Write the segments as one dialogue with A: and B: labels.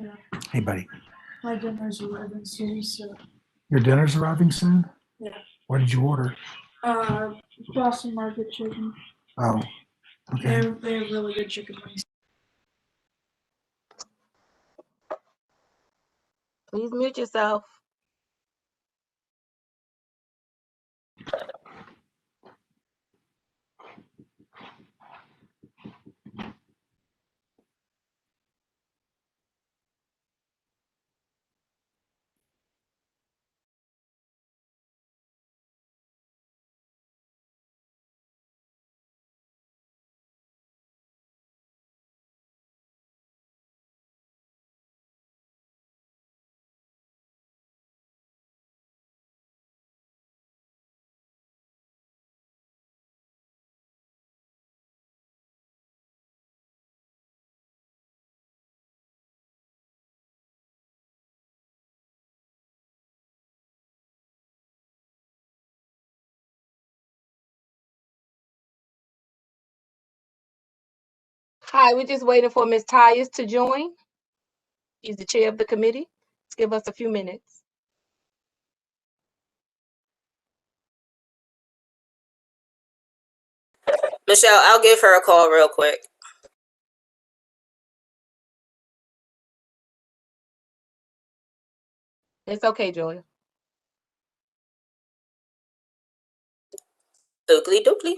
A: Yeah.
B: Hey, buddy.
A: My dinner's arriving soon, so.
B: Your dinner's arriving soon?
A: Yeah.
B: What did you order?
A: Boston Market chicken.
B: Oh, okay.
A: They have really good chicken wings.
C: Please mute yourself. Hi, we're just waiting for Ms. Tyus to join. She's the chair of the committee. Let's give us a few minutes.
D: Michelle, I'll give her a call real quick.
C: It's okay, Julia.
D: Dookly dookly.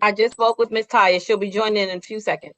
C: I just spoke with Ms. Tyus. She'll be joining in a few seconds.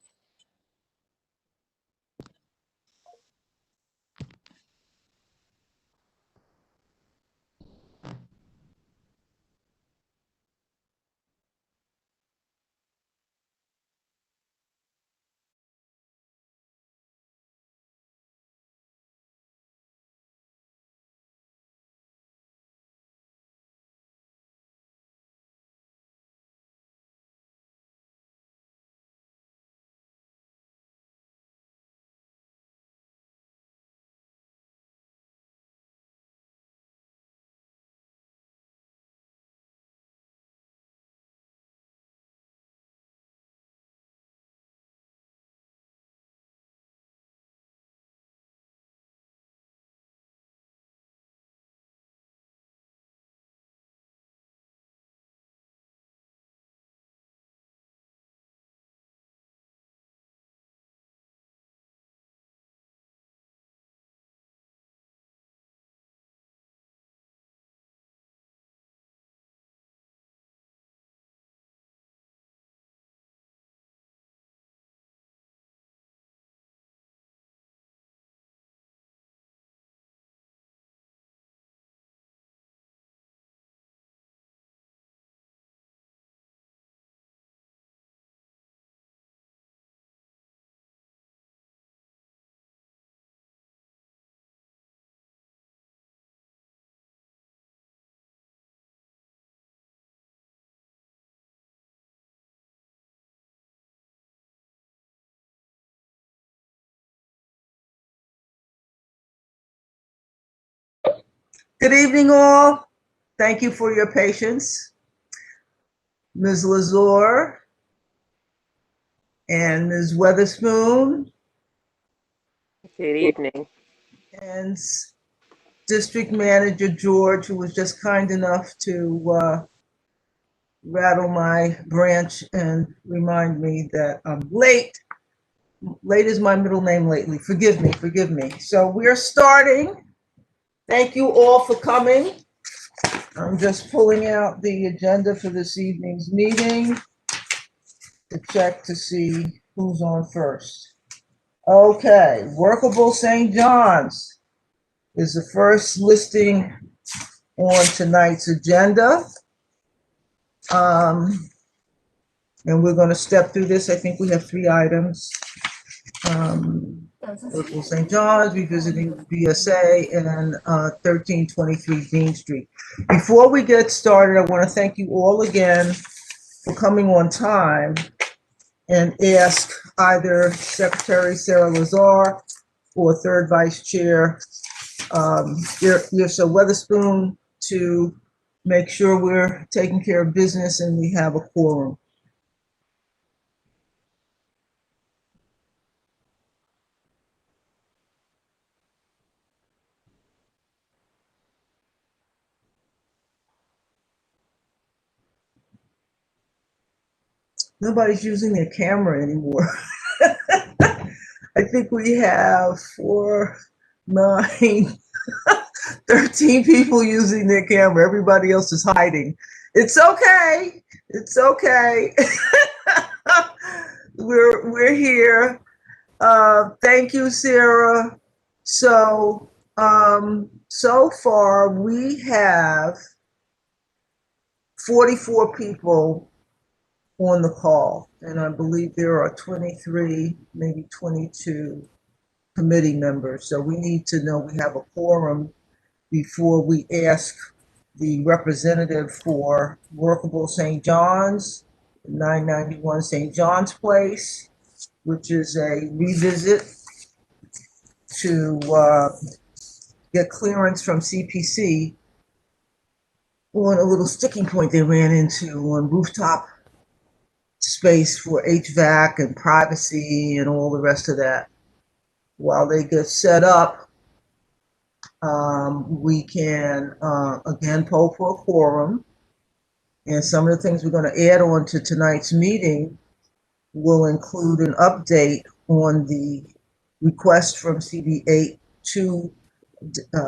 E: Good evening, all. Thank you for your patience. Ms. Lazar and Ms. Weatherspoon
F: Good evening.
E: and District Manager George, who was just kind enough to rattle my branch and remind me that I'm late. Late is my middle name lately. Forgive me. So we're starting. Thank you all for coming. I'm just pulling out the agenda for this evening's meeting to check to see who's on first. Okay, Workable St. John's is the first listing on tonight's agenda. And we're going to step through this. I think we have 3 items. Workable St. John's, revisiting BSA, and 1323 Dean Street. Before we get started, I want to thank you all again for coming on time and ask either Secretary Sarah Lazar or Third Vice Chair Yosha Weatherspoon to make sure we're taking care of business and we have a quorum. Nobody's using their camera anymore. I think we have 4, 9, 13 people using their camera. Everybody else is hiding. It's okay. It's okay. We're here. Thank you, Sarah. So far we have 44 people on the call, and I believe there are 23, maybe 22 committee members. So we need to know we have a quorum before we ask the representative for Workable St. John's, 991 St. John's Place, which is a revisit to get clearance from CPC on a little sticking point they ran into on rooftop space for HVAC and privacy and all the rest of that. While they get set up, we can again poll for a quorum. And some of the things we're going to add on to tonight's meeting will include an update on the request from CB8 to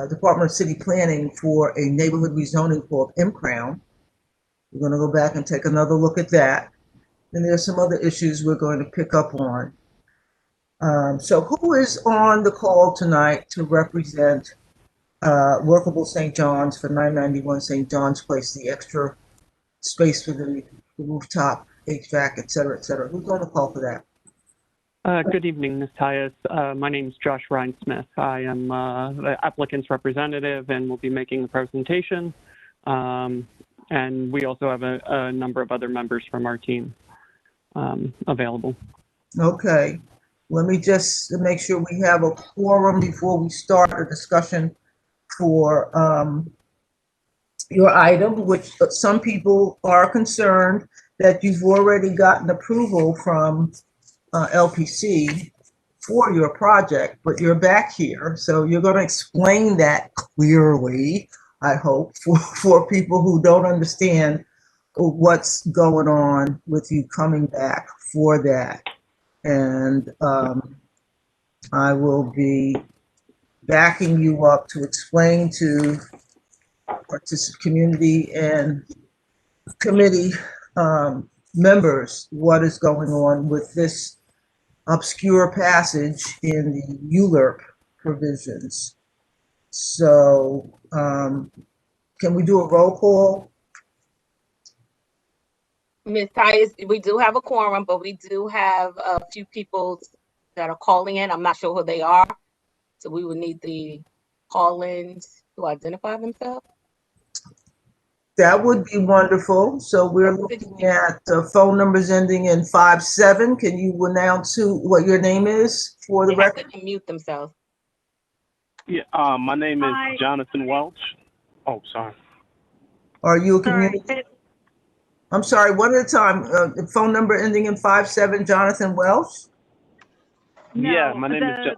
E: Department of City Planning for a neighborhood rezoning called M-Crown. We're going to go back and take another look at that. And there's some other issues we're going to pick up on. So who is on the call tonight to represent Workable St. John's for 991 St. John's Place, the extra space for the rooftop, HVAC, et cetera, et cetera? Who's on the call for that?
G: Good evening, Ms. Tyus. My name is Josh Ryan-Smith. I am the applicant's representative and will be making the presentation. And we also have a number of other members from our team available. Okay.
E: Let me just make sure we have a quorum before we start a discussion for your item, which some people are concerned that you've already gotten approval from LPC for your project, but you're back here. So you're going to explain that clearly, I hope, for people who don't understand what's going on with you coming back for that. And I will be backing you up to explain to community and committee members what is going on with this obscure passage in the ULURP provisions. So can we do a roll call?
C: Ms. Tyus, we do have a quorum, but we do have a few people that are calling in. I'm not sure who they are. So we would need the call-ins to identify themselves.
E: That would be wonderful. So we're looking at phone numbers ending in 57. Can you announce what your name is for the record?
C: They have to mute themselves.
H: Yeah, my name is Jonathan Welch. Oh, sorry.
E: Are you a
I: Sorry.
E: community? I'm sorry, one at a time. Phone number ending in 57, Jonathan Welsh?
I: No,
H: Yeah, my name is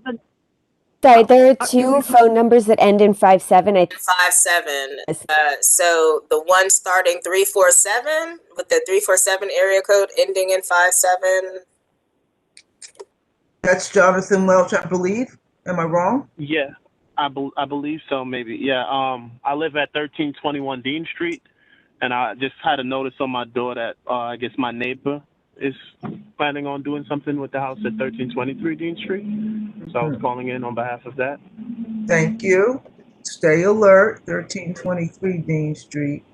J: Sorry, there are two phone numbers that end in 57.
D: 57. So the one starting 347 with the 347 area code ending in 57.
E: That's Jonathan Welch, I believe. Am I wrong?
H: Yeah, I believe so, maybe. Yeah, I live at 1321 Dean Street, and I just had a notice on my door that I guess my neighbor is planning on doing something with the house at 1323 Dean Street. So I was calling in on behalf of that.
E: Thank you. Stay alert, 1323 Dean Street.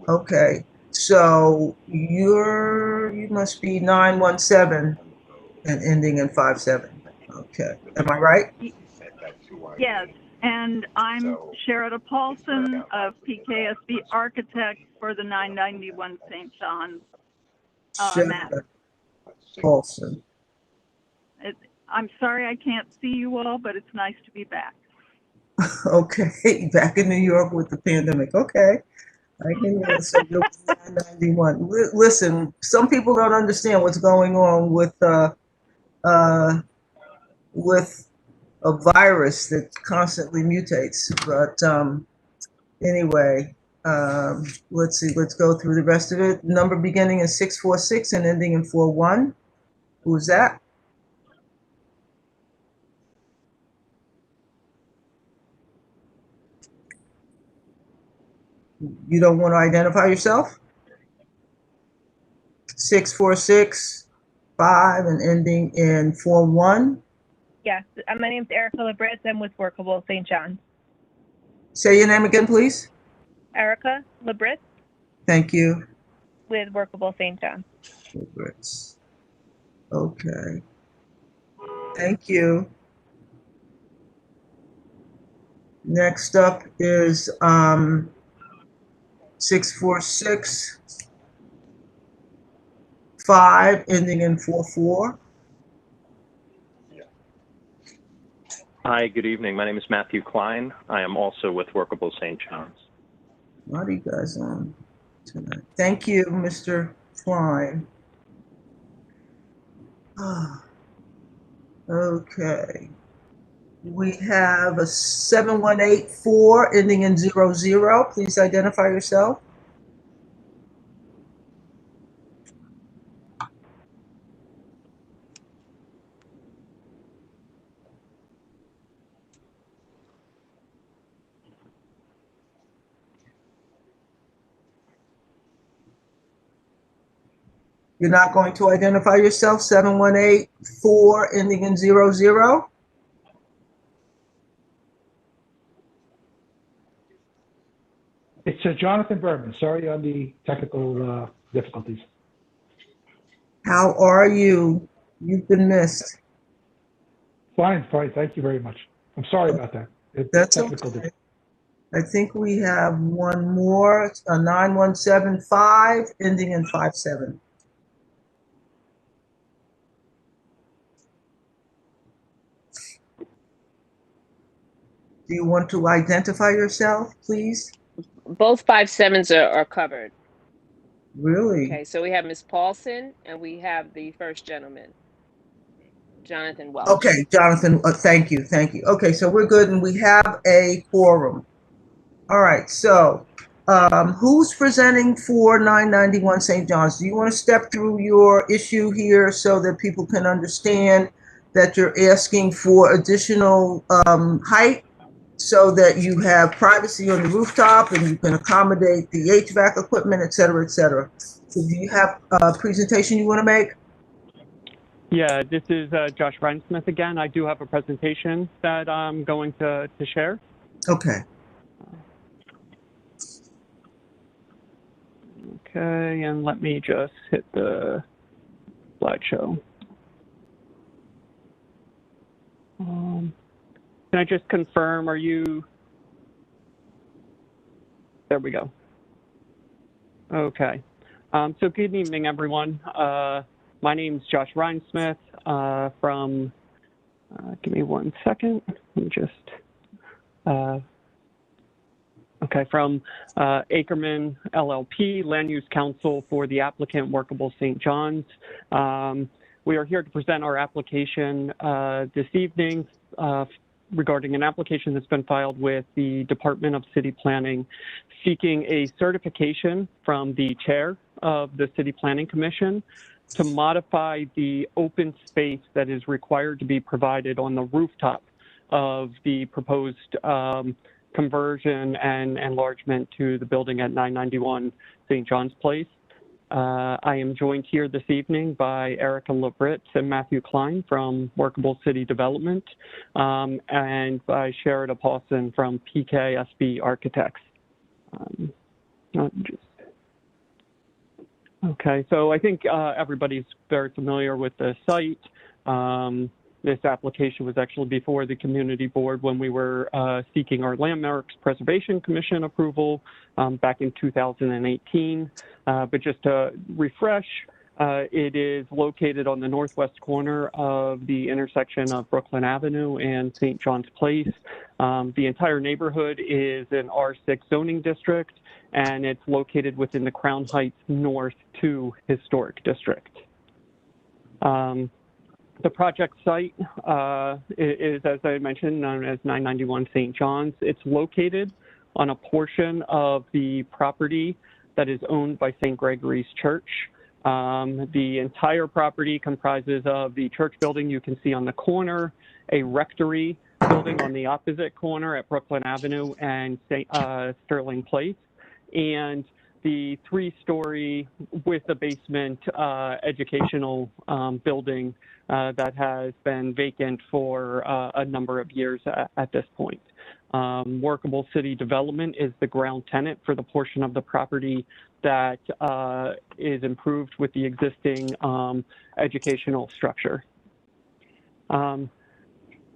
E: Okay, so you must be 917 and ending in 57. Okay, am I right?
I: yes, and I'm Sherida Paulson of PKSB Architects for the 991 St. John's map.
E: Sherida Paulson.
I: I'm sorry I can't see you all, but it's nice to be back.
E: Okay, back in New York with the pandemic. Okay. I can so you'll be 991. Listen, some people don't understand what's going on with a virus that constantly mutates. But anyway, let's see. Let's go through the rest of it. Number beginning in 646 and ending in 41. Who's that? You don't want to identify yourself? 646, 5, and ending in 41.
K: Yes, my name's Erica Labritz. I'm with Workable St. John's.
E: Say your name again, please.
K: Erica Labritz
E: Thank you.
K: with Workable St. John's.
E: Labritz. Okay. Thank you. Next up is 646, 5, ending in 44.
L: Hi, good evening. My name is Matthew Klein. I am also with Workable St. John's.
E: What are you guys on tonight? Thank you, Mr. Klein. Okay. We have a 7184 ending in 00. Please identify yourself. You're not going to identify yourself, 7184 ending in 00?
B: It's Jonathan Berman. Sorry on the technical difficulties.
E: How are you? You've been missed.
B: Fine, fine. Thank you very much. I'm sorry about that.
E: That's
B: technical
E: okay. I think we have one more, a 9175 ending in 57. Do you want to identify yourself, please?
F: Both 57s are covered.
E: Really?
F: Okay, so we have Ms. Paulson and we have the first gentleman, Jonathan Welch.
E: Okay, Jonathan, thank you, thank you. Okay, so we're good and we have a quorum. All right, so who's presenting for 991 St. John's? Do you want to step through your issue here so that people can understand that you're asking for additional height so that you have privacy on the rooftop and you can accommodate the HVAC equipment, et cetera, et cetera? So do you have a presentation you want to make?
G: Yeah, this is Josh Rhinesmith again. I do have a presentation that I'm going to share.
E: Okay.
G: Okay, and let me just hit the slideshow. Can I just confirm, are you, there we go. Okay, so good evening, everyone. My name is Josh Rhinesmith from, give me 1 second, let me just, okay. Okay, from Ackerman LLP, Land Use Counsel for the applicant Workable St. John's. We are here to present our application this evening regarding an application that's been filed with the Department of City Planning seeking a certification from the chair of the City Planning Commission to modify the open space that is required to be provided on the rooftop of the proposed conversion and enlargement to the building at 991 St. John's Place. I am joined here this evening by Erica Labritz and Matthew Klein from Workable City Development, and by Sherida Paulson from PKSB Architects. Okay, so I think everybody's very familiar with the site. This application was actually before the community board when we were seeking our Landmarks Preservation Commission approval back in 2018. But just to refresh, it is located on the northwest corner of the intersection of Brooklyn Avenue and St. John's Place. The entire neighborhood is an R6 zoning district, and it's located within the Crown Heights North 2 Historic District. The project site is, as I mentioned, known as 991 St. John's. It's located on a portion of the property that is owned by St. Gregory's Church. The entire property comprises of the church building you can see on the corner, a rectory building on the opposite corner at Brooklyn Avenue and Sterling Place, and the 3-story with a basement educational building that has been vacant for a number of years at this point. Workable City Development is the ground tenant for the portion of the property that is improved with the existing educational structure.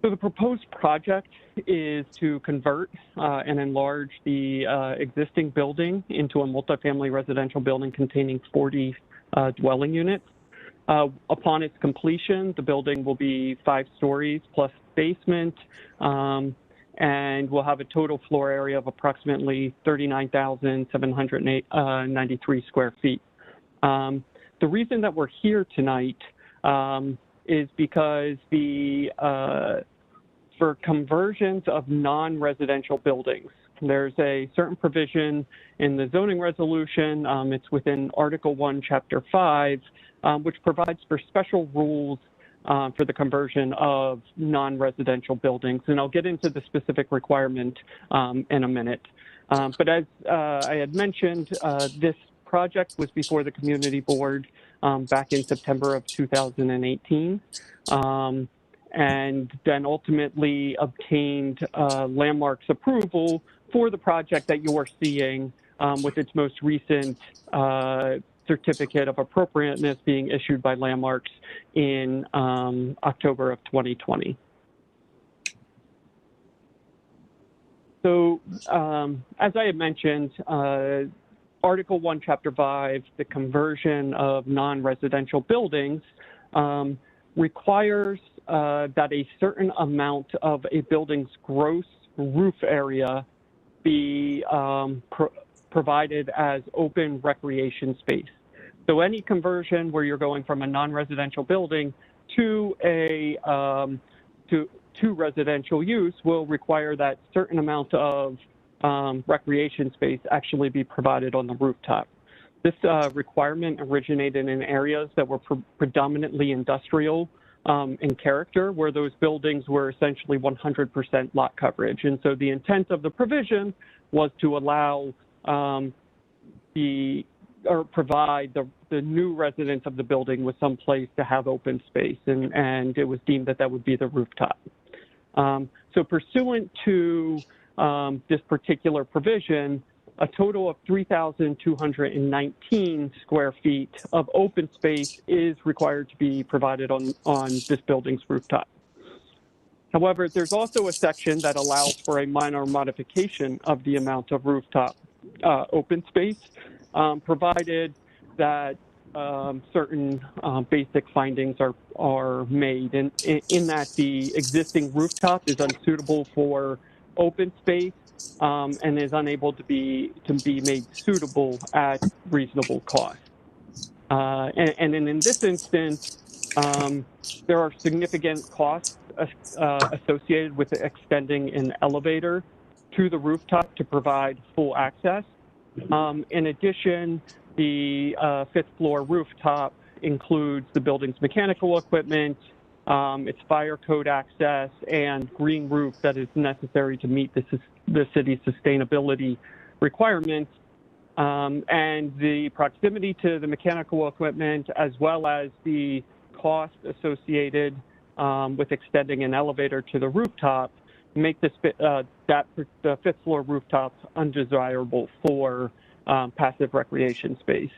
G: So the proposed project is to convert and enlarge the existing building into a multifamily residential building containing 40 dwelling units. Upon its completion, the building will be 5 stories plus basement, and will have a total floor area of approximately 39,793 square feet. The reason that we're here tonight is because for conversions of non-residential buildings, there's a certain provision in the zoning resolution. It's within Article 1, Chapter 5, which provides for special rules for the conversion of non-residential buildings. And I'll get into the specific requirement in a minute. But as I had mentioned, this project was before the community board back in September of 2018. And then ultimately obtained Landmarks approval for the project that you're seeing with its most recent certificate of appropriateness being issued by Landmarks in October of 2020. So as I had mentioned, Article 1, Chapter 5, the conversion of non-residential buildings requires that a certain amount of a building's gross roof area be provided as open recreation space. So any conversion where you're going from a non-residential building to a to residential use will require that certain amount of recreation space actually be provided on the rooftop. This requirement originated in areas that were predominantly industrial in character, where those buildings were essentially 100% lot coverage. And so the intent of the provision was to allow provide the new residents of the building with some place to have open space, and it was deemed that that would be the rooftop. So pursuant to this particular provision, a total of 3,219 square feet of open space is required to be provided on this building's rooftop. However, there's also a section that allows for a minor modification of the amount of rooftop open space, provided that certain basic findings are made, in that the existing rooftop is unsuitable for open space and is unable to be made suitable at reasonable cost. And in this instance, there are significant costs associated with extending an elevator to the rooftop to provide full access. In addition, the fifth floor rooftop includes the building's mechanical equipment, its fire code access, and green roof that is necessary to meet the city's sustainability requirements. And the proximity to the mechanical equipment, as well as the cost associated with extending an elevator to the rooftop, make the fifth floor rooftop undesirable for passive recreation space.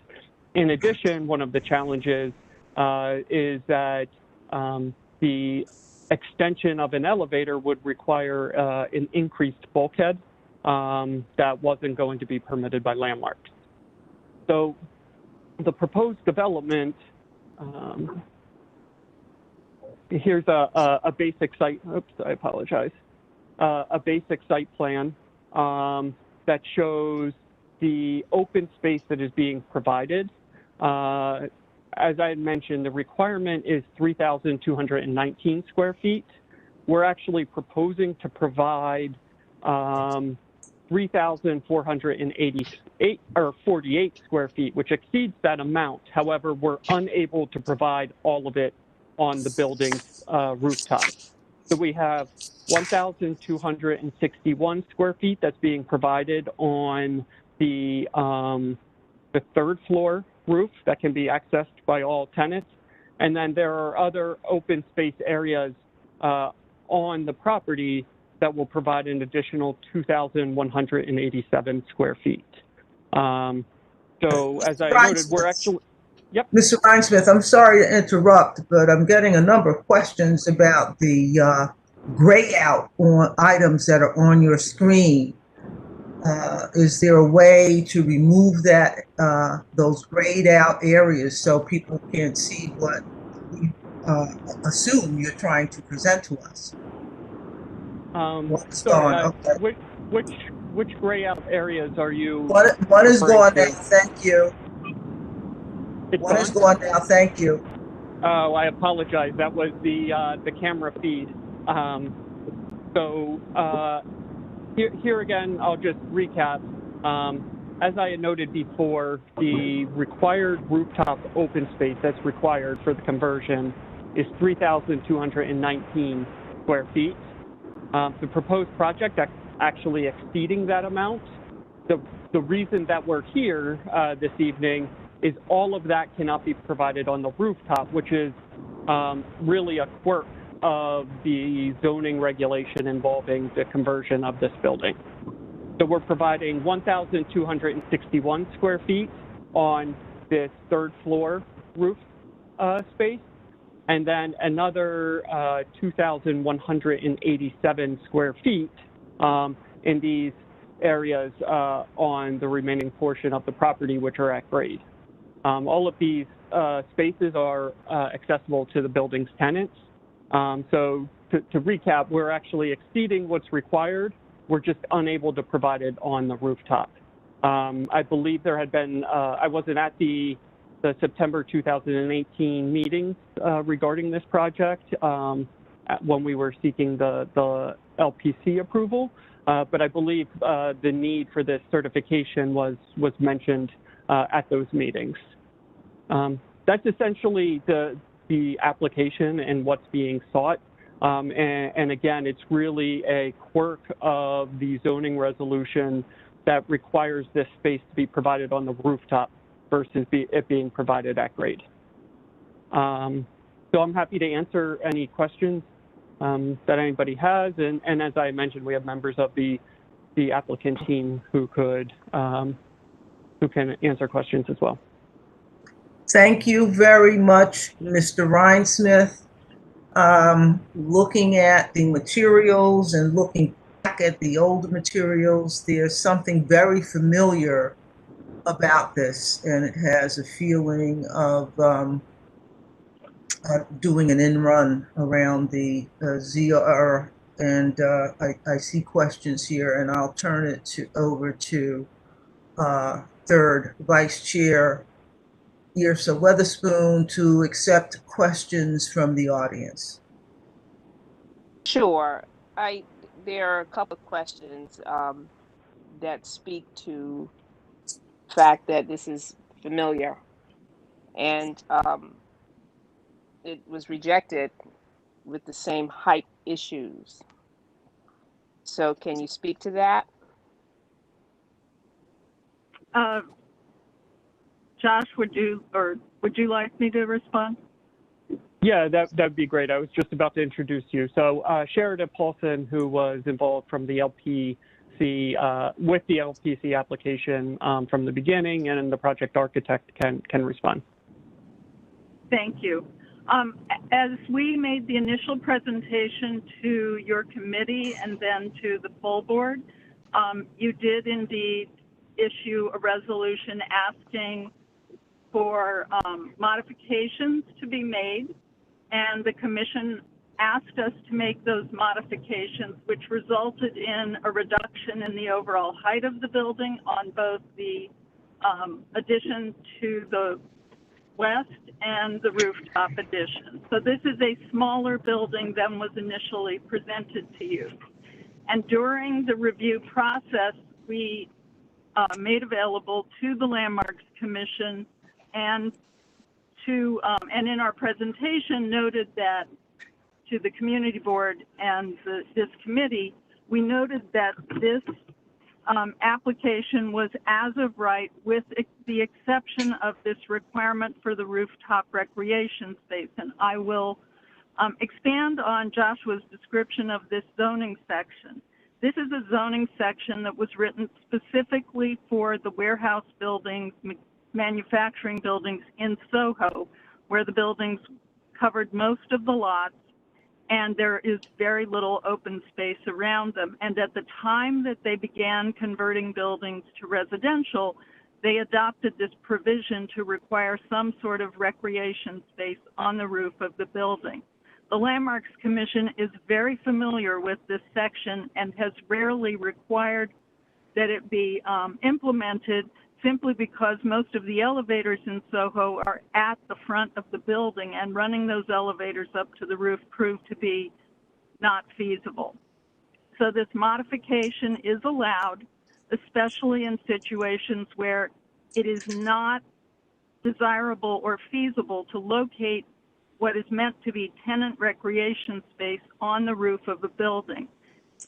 G: In addition, one of the challenges is that the extension of an elevator would require an increased bulkhead that wasn't going to be permitted by landmarks. So the proposed development, here's a basic site, oops, I apologize, a basic site plan that shows the open space that is being provided. As I had mentioned, the requirement is 3,219 square feet. We're actually proposing to provide 3,488 or 48 square feet, which exceeds that amount. However, we're unable to provide all of it on the building's rooftop. So we have 1,261 square feet that's being provided on the third floor roof that can be accessed by all tenants. And then there are other open space areas on the property that will provide an additional 2,187 square feet. So as I noted, we're actually, yep.
E: Mr. Reinsmith, I'm sorry to interrupt, but I'm getting a number of questions about the gray out on items that are on your screen. Is there a way to remove that, those grayed out areas so people can see what we assume you're trying to present to us?
G: Sorry, okay. Which gray out areas are you?
E: One is gone now, thank you. One is gone now, thank you.
G: Oh, I apologize. That was the camera feed. Here again, I'll just recap. As I had noted before, the required rooftop open space that's required for the conversion is 3,219 square feet. The proposed project actually exceeding that amount. The reason that we're here this evening is all of that cannot be provided on the rooftop, which is really a quirk of the zoning regulation involving the conversion of this building. So we're providing 1,261 square feet on this third floor roof space, and then another 2,187 square feet in these areas on the remaining portion of the property, which are at grade. All of these spaces are accessible to the building's tenants. So to recap, we're actually exceeding what's required. We're just unable to provide it on the rooftop. I believe there had been, I wasn't at the September 2018 meetings regarding this project when we were seeking the LPC approval, but I believe the need for this certification was mentioned at those meetings. That's essentially the application and what's being sought. And again, it's really a quirk of the zoning resolution that requires this space to be provided on the rooftop versus it being provided at grade. So I'm happy to answer any questions that anybody has. And as I mentioned, we have members of the applicant team who can answer questions as well.
E: Thank you very much, Mr. Reinsmith. Looking at the materials and looking back at the older materials, there's something very familiar about this, and it has a feeling of doing an in run around the ZR and I see questions here, and I'll turn it over to third Vice Chair Yrsa Weatherspoon to accept questions from the audience.
F: Sure. There are a couple of questions that speak to the fact that this is familiar, and it was rejected with the same height issues. So can you speak to that?
I: Josh, would you like me to respond?
G: Yeah, that'd be great. I was just about to introduce you. So Sheridan Paulson, who was involved from the LPC with the LPC application from the beginning, and the project architect can respond.
I: Thank you. As we made the initial presentation to your committee and then to the full board, you did indeed issue a resolution asking for modifications to be made, and the commission asked us to make those modifications, which resulted in a reduction in the overall height of the building on both the addition to the west and the rooftop addition. So this is a smaller building than was initially presented to you. And during the review process, we made available to the Landmarks Commission and in our presentation noted that to the community board and this committee, we noted that this application was as of right, with the exception of this requirement for the rooftop recreation space. And I will expand on Joshua's description of this zoning section. This is a zoning section that was written specifically for the warehouse buildings, manufacturing buildings in Soho, where the buildings covered most of the lots, and there is very little open space around them. And at the time that they began converting buildings to residential, they adopted this provision to require some sort of recreation space on the roof of the building. The Landmarks Commission is very familiar with this section and has rarely required that it be implemented, simply because most of the elevators in Soho are at the front of the building, and running those elevators up to the roof proved to be not feasible. So this modification is allowed, especially in situations where it is not desirable or feasible to locate what is meant to be tenant recreation space on the roof of a building.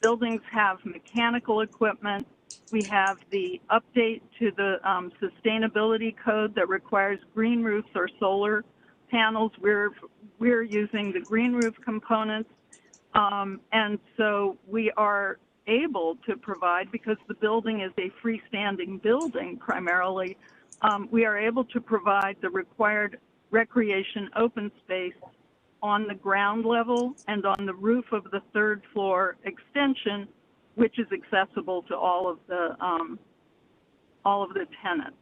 I: Buildings have mechanical equipment. We have the update to the sustainability code that requires green roofs or solar panels. We're using the green roof components, and so we are able to provide, because the building is a freestanding building primarily, we are able to provide the required recreation open space on the ground level and on the roof of the third floor extension, which is accessible to all of the tenants.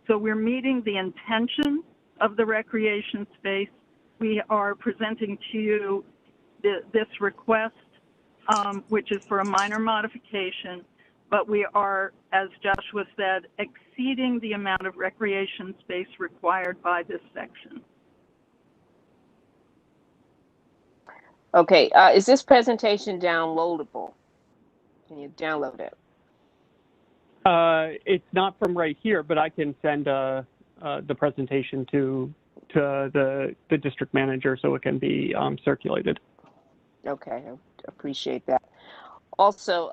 I: So we're meeting the intention of the recreation space. We are presenting to you this request, which is for a minor modification, but we are, as Joshua said, exceeding the amount of recreation space required by this section.
F: Okay, is this presentation downloadable? Can you download it?
G: It's not from right here, but I can send the presentation to the district manager so it can be circulated.
F: Okay, I appreciate that. Also,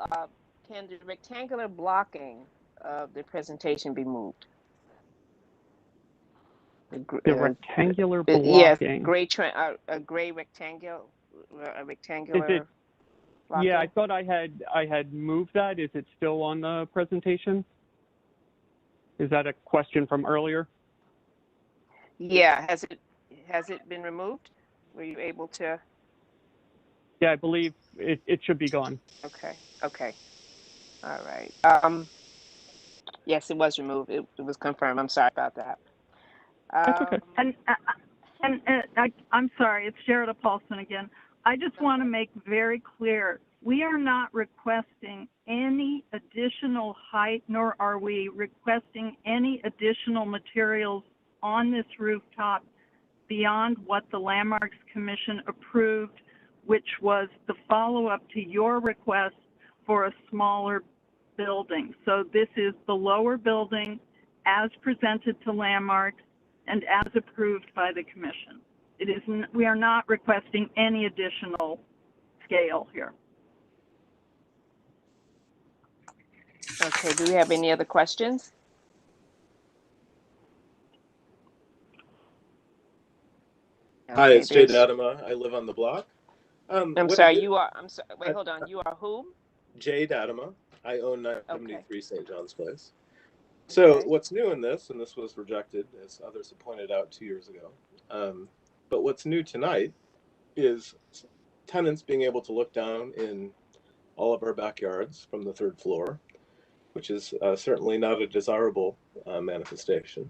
F: can the rectangular blocking of the presentation be moved?
G: The rectangular blocking?
F: Yes, a gray rectangular blocking?
G: Yeah, I thought I had moved that. Is it still on the presentation? Is that a question from earlier?
F: Yeah, has it been removed? Were you able to?
G: Yeah, I believe it should be gone.
F: Okay. All right. Yes, it was removed. It was confirmed. I'm sorry about that.
G: That's okay.
I: I'm sorry, it's Sheridan Paulson again. I just want to make very clear, we are not requesting any additional height, nor are we requesting any additional materials on this rooftop beyond what the Landmarks Commission approved, which was the follow-up to your request for a smaller building. So this is the lower building as presented to Landmarks and as approved by the commission. It is, we are not requesting any additional scale here.
F: Okay, do we have any other questions?
M: Hi,
F: Okay,
M: it's Jay
F: there's,
M: Dadema. I live on the block.
F: I'm
M: what I
F: sorry,
M: did-
F: you are, I'm sorry, wait, hold on, you are whom?
M: Jay Dadema. I own 973
F: Okay.
M: St. John's Place. So
F: Okay.
M: what's new in this, and this was rejected, as others have pointed out 2 years ago, but what's new tonight is tenants being able to look down in all of our backyards from the 3rd floor, which is certainly not a desirable manifestation.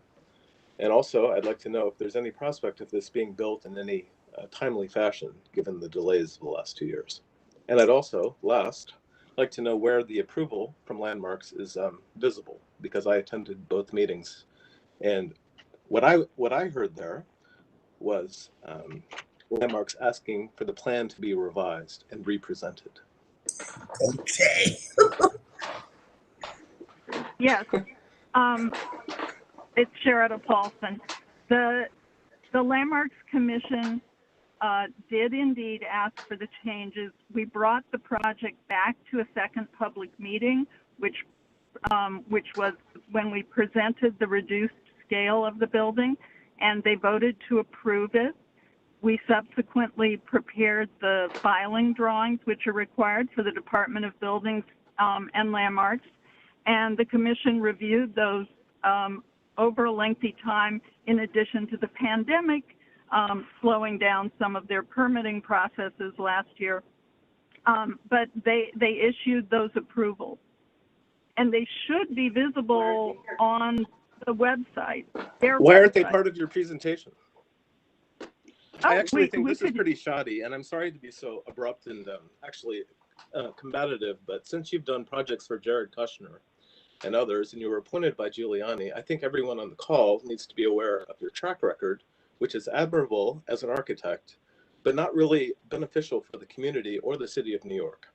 M: And also, I'd like to know if there's any prospect of this being built in any timely fashion, given the delays of the last 2 years. And I'd also, last, like to know where the approval from Landmarks is visible, because I attended both meetings. And what I heard there was Landmarks asking for the plan to be revised and represented.
E: Okay.
I: Yes, it's Sherrod Paulson. The Landmarks Commission did indeed ask for the changes. We brought the project back to a second public meeting, which was when we presented the reduced scale of the building, and they voted to approve it. We subsequently prepared the filing drawings, which are required for the Department of Buildings and Landmarks, and the commission reviewed those over a lengthy time, in addition to the pandemic slowing down some of their permitting processes last year. But they issued those approvals, and they should be visible on the website.
M: Why aren't they
I: website.
M: part of your presentation? I actually think this is pretty shoddy, and I'm sorry to be so abrupt and actually combative, but since you've done projects for Jared Kushner and others, and you were appointed by Giuliani, I think everyone on the call needs to be aware of your track record, which is admirable as an architect, but not really beneficial for the community or the city of New York.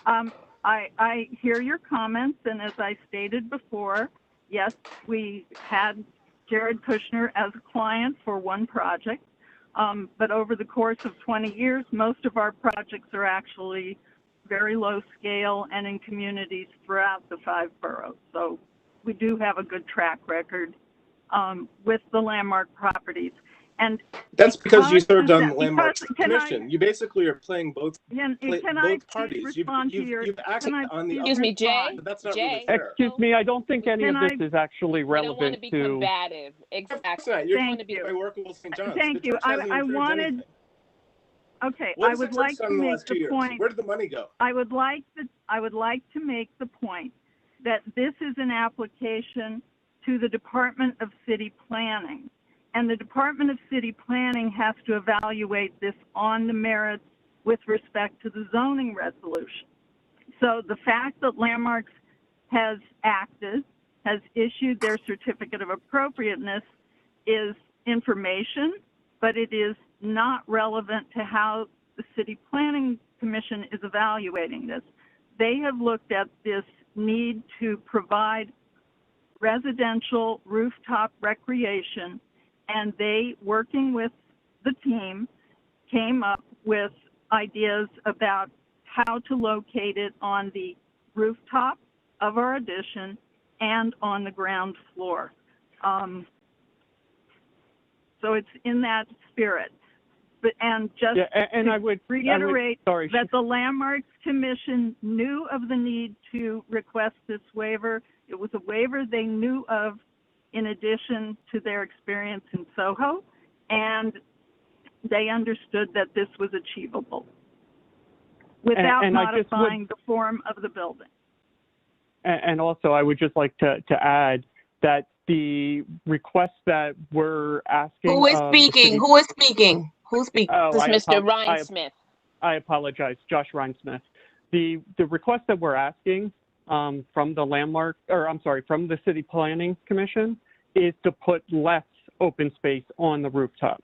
I: I hear your comments, and as I stated before, yes, we had Jared Kushner as a client for one project, but over the course of 20 years, most of our projects are actually very low scale and in communities throughout the 5 boroughs. So we do have a good track record with the Landmark properties. And
M: that's because you served on the
I: because-
M: Landmarks
I: can I-
M: Commission. You basically are playing both
I: Can I
M: both
I: please
M: parties.
I: respond to your?
M: You've acted
I: can I
M: on the
I: please
F: Excuse me, Jay.
I: respond?
M: but that's not
F: Jay.
M: really fair.
G: Excuse me, I don't think any
I: Can
G: of this is actually
F: We don't want to
G: relevant
F: be
G: to.
F: combative.
M: Of
F: Exactly.
M: course not. You're
I: Thank
M: trying to be
I: you.
M: by workable St. John's.
I: Thank
M: The
I: you.
M: church hasn't
I: I
M: improved
I: wanted.
M: anything.
I: Okay,
M: What
I: I
M: has the
I: would
M: church
I: like
M: done
I: to
M: in the
I: make
M: last 2
I: the
M: years?
I: point.
M: Where did the money go?
I: I would like to make the point that this is an application to the Department of City Planning, and the Department of City Planning has to evaluate this on the merits with respect to the zoning resolution. So the fact that Landmarks has acted, has issued their certificate of appropriateness is information, but it is not relevant to how the City Planning Commission is evaluating this. They have looked at this need to provide residential rooftop recreation, and they, working with the team, came up with ideas about how to locate it on the rooftop of our addition and on the ground floor. So it's in that spirit. But, and just
G: and I would
I: reiterate
G: sorry.
I: that the Landmarks Commission knew of the need to request this waiver. It was a waiver they knew of in addition to their experience in Soho, and they understood that this was achievable without
G: and I just
I: modifying the form of the building.
G: And also, I would just like to add that the request that we're asking.
C: Who is
G: of the
C: speaking?
G: city-
C: Who is speaking? Who's speaking?
G: Oh,
F: This is
G: I
F: Mr.
G: apo-
F: Ryan
G: I-
F: Smith.
G: I apologize, Josh Rhinesmith. The request that we're asking from the City Planning Commission is to put less open space on the rooftop.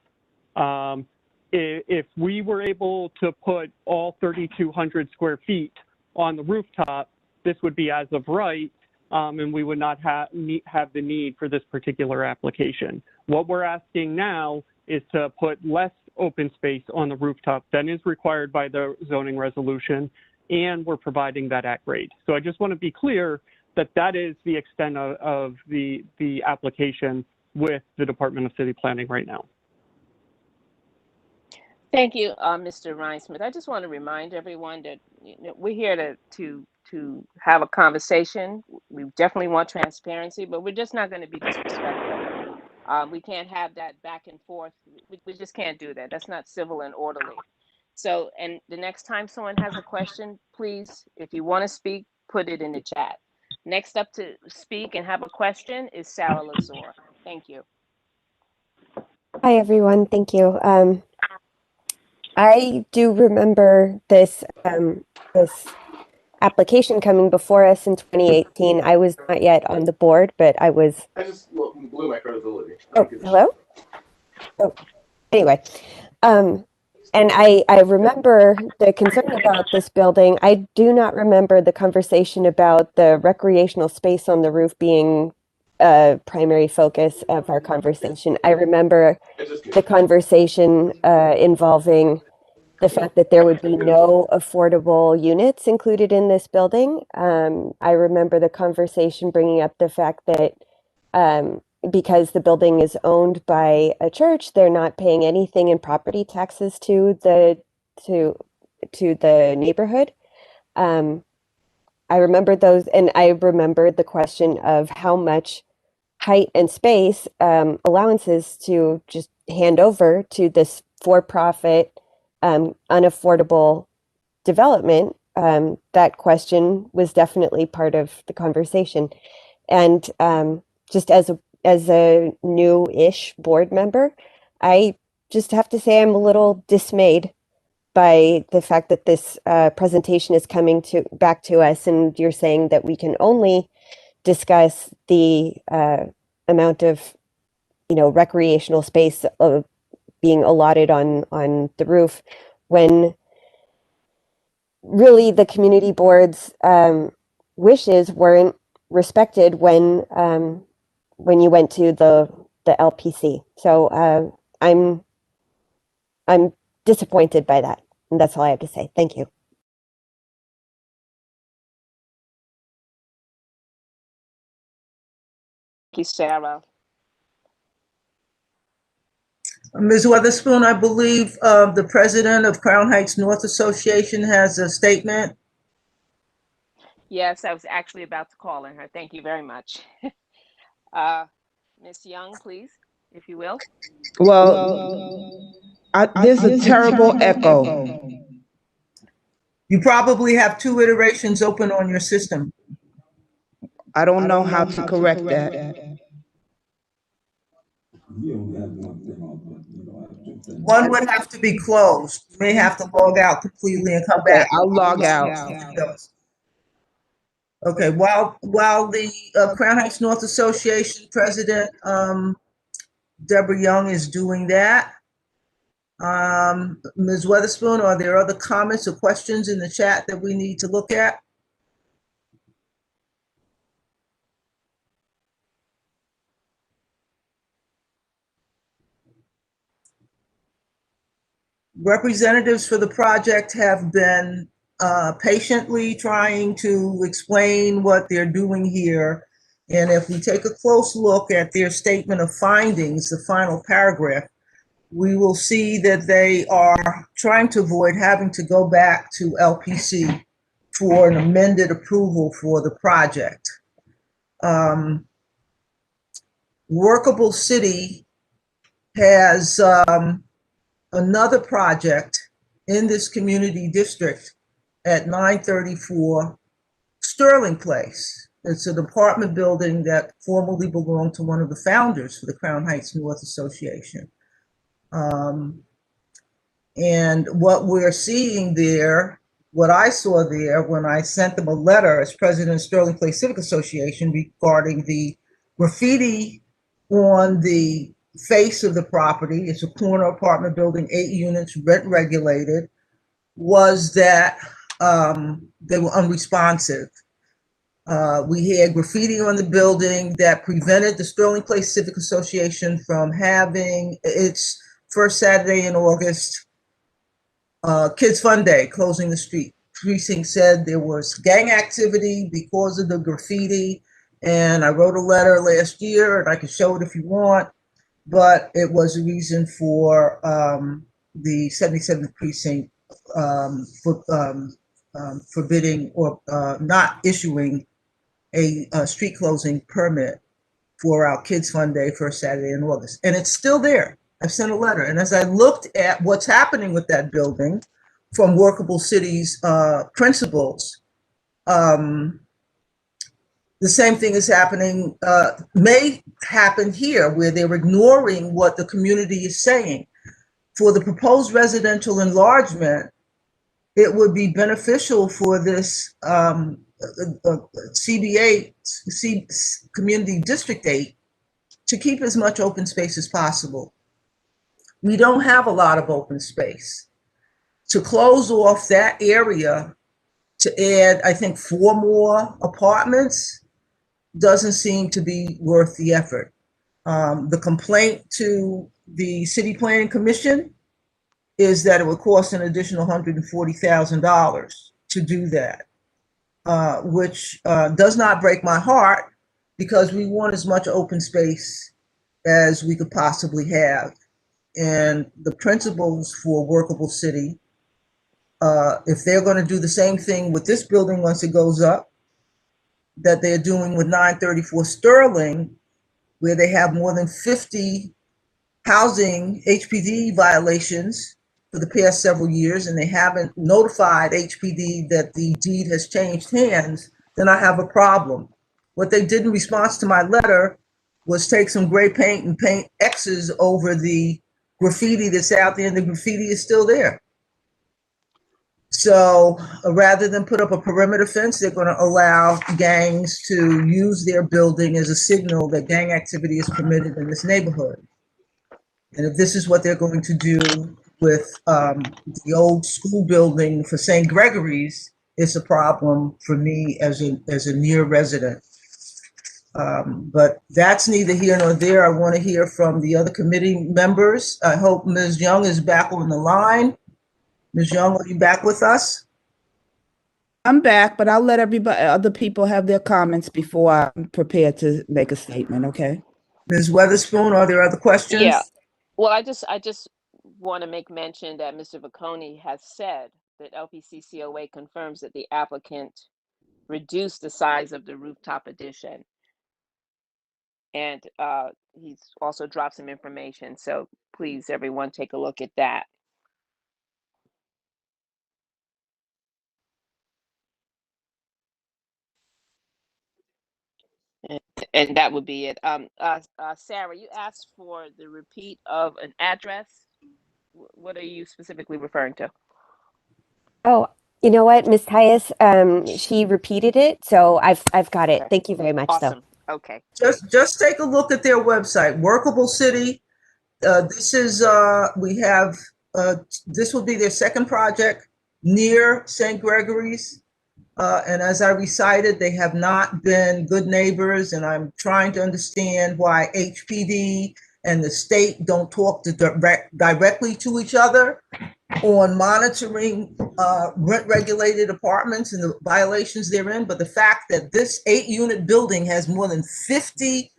G: If we were able to put all 3,200 square feet on the rooftop, this would be as of right, and we would not have the need for this particular application. What we're asking now is to put less open space on the rooftop than is required by the zoning resolution, and we're providing that at grade. So I just want to be clear that that is the extent of the application with the Department of City Planning right now.
F: Thank you, Mr. Rhinesmith. I just want to remind everyone that we're here to have a conversation. We definitely want transparency, but we're just not going to be disrespectful. We can't have that back and forth. We just can't do that. That's not civil and orderly. So, and the next time someone has a question, please, if you want to speak, put it in the chat. Next up to speak and have a question is Sarah Lazar. Thank you.
J: Hi, everyone. Thank you. I do remember this application coming before us in 2018. I was not yet on the board, but I was.
M: I just blew my credibility.
J: Oh, hello? Oh, anyway. And I remember the concern about this building. I do not remember the conversation about the recreational space on the roof being a primary focus of our conversation. I remember the conversation involving the fact that there would be no affordable units included in this building. I remember the conversation bringing up the fact that because the building is owned by a church, they're not paying anything in property taxes to the neighborhood. I remember those, and I remembered the question of how much height and space allowances to just hand over to this for-profit unaffordable development. That question was definitely part of the conversation. And just as a new-ish board member, I just have to say I'm a little dismayed by the fact that this presentation is coming back to us, and you're saying that we can only discuss the amount of, recreational space being allotted on the roof, when really the community board's wishes weren't respected when you went to the LPC. So I'm disappointed by that, and that's all I have to say. Thank you.
F: Thank you, Sarah.
E: Ms. Weatherspoon, I believe the president of Crown Heights North Association has a statement.
F: Yes, I was actually about to call on her. Thank you very much. Ms. Young, please, if you will.
N: Well, there's a terrible echo.
E: You probably have 2 iterations open on your system.
N: I don't know how to correct that.
E: One would have to be closed. You may have to log out completely and come back.
N: I'll log out.
E: Okay, while the Crown Heights North Association President Deborah Young is doing that, Ms. Weatherspoon, are there other comments or questions in the chat that we need to look at? Representatives for the project have been patiently trying to explain what they're doing here. And if we take a close look at their statement of findings, the final paragraph, we will see that they are trying to avoid having to go back to LPC for an amended approval for the project. Workable City has another project in this community district at 934 Sterling Place. It's an apartment building that formerly belonged to one of the founders for the Crown Heights North Association. And what we're seeing there, what I saw there when I sent them a letter as president of Sterling Place Civic Association regarding the graffiti on the face of the property, it's a corner apartment building, 8 units, rent regulated, was that they were unresponsive. We had graffiti on the building that prevented the Sterling Place Civic Association from having its first Saturday in August Kids Fun Day, closing the street. Precinct said there was gang activity because of the graffiti, and I wrote a letter last year, and I can show it if you want, but it was a reason for the 77th precinct forbidding or not issuing a street closing permit for our Kids Fun Day first Saturday in August. And it's still there. I've sent a letter. And as I looked at what's happening with that building from Workable City's principals, the same thing is happening, may happen here, where they're ignoring what the community is saying. For the proposed residential enlargement, it would be beneficial for this CBA, Community District 8, to keep as much open space as possible. We don't have a lot of open space. To close off that area to add, I think, 4 more apartments doesn't seem to be worth the effort. The complaint to the City Planning Commission is that it would cost an additional $140,000 to do that, which does not break my heart, because we want as much open space as we could possibly have. And the principals for Workable City, if they're going to do the same thing with this building once it goes up that they're doing with 934 Sterling, where they have more than 50 housing HPD violations for the past several years, and they haven't notified HPD that the deed has changed hands, then I have a problem. What they did in response to my letter was take some gray paint and paint X's over the graffiti that's out there, and the graffiti is still there. So rather than put up a perimeter fence, they're going to allow gangs to use their building as a signal that gang activity is permitted in this neighborhood. And if this is what they're going to do with the old school building for St. Gregory's, it's a problem for me as a near resident. But that's neither here nor there. I want to hear from the other committee members. I hope Ms. Young is back on the line. Ms. Young, are you back with us?
N: I'm back, but I'll let other people have their comments before I'm prepared to make a statement, okay?
E: Ms. Weatherspoon, are there other questions?
F: Yeah. Well, I just want to make mention that Mr. Vacconi has said that LPCCOA confirms that the applicant reduced the size of the rooftop addition. And he's also dropped some information. So please, everyone, take a look at that. And that would be it. Sarah, you asked for the repeat of an address. What are you specifically referring to?
J: Oh, you know what, Ms. Tyus, she repeated it, so I've got it. Thank you very much,
F: Awesome.
J: though.
F: Okay.
E: Just take a look at their website, Workable City. This is we have this will be their second project near St. Gregory's. And as I recited, they have not been good neighbors, and I'm trying to understand why HPD and the state don't talk directly to each other on monitoring rent-regulated apartments and the violations therein. But the fact that this 8-unit building has more than 50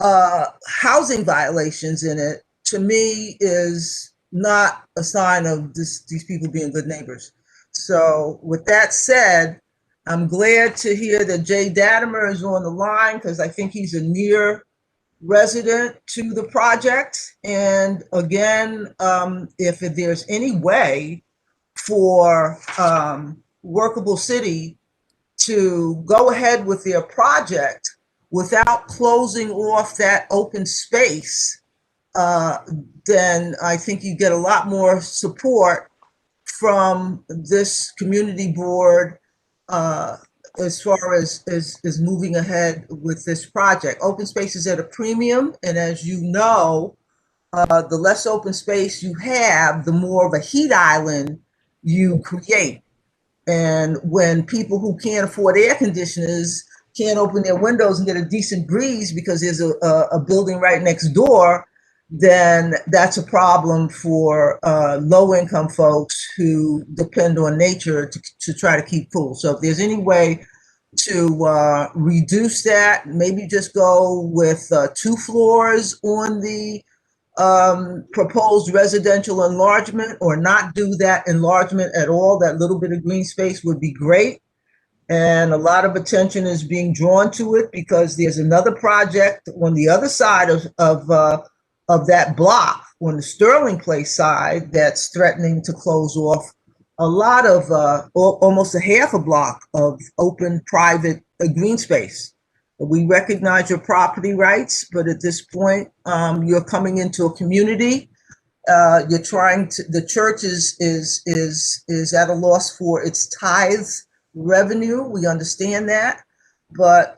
E: housing violations in it, to me, is not a sign of these people being good neighbors. So with that said, I'm glad to hear that Jay Dadimer is on the line, because I think he's a near resident to the project. And again, if there's any way for Workable City to go ahead with their project without closing off that open space, then I think you get a lot more support from this community board as far as moving ahead with this project. Open space is at a premium, and as you know, the less open space you have, the more of a heat island you create. And when people who can't afford air conditioners can't open their windows and get a decent breeze because there's a building right next door, then that's a problem for low-income folks who depend on nature to try to keep cool. So if there's any way to reduce that, maybe just go with 2 floors on the proposed residential enlargement, or not do that enlargement at all. That little bit of green space would be great. And a lot of attention is being drawn to it because there's another project on the other side of that block, on the Sterling Place side, that's threatening to close off a lot of almost a half a block of open private green space. We recognize your property rights, but at this point, you're coming into a community. You're trying to. The church is at a loss for its tithes revenue. We understand that, but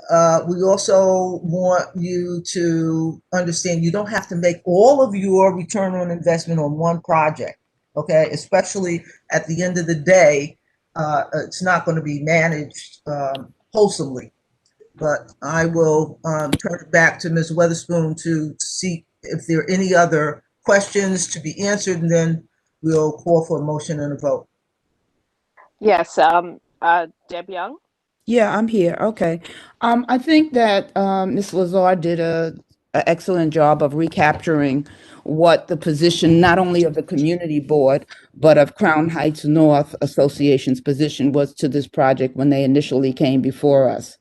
E: we also want you to understand you don't have to make all of your return on investment on one project. Okay, especially at the end of the day, it's not going to be managed wholesomely. But I will turn it back to Ms. Weatherspoon to see if there are any other questions to be answered, and then we'll call for a motion and a vote.
F: Yes, Deb Young?
N: Yeah, I'm here. Okay. I think that Ms. Lazar did an excellent job of recapturing what the position, not only of the community board, but of Crown Heights North Association's position was to this project when they initially came before us.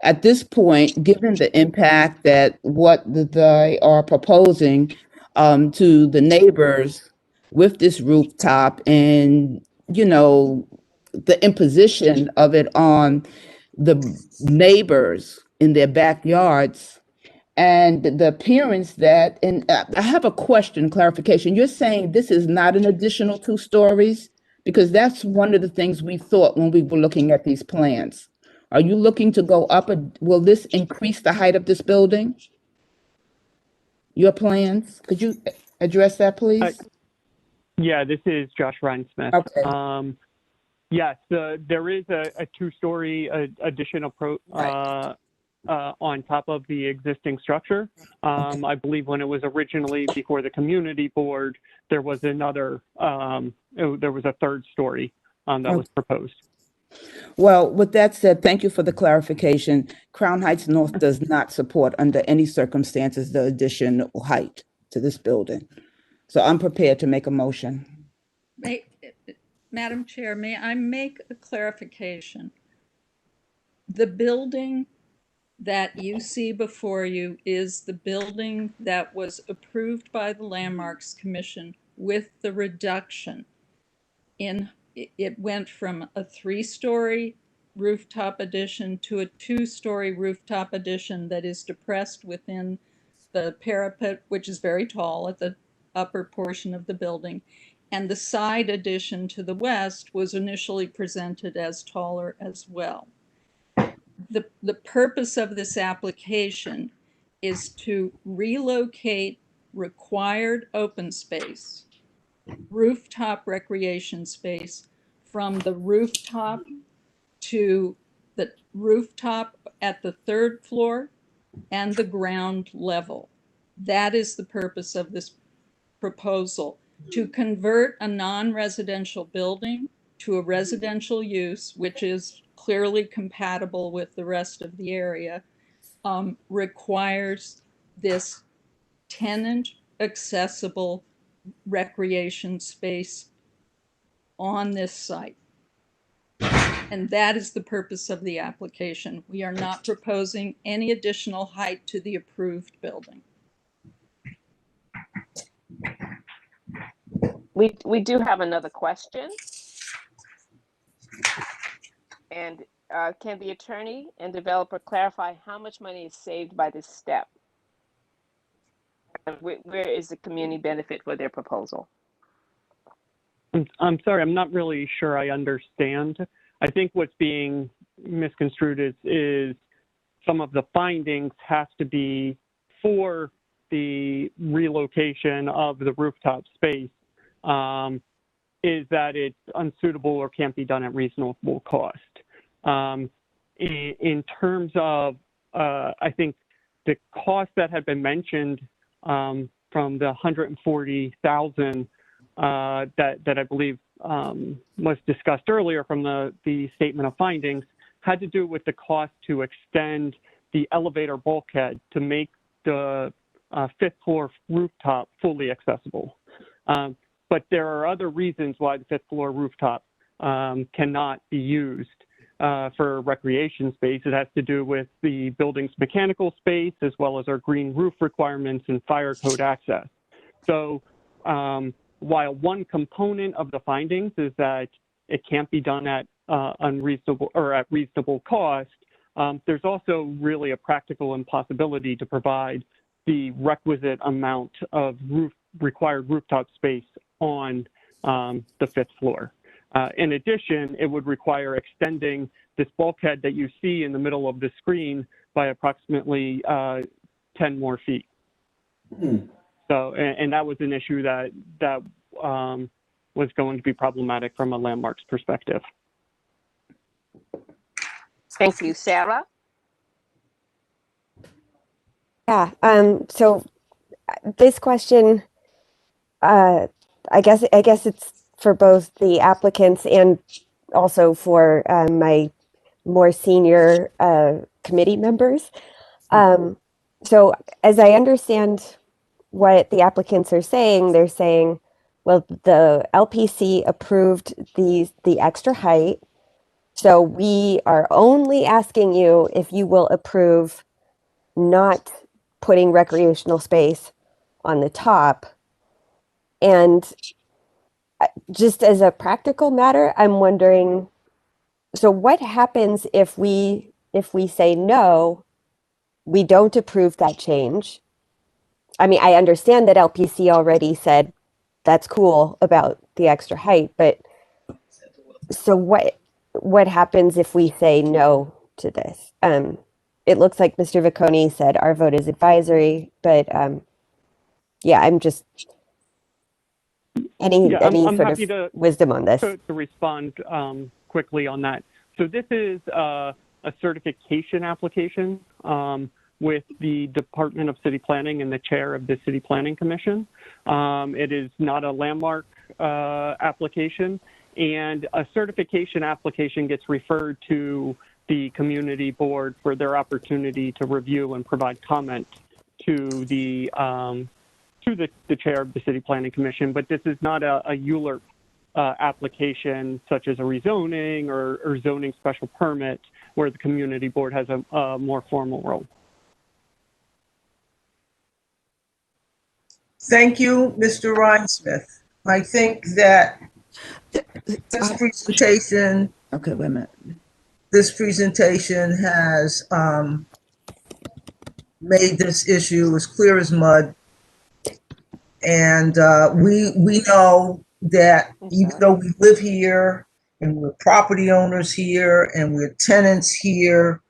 N: At this point, given the impact that what they are proposing to the neighbors with this rooftop, and, you know, the imposition of it on the neighbors in their backyards, and the appearance that, and I have a question, clarification. You're saying this is not an additional 2 stories? Because that's one of the things we thought when we were looking at these plans. Are you looking to go up? Will this increase the height of this building? Your plans? Could you address that, please?
G: Yeah, this is Josh Rhinesmith.
N: Okay.
G: Yes, there is a 2-story additional on top of the existing structure. I believe when it was originally before the community board, there was another, there was a 3rd story that was proposed.
N: Well, with that said, thank you for the clarification. Crown Heights North does not support under any circumstances the additional height to this building. So I'm prepared to make a motion.
O: Madam Chair, may I make a clarification? The building that you see before you is the building that was approved by the Landmarks Commission with the reduction in, it went from a 3-story rooftop addition to a 2-story rooftop addition that is depressed within the parapet, which is very tall at the upper portion of the building. And the side addition to the west was initially presented as taller as well. The purpose of this application is to relocate required open space, rooftop recreation space, from the rooftop to the rooftop at the 3rd floor and the ground level. That is the purpose of this proposal, to convert a non-residential building to a residential use, which is clearly compatible with the rest of the area, requires this tenant accessible recreation space on this site. And that is the purpose of the application. We are not proposing any additional height to the approved building.
F: We do have another question. And can the attorney and developer clarify how much money is saved by this step? Where is the community benefit for their proposal?
G: I'm sorry, I'm not really sure I understand. I think what's being misconstrued is some of the findings have to be for the relocation of the rooftop space, is that it's unsuitable or can't be done at reasonable cost. In terms of, I think the cost that had been mentioned from the $140,000 that I believe was discussed earlier from the statement of findings had to do with the cost to extend the elevator bulkhead to make the fifth floor rooftop fully accessible. But there are other reasons why the fifth floor rooftop cannot be used for recreation space. It has to do with the building's mechanical space, as well as our green roof requirements and fire code access. So while one component of the findings is that it can't be done at unreasonable or at reasonable cost, there's also really a practical impossibility to provide the requisite amount of required rooftop space on the fifth floor. In addition, it would require extending this bulkhead that you see in the middle of the screen by approximately 10 more feet. So, and that was an issue that was going to be problematic from a landmarks perspective.
F: Thank you, Sarah.
J: Yeah, so this question, I guess it's for both the applicants and also for my more senior committee members. So as I understand what the applicants are saying, they're saying, well, the LPC approved the extra height, so we are only asking you if you will approve not putting recreational space on the top. And just as a practical matter, I'm wondering, so what happens if we say no, we don't approve that change? I mean, I understand that LPC already said that's cool about the extra height, but so what happens if we say no to this? It looks like Mr. Vicconi said our vote is advisory, but yeah, I'm just any sort of wisdom on this.
G: To respond quickly on that. So this is a certification application with the Department of City Planning and the chair of the City Planning Commission. It is not a landmark application, and a certification application gets referred to the community board for their opportunity to review and provide comment to the chair of the City Planning Commission. But this is not a ULURP application such as a rezoning or zoning special permit where the community board has a more formal role.
E: Thank you, Mr. Rhinesmith. I think that this presentation.
N: Okay, wait a minute.
E: This presentation has made this issue as clear as mud. And we know that even though we live here and we're property owners here and we're tenants here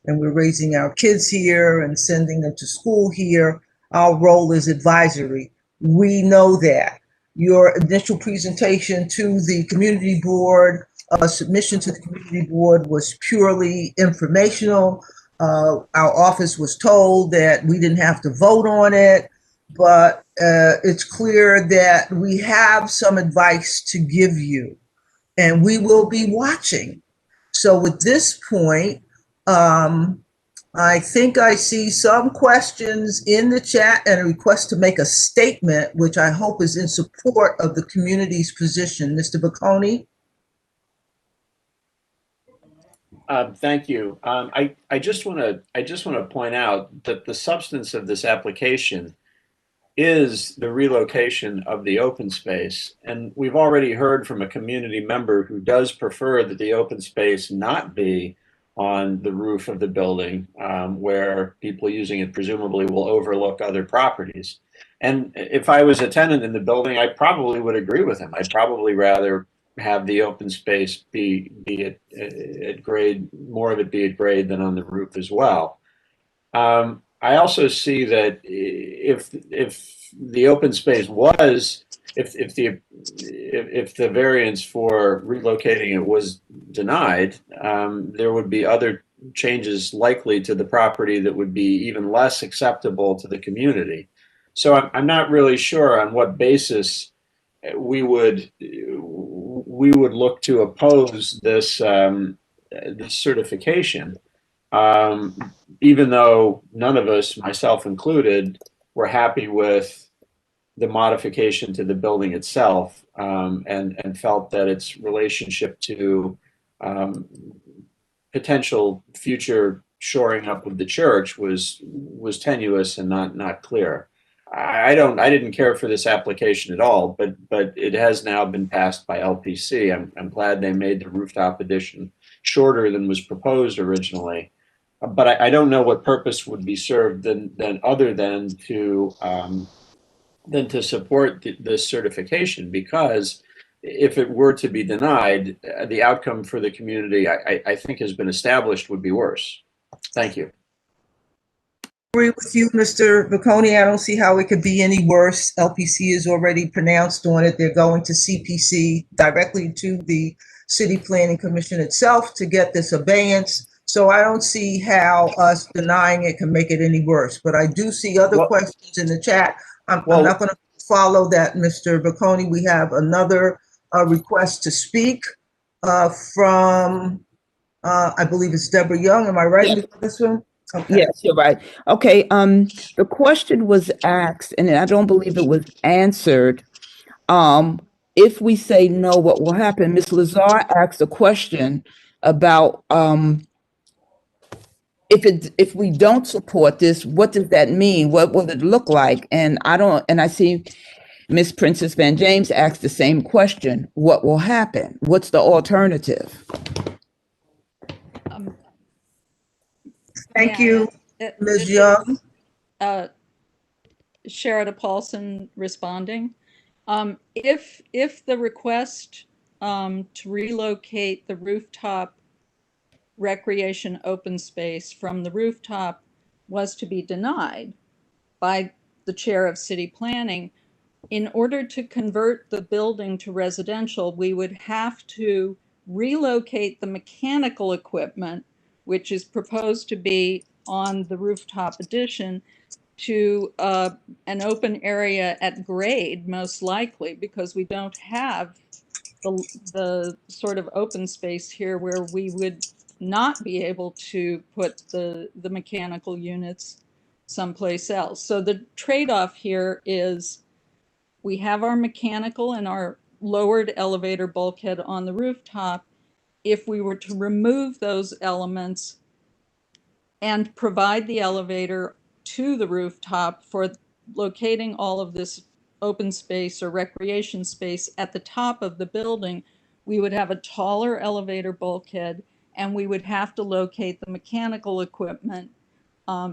E: and we're raising our kids here and sending them to school here, our role is advisory. We know that. Your initial presentation to the community board, submission to the community board was purely informational. Our office was told that we didn't have to vote on it, but it's clear that we have some advice to give you, and we will be watching. So at this point, I think I see some questions in the chat and a request to make a statement, which I hope is in support of the community's position. Mr. Vicconi?
P: Thank you. I just want to point out that the substance of this application is the relocation of the open space, and we've already heard from a community member who does prefer that the open space not be on the roof of the building, where people using it presumably will overlook other properties. And if I was a tenant in the building, I probably would agree with him. I'd probably rather have the open space be at grade, more of it be at grade than on the roof as well. I also see that if the open space was, if the variance for relocating it was denied, there would be other changes likely to the property that would be even less acceptable to the community. So I'm not really sure on what basis we would look to oppose this this certification, even though none of us, myself included, were happy with the modification to the building itself, and felt that its relationship to potential future shoring up of the church was tenuous and not clear. I didn't care for this application at all, but it has now been passed by LPC. I'm glad they made the rooftop addition shorter than was proposed originally, but I don't know what purpose would be served than other than to support this certification, because if it were to be denied, the outcome for the community, I think, has been established, would be worse. Thank you.
E: Agree with you, Mr. Bocconi. I don't see how it could be any worse. LPC is already pronounced on it. They're going to CPC, directly to the City Planning Commission itself, to get this abeyance. So I don't see how us denying it can make it any worse. But I do see other questions in the chat. I'm not going to follow that, Mr. Bocconi. We have another request to speak from, I believe it's Deborah Young. Am I right with this one? Okay.
N: Yes, you're right. Okay, the question was asked, and I don't believe it was answered. If we say no, what will happen? Ms. Lazar asked a question about if we don't support this, what does that mean? What will it look like? And I see Ms. Princess Van James asked the same question. What will happen? What's the alternative?
E: Thank you, Ms. Young.
O: Sherida Paulson responding. If the request to relocate the rooftop recreation open space from the rooftop was to be denied by the chair of city planning, in order to convert the building to residential, we would have to relocate the mechanical equipment, which is proposed to be on the rooftop addition, to an open area at grade, most likely, because we don't have the sort of open space here where we would not be able to put the mechanical units someplace else. So the trade-off here is we have our mechanical and our lowered elevator bulkhead on the rooftop. If we were to remove those elements and provide the elevator to the rooftop for locating all of this open space or recreation space at the top of the building, we would have a taller elevator bulkhead, and we would have to locate the mechanical equipment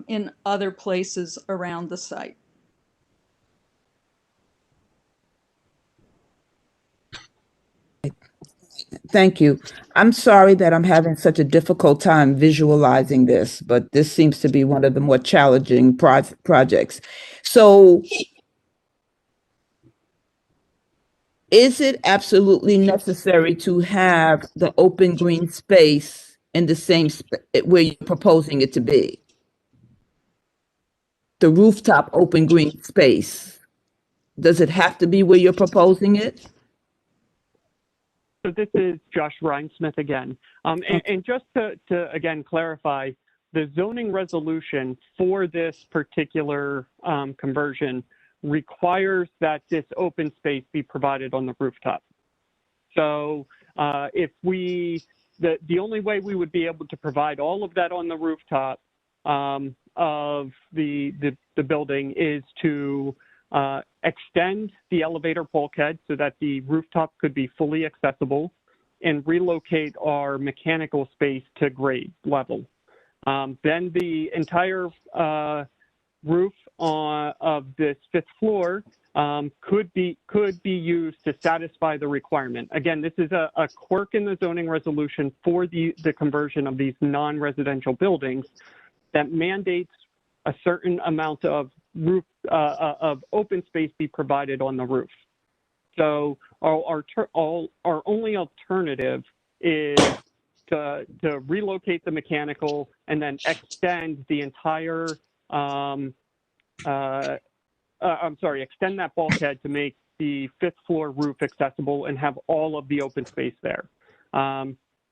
O: in other places around the site.
N: Thank you. I'm sorry that I'm having such a difficult time visualizing this, but this seems to be one of the more challenging projects. So is it absolutely necessary to have the open green space in the same where you're proposing it to be? The rooftop open green space, does it have to be where you're proposing it?
G: So this is Josh Rhinesmith again. And just to again clarify, the zoning resolution for this particular conversion requires that this open space be provided on the rooftop. So if the only way we would be able to provide all of that on the rooftop of the building is to extend the elevator bulkhead so that the rooftop could be fully accessible and relocate our mechanical space to grade level. Then the entire roof of this 5th floor could be used to satisfy the requirement. Again, this is a quirk in the zoning resolution for the conversion of these non-residential buildings that mandates a certain amount of roof of open space be provided on the roof. So our only alternative is to relocate the mechanical and then extend the entire extend that bulkhead to make the 5th floor roof accessible and have all of the open space there.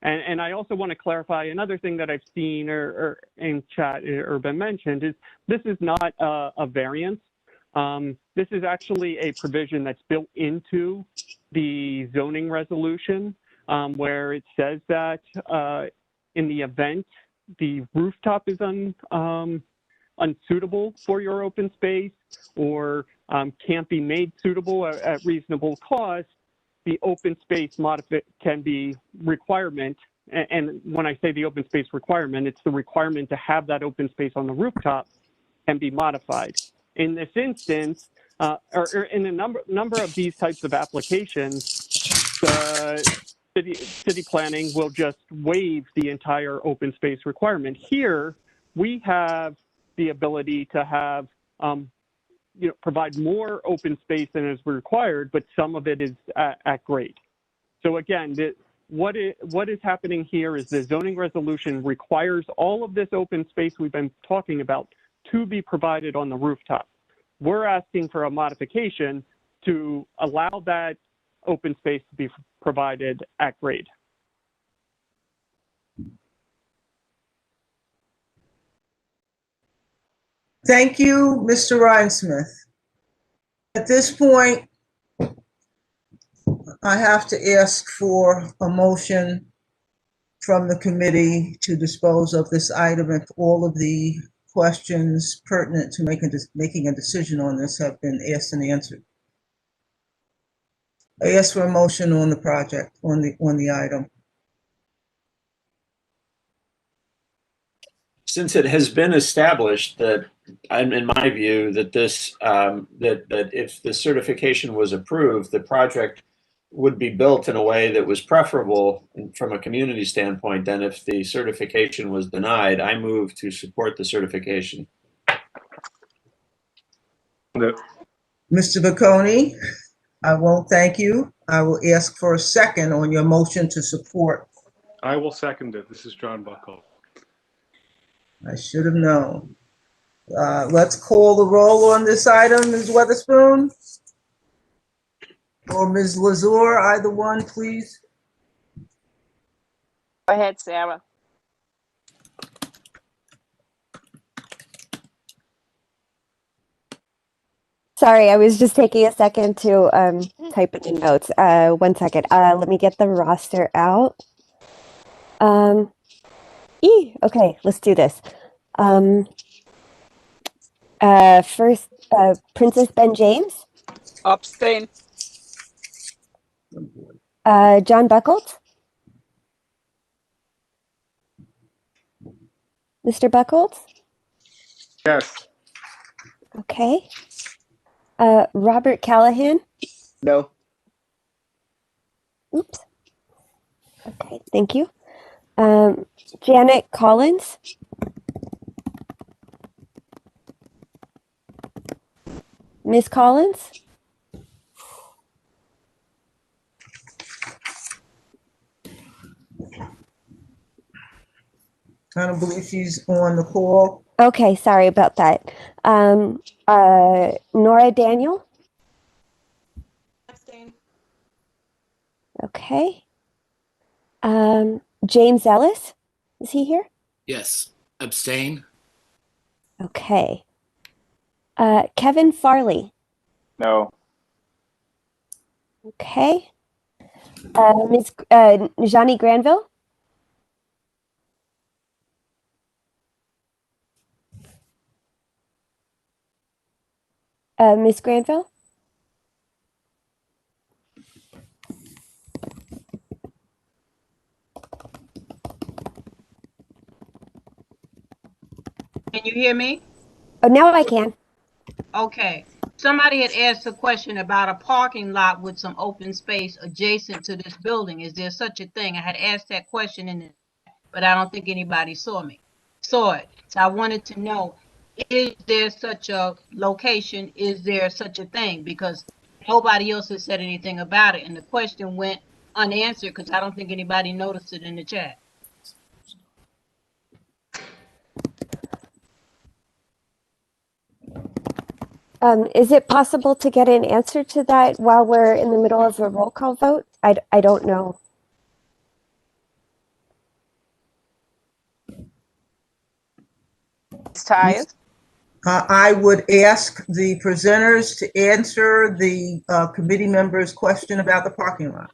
G: And I also want to clarify another thing that I've seen or in chat or been mentioned is this is not a variance. This is actually a provision that's built into the zoning resolution where it says that in the event the rooftop is unsuitable for your open space or can't be made suitable at reasonable cost, the open space can be requirement. And when I say the open space requirement, it's the requirement to have that open space on the rooftop can be modified. In this instance, or in a number of these types of applications, the city planning will just waive the entire open space requirement. Here, we have the ability to have provide more open space than is required, but some of it is at grade. So again, what is happening here is the zoning resolution requires all of this open space we've been talking about to be provided on the rooftop. We're asking for a modification to allow that open space to be provided at grade.
E: Thank you, Mr. Rhinesmith. At this point, I have to ask for a motion from the committee to dispose of this item if all of the questions pertinent to making a decision on this have been asked and answered. I ask for a motion on the project, on the item.
P: Since it has been established that, in my view, that this that if the certification was approved, the project would be built in a way that was preferable from a community standpoint than if the certification was denied, I move to support the certification.
E: Mr. Bocconi, I won't thank you. I will ask for a second on your motion to support.
Q: I will second it. This is John Buckle.
E: I should have known. Let's call the roll on this item, Ms. Weatherspoon or Ms. Lazur, either one, please.
F: Go ahead, Sarah.
J: Sorry, I was just taking a second to type in the notes. 1 second. Let me get the roster out. Okay, let's do this. First, Princess Ben James.
R: Abstain.
J: John Buckles. Mr. Buckles?
Q: Yes.
J: Okay. Robert Callahan?
R: No.
J: Oops. Okay, thank you. Janet Collins? Ms. Collins?
E: I don't believe she's on the call.
J: Okay, sorry about that. Nora Daniel?
D: Abstain.
J: Okay. James Ellis? Is he here?
R: Yes. Abstain.
J: Okay. Kevin Farley?
Q: No.
J: Okay. Ms. Johnny Granville? Ms. Granville?
R: Can you hear me?
J: Oh, now I can.
S: Okay. Somebody had asked a question about a parking lot with some open space adjacent to this building. Is there such a thing? I had asked that question but I don't think anybody saw it. So I wanted to know, is there such a location? Is there such a thing? Because nobody else has said anything about it. And the question went unanswered because I don't think anybody noticed it in the chat.
J: Is it possible to get an answer to that while we're in the middle of a roll call vote? I don't know.
F: Tyus?
E: I would ask the presenters to answer the committee members' question about the parking lot.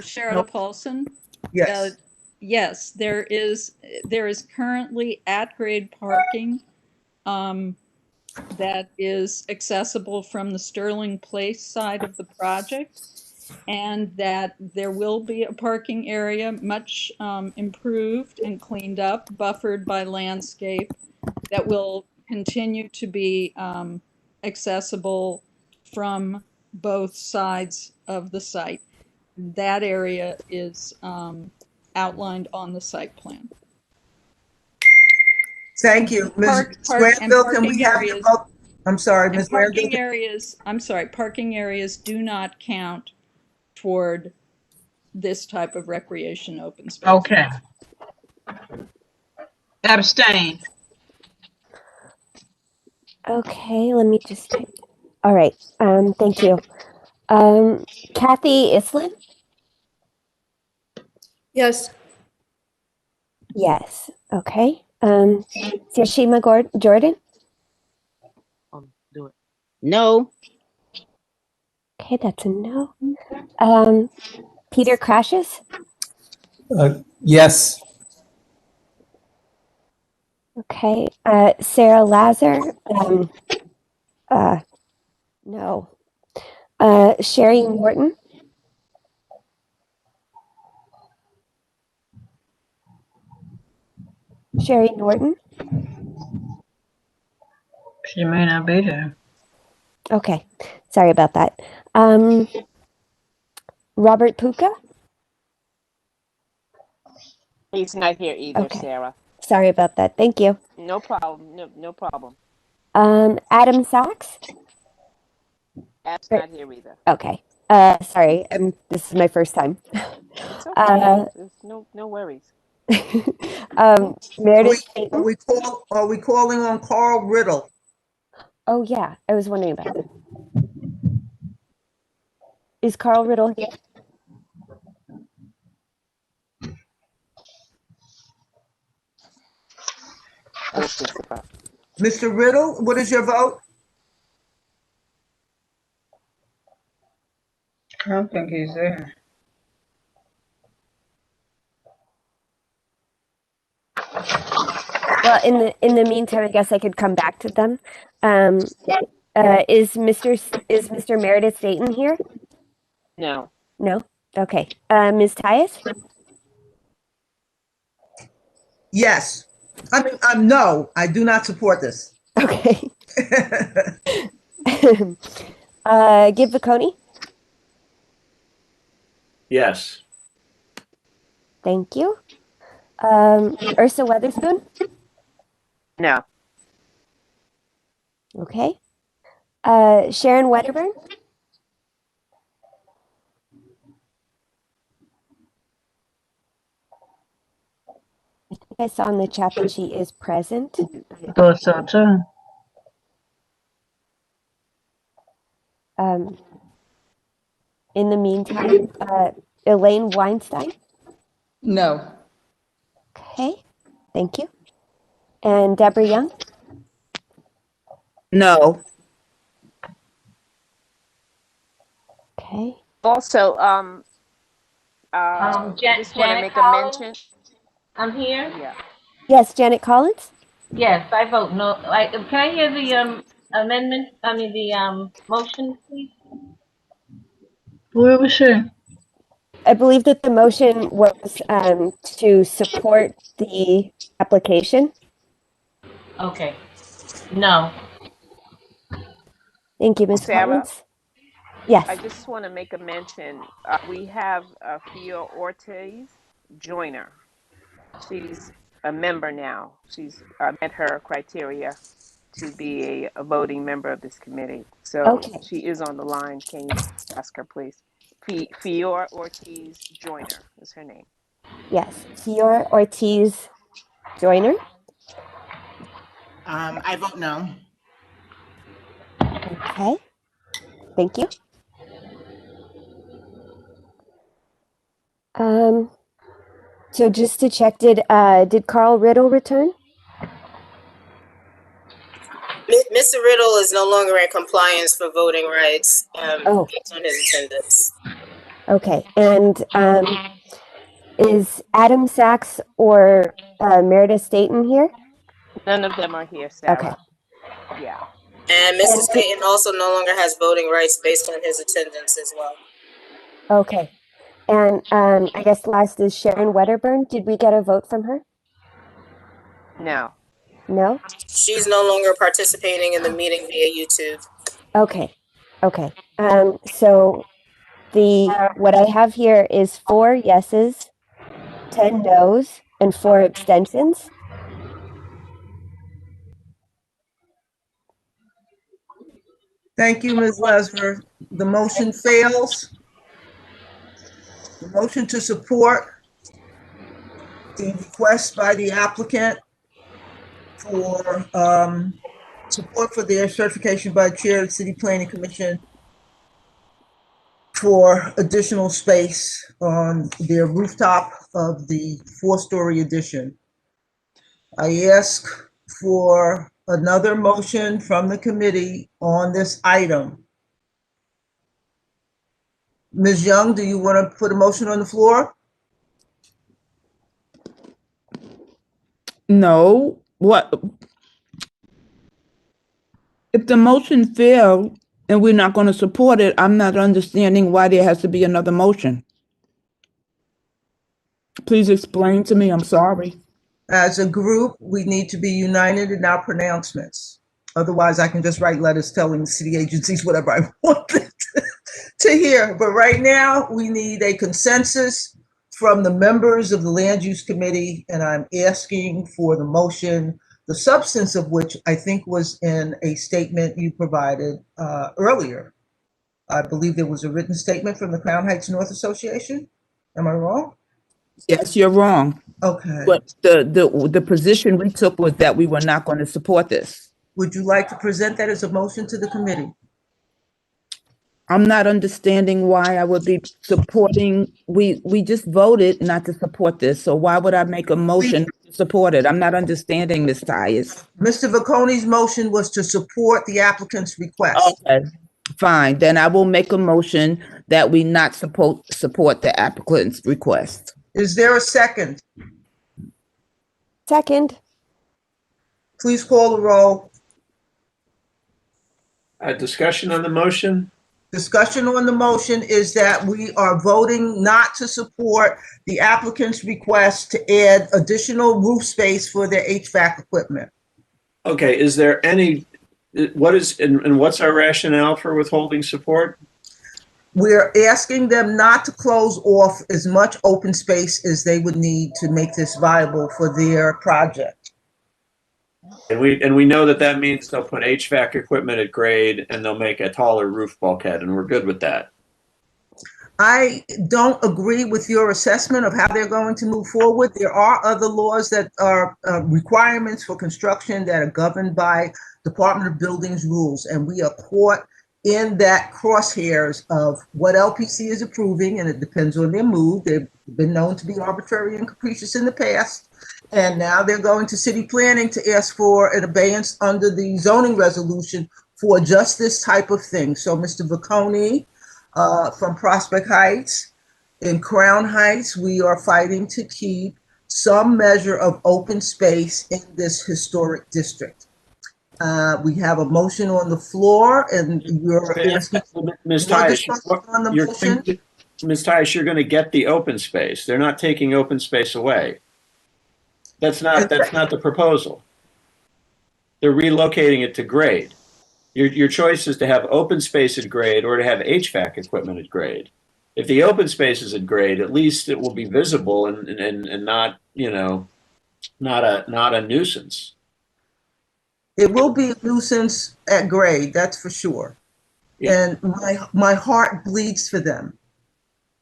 O: Sherrill Paulson?
E: Yes.
O: Yes, there is currently at-grade parking that is accessible from the Sterling Place side of the project, and that there will be a parking area much improved and cleaned up, buffered by landscape, that will continue to be accessible from both sides of the site. That area is outlined on the site plan.
E: Thank you, Ms. Granville. Can we have your vote? I'm sorry, Ms. Granville.
O: Parking areas do not count toward this type of recreation open space.
S: Okay. Abstain.
J: Okay, let me just type. All right, thank you. Kathy Islin?
A: Yes.
J: Yes, okay. Yashima Jordan?
S: Do it.
J: No. Okay, that's a no. Peter Crashes?
R: Yes.
J: Okay, Sarah Lazar? No. Sherry Morton? Sherry Norton?
S: She may not be there.
J: Okay, sorry about that. Robert Puka?
F: He's not here either,
J: Okay.
F: Sarah.
J: Sorry about that. Thank you.
F: No problem. No problem.
J: Adam Sachs?
F: That's not here either.
J: Okay. Sorry, this is my first time.
F: It's okay. There's no worries.
J: Meredith
E: Are we calling on Carl Riddle?
J: Oh yeah, I was wondering about that. Is Carl Riddle here?
E: Mr. Riddle, what is your vote?
S: I don't think he's there.
J: Well, in the meantime, I guess I could come back to them. Is Mr. Meredith Dayton here?
F: No.
J: No. Okay. Ms. Tyus?
E: Yes. No, I do not support this.
J: Okay. Gib Viconi?
P: Yes.
J: Thank you. Ursa Weatherspoon?
F: No.
J: Okay. Sharon Wedderburn? I think I saw in the chat that she is present.
S: I thought so too.
J: In the meantime, Elaine Weinstein?
N: No.
J: Okay, thank you. And Deborah Young?
E: No.
F: Okay. Also, just want to make a mention.
T: I'm here.
F: Yeah.
J: Yes, Janet Collins?
T: Yes, I vote no. Can I hear the amendment? I mean the motion, please.
A: Where was she?
J: I believe that the motion was to support the application.
T: Okay. No.
J: Thank you, Ms.
F: Sarah?
J: Collins. Yes.
F: I just want to make a mention. We have Fia Ortiz Joyner. She's a member now. She's met her criteria to be a voting member of this committee. So
J: Okay.
F: she is on the line. Can you ask her, please? Fior Ortiz Joyner is her name.
J: Yes. Fior Ortiz Joyner.
R: I vote no.
J: Okay. Thank you. So just to check, did Carl Riddle return?
D: Mr. Riddle is no longer in compliance for voting rights
J: Oh.
D: based on his attendance.
J: Okay. And is Adam Sachs or Meredith Staten here?
F: None of them are here, Sarah.
J: Okay.
F: Yeah.
D: And Mr. Staten also no longer has voting rights based on his attendance as well.
J: Okay. And I guess last is Sharon Wedderburn. Did we get a vote from her?
F: No.
J: No?
D: She's no longer participating in the meeting via YouTube.
J: Okay. Okay. So what I have here is 4 yeses, 10 noes, and 4 abstentions.
E: Thank you, Ms. Lesmer. The motion fails. The motion to support the request by the applicant for support for their certification by the chair of the City Planning Commission for additional space on their rooftop of the 4-story addition. I ask for another motion from the committee on this item. Ms. Young, do you want to put a motion on the floor?
N: No, what? If the motion failed and we're not going to support it, I'm not understanding why there has to be another motion. Please explain to me, I'm sorry.
E: As a group, we need to be united in our pronouncements. Otherwise, I can just write letters telling city agencies whatever I want them to hear. But right now, we need a consensus from the members of the Land Use Committee, and I'm asking for the motion, the substance of which I think was in a statement you provided earlier. I believe there was a written statement from the Crown Heights North Association. Am I wrong?
N: Yes, you're wrong.
E: Okay.
N: But the position we took was that we were not going to support this.
E: Would you like to present that as a motion to the committee?
N: I'm not understanding why I would be supporting, we just voted not to support this, so why would I make a motion to support it? I'm not understanding, Ms. Tyus.
E: Mr. Vaccone's motion was to support the applicant's request.
N: Okay, fine, then I will make a motion that we not support the applicant's request.
E: Is there a second?
J: Second.
E: Please call the roll.
P: Discussion on the motion?
E: Discussion on the motion is that we are voting not to support the applicant's request to add additional roof space for their HVAC equipment.
P: Okay, is there any, what's our rationale for withholding support?
E: We're asking them not to close off as much open space as they would need to make this viable for their project.
P: And we know that means they'll put HVAC equipment at grade and they'll make a taller roof bulkhead, and we're good with that.
E: I don't agree with your assessment of how they're going to move forward. There are other laws that are requirements for construction that are governed by Department of Buildings rules, and we are caught in that crosshairs of what LPC is approving, and it depends on their mood. They've been known to be arbitrary and capricious in the past. And now they're going to city planning to ask for an abeyance under the zoning resolution for just this type of thing. So Mr. Vaccone from Prospect Heights, in Crown Heights, we are fighting to keep some measure of open space in this historic district. We have a motion on the floor, and you're asking
P: Ms. Tyus, Ms. Tyus, you're going to get the open space. They're not taking open space away. That's not the proposal. they're relocating it to grade. Your choice is to have open space at grade or to have HVAC equipment at grade. If the open space is at grade, at least it will be visible and not, not a nuisance.
E: It will be a nuisance at grade, that's for sure.
P: Yeah.
E: And my heart bleeds for them.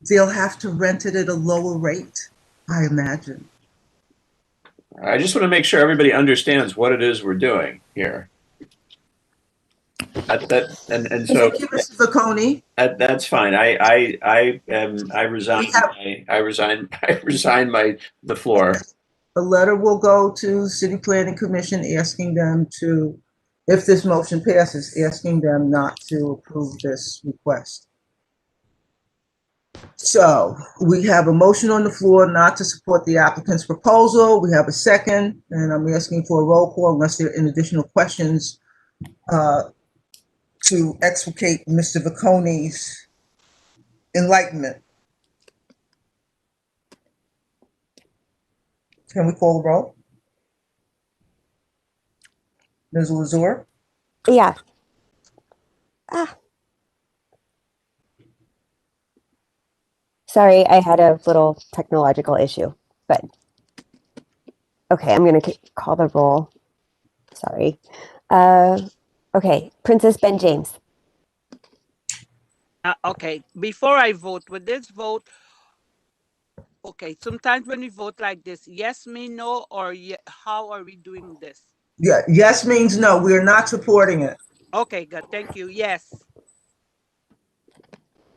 E: They'll have to rent it at a lower rate, I imagine.
P: I just want to make sure everybody understands what it is we're doing here. So
E: Thank you, Mr. Vacconi.
P: that's fine. I resign the floor.
E: A letter will go to City Planning Commission asking them to, if this motion passes, asking them not to approve this request. So we have a motion on the floor not to support the applicant's proposal. We have a second, and I'm asking for a roll call unless there are any additional questions to explicate Mr. Vacconi's enlightenment. Can we call the roll? Ms. Lazur?
J: Yeah. Sorry, I had a little technological issue, but okay, I'm going to call the roll. Sorry. Okay, Princess Ben James.
U: Okay, before I vote, with this vote, okay, sometimes when we vote like this, yes means no, or how are we doing this?
E: Yeah, yes means no. We're not supporting it.
U: Okay, good. Thank you. Yes.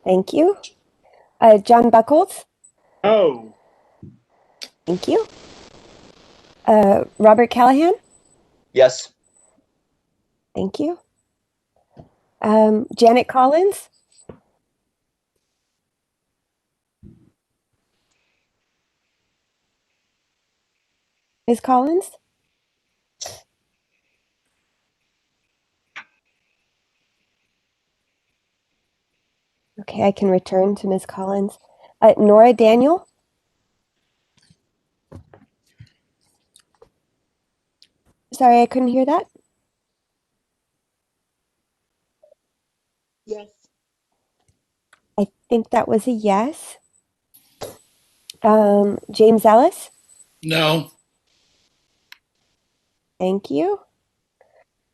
J: Thank you. John Buckles.
Q: No.
J: Thank you. Robert Callahan.
R: Yes.
J: Thank you. Janet Collins. Ms. Collins? Okay, I can return to Ms. Collins. Nora Daniel? Sorry, I couldn't hear that.
U: Yes.
J: I think that was a yes. James Ellis?
R: No.
J: Thank you.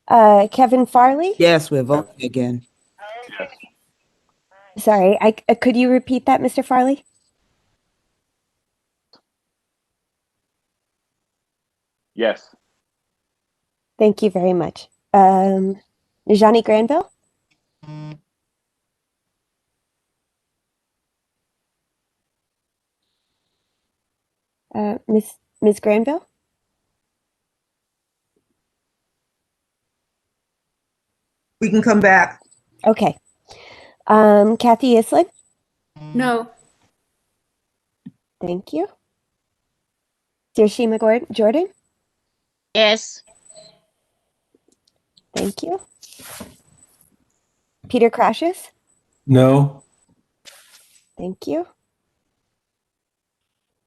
J: Kevin Farley?
N: Yes, we're voting again.
J: Sorry, could you repeat that, Mr. Farley?
Q: Yes.
J: Thank you very much. Najani Granville? Ms. Granville?
E: We can come back.
J: Okay. Kathy Islin?
A: No.
J: Thank you. Hiroshima Jordan?
S: Yes.
J: Thank you. Peter Crashes?
V: No.
J: Thank you.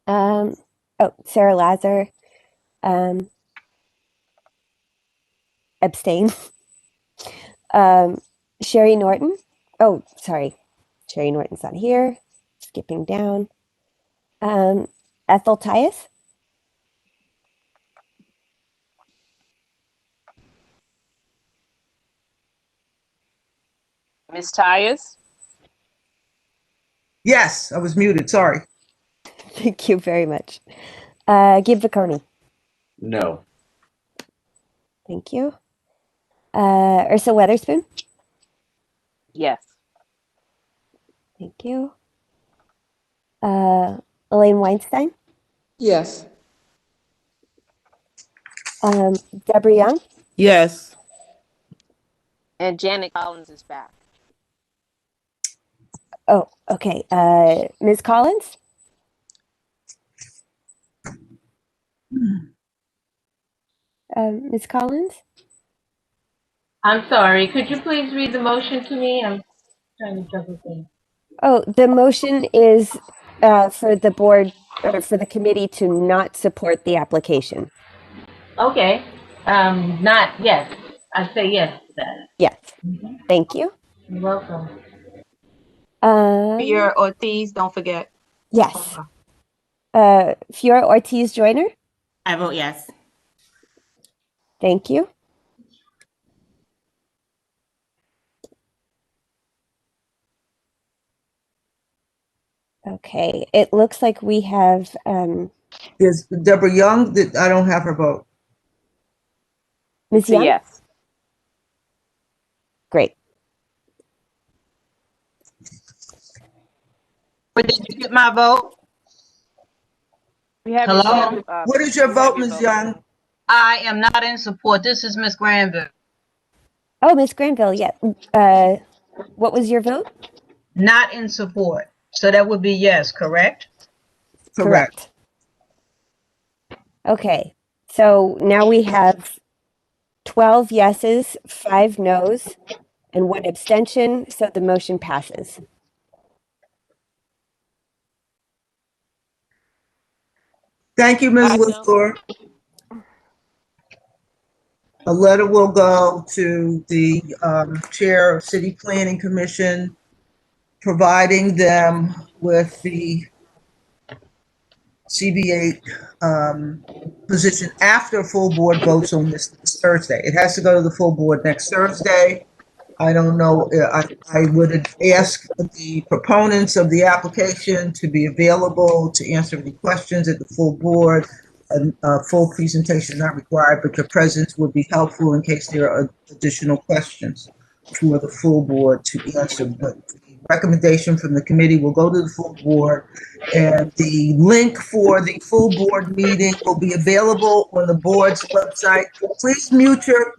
J: Sarah Lazar, abstain. Sherry Norton. Oh, sorry. Sherry Norton's not here. Skipping down. Ethel Tyus.
F: Ms. Tyus?
E: Yes, I was muted. Sorry.
J: Thank you very much. Gib Vacconi.
P: No.
J: Thank you. Ursa Weatherspoon.
F: Yes.
J: Thank you. Elaine Weinstein.
N: Yes.
J: Deborah Young.
N: Yes.
F: And Janet Collins is back.
J: Oh, okay. Ms. Collins. Ms. Collins.
T: I'm sorry, could you please read the motion to me? I'm trying to juggle things.
J: Oh, the motion is for the board or for the committee to not support the application.
T: Okay, Not, yes. I say yes to that.
J: Yes. Thank you.
T: You're welcome.
C: Pierre Ortiz, don't forget.
J: Yes. Fiora Ortiz Joyner.
H: I vote yes.
J: Thank you. Okay, it looks like we have
E: There's Deborah Young, that I don't have her vote.
J: Ms. Young.
F: Yes.
J: Great.
S: But did you get my vote?
F: We have
S: Hello?
E: What is your vote, Ms. Young?
S: I am not in support. This is Miss Granville.
J: Oh, Ms. Granville, yeah. What was your vote?
S: Not in support. So that would be yes, correct?
E: Correct.
J: Okay, so now we have 12 yeses, 5 nos, and 1 abstention, so the motion passes.
E: Thank you, Ms. Whisler. A letter will go to the Chair of City Planning Commission, providing them with the CBA position after full board votes on this Thursday. It has to go to the full board next Thursday. I don't know, I would ask the proponents of the application to be available to answer any questions at the full board. A full presentation not required, but your presence would be helpful in case there are additional questions for the full board to answer. But the recommendation from the committee will go to the full board, and the link for the full board meeting will be available on the board's website. Please mute your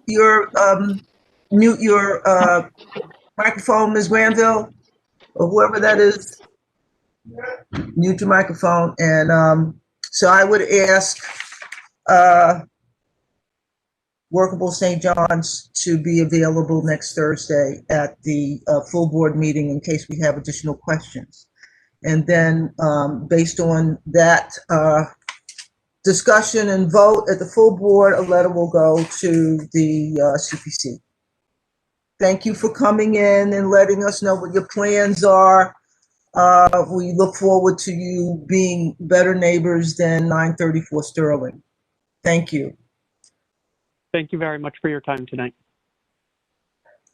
E: microphone, Ms. Granville, or whoever that is. Mute your microphone. And so I would ask Workable St. John's to be available next Thursday at the full board meeting in case we have additional questions. And then based on that discussion and vote at the full board, a letter will go to the CPC. Thank you for coming in and letting us know what your plans are. We look forward to you being better neighbors than 934 Sterling. Thank you.
G: Thank you very much for your time tonight.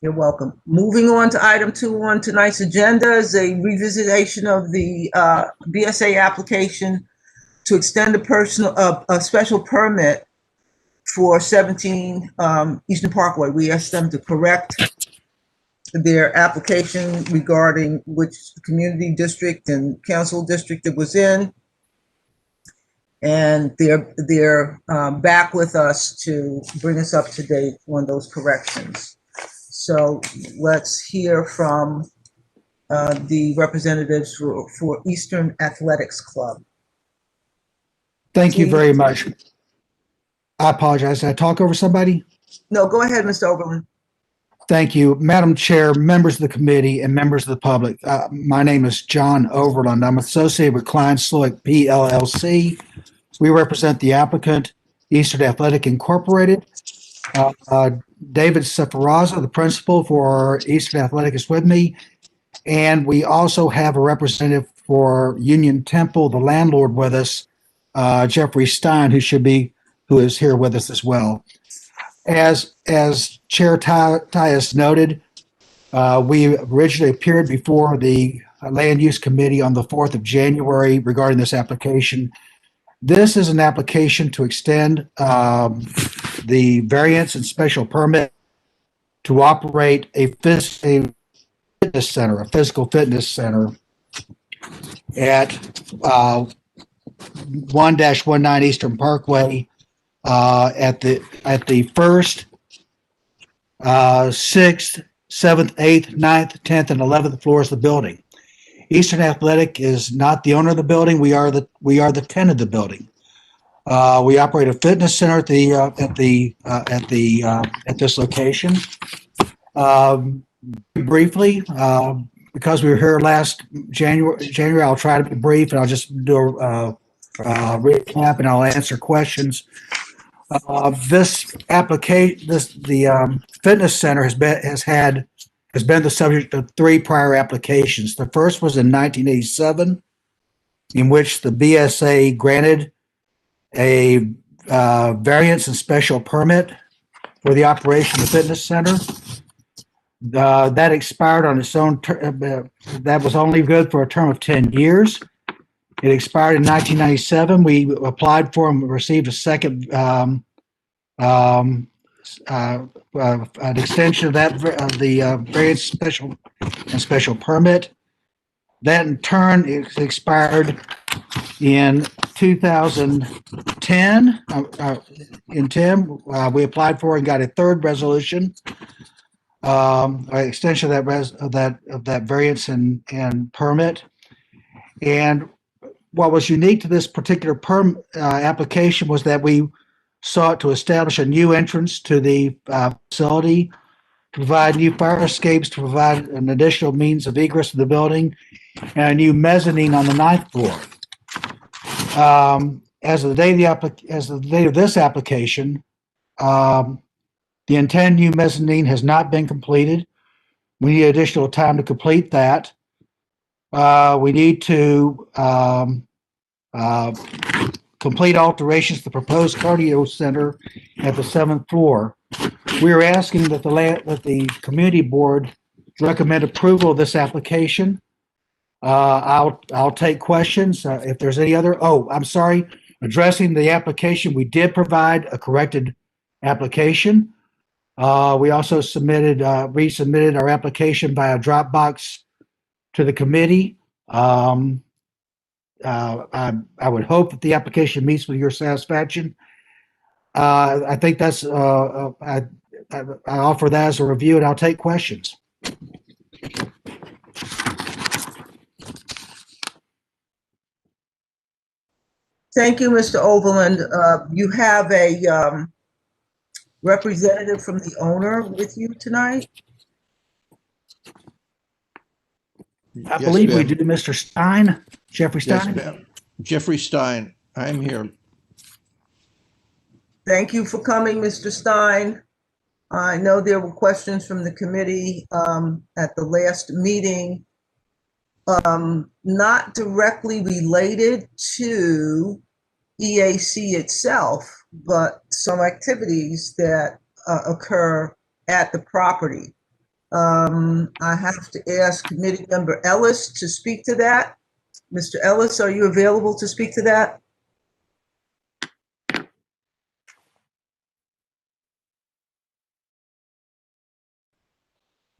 E: You're welcome. Moving on to item 2 on tonight's agenda is a revisitation of the BSA application to extend a special permit for 17 Eastern Parkway. We asked them to correct their application regarding which community district and council district it was in. And they're back with us to bring us up to date on those corrections. So let's hear from the representatives for Eastern Athletics Club.
V: Thank you very much. I apologize. Did I talk over somebody?
E: No, go ahead, Mr. Oberlin.
V: Thank you, Madam Chair, members of the committee, and members of the public. My name is John Overland. I'm associated with Klein Sloik PLLC. We represent the applicant, Eastern Athletic Incorporated. David Sefaraza, the principal for Eastern Athletic, is with me. And we also have a representative for Union Temple, the landlord, with us, Jeffrey Stein, who is here with us as well. As Chair Tyus noted, we originally appeared before the Land Use Committee on the 4th of January regarding this application. This is an application to extend the variance and special permit to operate a physical fitness center at 1-19 Eastern Parkway at the 1st, 6th, 7th, 8th, 9th, 10th, and 11th floors of the building. Eastern Athletic is not the owner of the building. We are the tenant of the building. We operate a fitness center at this location. Briefly, because we were here last January, I'll try to be brief, and I'll just do a recap, and I'll answer questions. This application, the fitness center has been the subject of 3 prior applications. The first was in 1987, in which the BSA granted a variance and special permit for the operation of the fitness center. That expired on its own. That was only good for a term of 10 years. It expired in 1997. We applied for and received a second an extension of the variance special permit. That in turn expired in 2010. We applied for and got a third resolution, extension of that variance and permit. And what was unique to this particular application was that we sought to establish a new entrance to the facility, to provide new fire escapes, to provide an additional means of egress to the building, and a new mezzanine on the 9th floor. As of the date of this application, the intended new mezzanine has not been completed. We need additional time to complete that. We need to complete alterations to the proposed cardio center at the 7th floor. We are asking that the community board recommend approval of this application. I'll take questions if there's any other. Oh, I'm sorry. Addressing the application, we did provide a corrected application. We also resubmitted our application via Dropbox to the committee. I would hope that the application meets with your satisfaction. I think that's I offer that as a review, and I'll take questions.
E: Thank you, Mr. Overland. You have a representative from the owner with you tonight?
V: I believe we do, Mr. Stein, Jeffrey Stein.
H: Yes, ma'am. Jeffrey Stein, I'm here.
E: Thank you for coming, Mr. Stein. I know there were questions from the committee at the last meeting, not directly related to EAC itself, but some activities that occur at the property. I have to ask Committee Member Ellis to speak to that. Mr. Ellis, are you available to speak to that?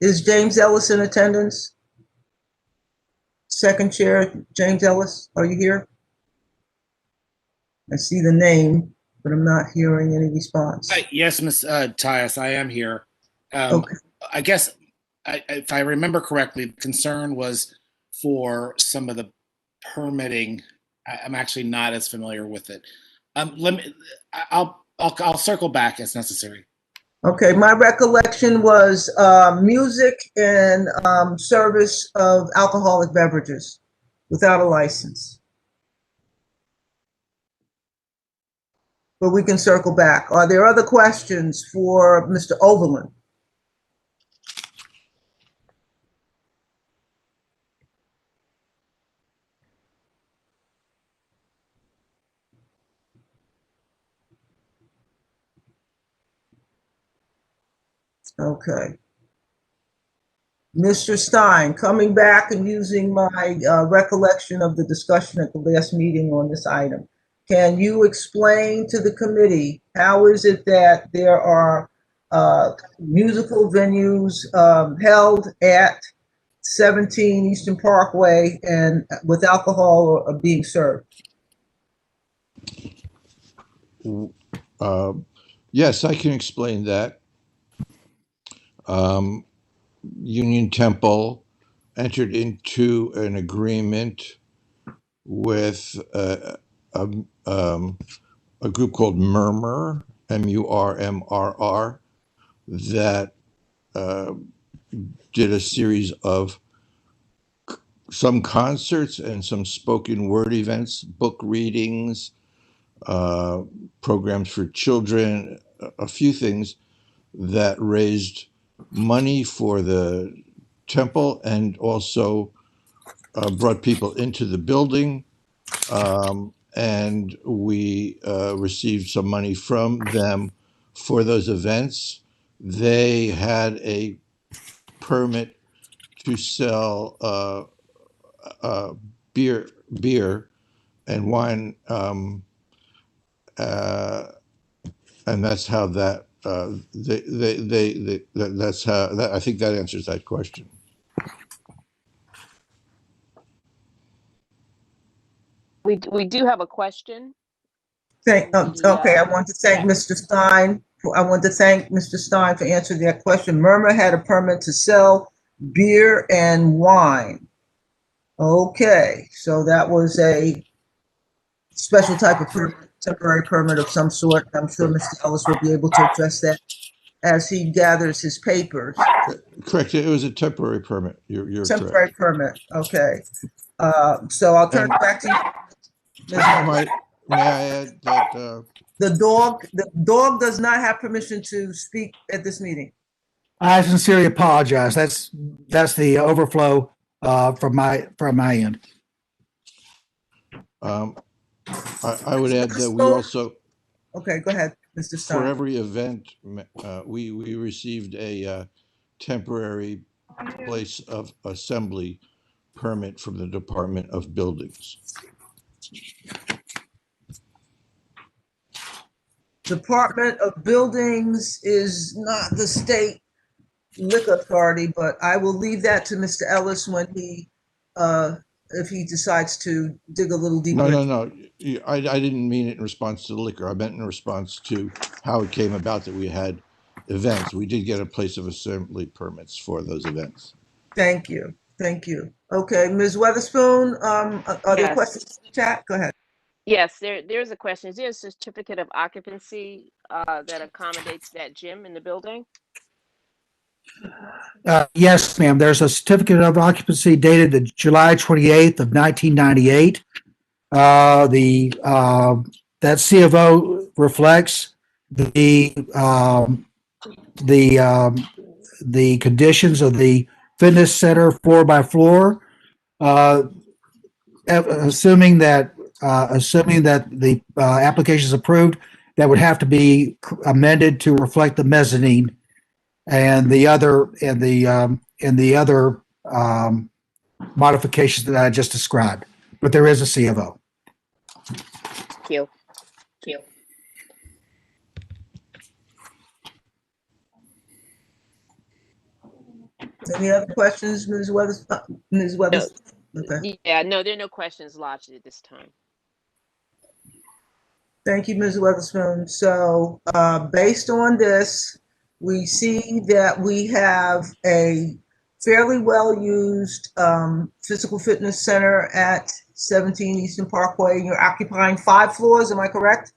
E: Is James Ellis in attendance? Second Chair, James Ellis, are you here? I see the name, but I'm not hearing any response.
K: Yes, Ms. Tyus, I am here.
E: Okay.
K: I guess, if I remember correctly, the concern was for some of the permitting. I'm actually not as familiar with it. I'll circle back as necessary.
E: Okay, my recollection was music and service of alcoholic beverages without a license. But we can circle back. Are there other questions for Mr. Overland? Okay. Mr. Stein, coming back and using my recollection of the discussion at the last meeting on this item, can you explain to the committee how is it that there are musical venues held at 17 Eastern Parkway and with alcohol being served?
H: Yes, I can explain that. Union Temple entered into an agreement with a group called Murmur, M-U-R-M-R-R, that did a series of some concerts and some spoken word events, book readings, programs for children, a few things that raised money for the temple and also brought people into the building. And we received some money from them for those events. They had a permit to sell beer and wine, and that's how that that's how that, I think that answers that question.
F: We do have a question.
E: Okay, I want to thank Mr. Stein. I want to thank Mr. Stein for answering that question. Murmur had a permit to sell beer and wine. Okay, so that was a special type of permit, temporary permit of some sort. I'm sure Mr. Ellis will be able to address that as he gathers his papers.
H: Correct. It was a temporary permit. You're
E: Temporary
H: correct.
E: permit. Okay. So I'll turn it back to you.
H: May I add that
E: The dog does not have permission to speak at this meeting.
V: I sincerely apologize. That's the overflow from my end.
H: I would add that we also,
E: okay, go ahead, Mr. Stein.
H: For every event, we received a temporary place of assembly permit from the Department of Buildings.
E: Department of Buildings is not the state liquor authority, but I will leave that to Mr. Ellis when he, if he decides to dig a little deeper.
H: No. I didn't mean it in response to the liquor. I meant in response to how it came about that we had events. We did get a place of assembly permits for those events.
E: Thank you. Thank you. Okay, Ms. Weatherspoon, are there
F: Yes.
E: questions in the chat? Go ahead.
F: Yes, there's a question. Is there a certificate of occupancy that accommodates that gym in the building?
V: Yes, ma'am. There's a certificate of occupancy dated July 28th of 1998. That C of O reflects the conditions of the fitness center floor by floor, assuming that the application is approved. That would have to be amended to reflect the mezzanine and the other modifications that I just described. But there is a C of O.
F: Thank you.
E: Any other questions, Ms. Weatherspoon? Okay.
F: Yeah, no, there are no questions lodged at this time.
E: Thank you, Ms. Weatherspoon. So based on this, we see that we have a fairly well-used physical fitness center at 17 Eastern Parkway. You're occupying 5 floors, am I correct?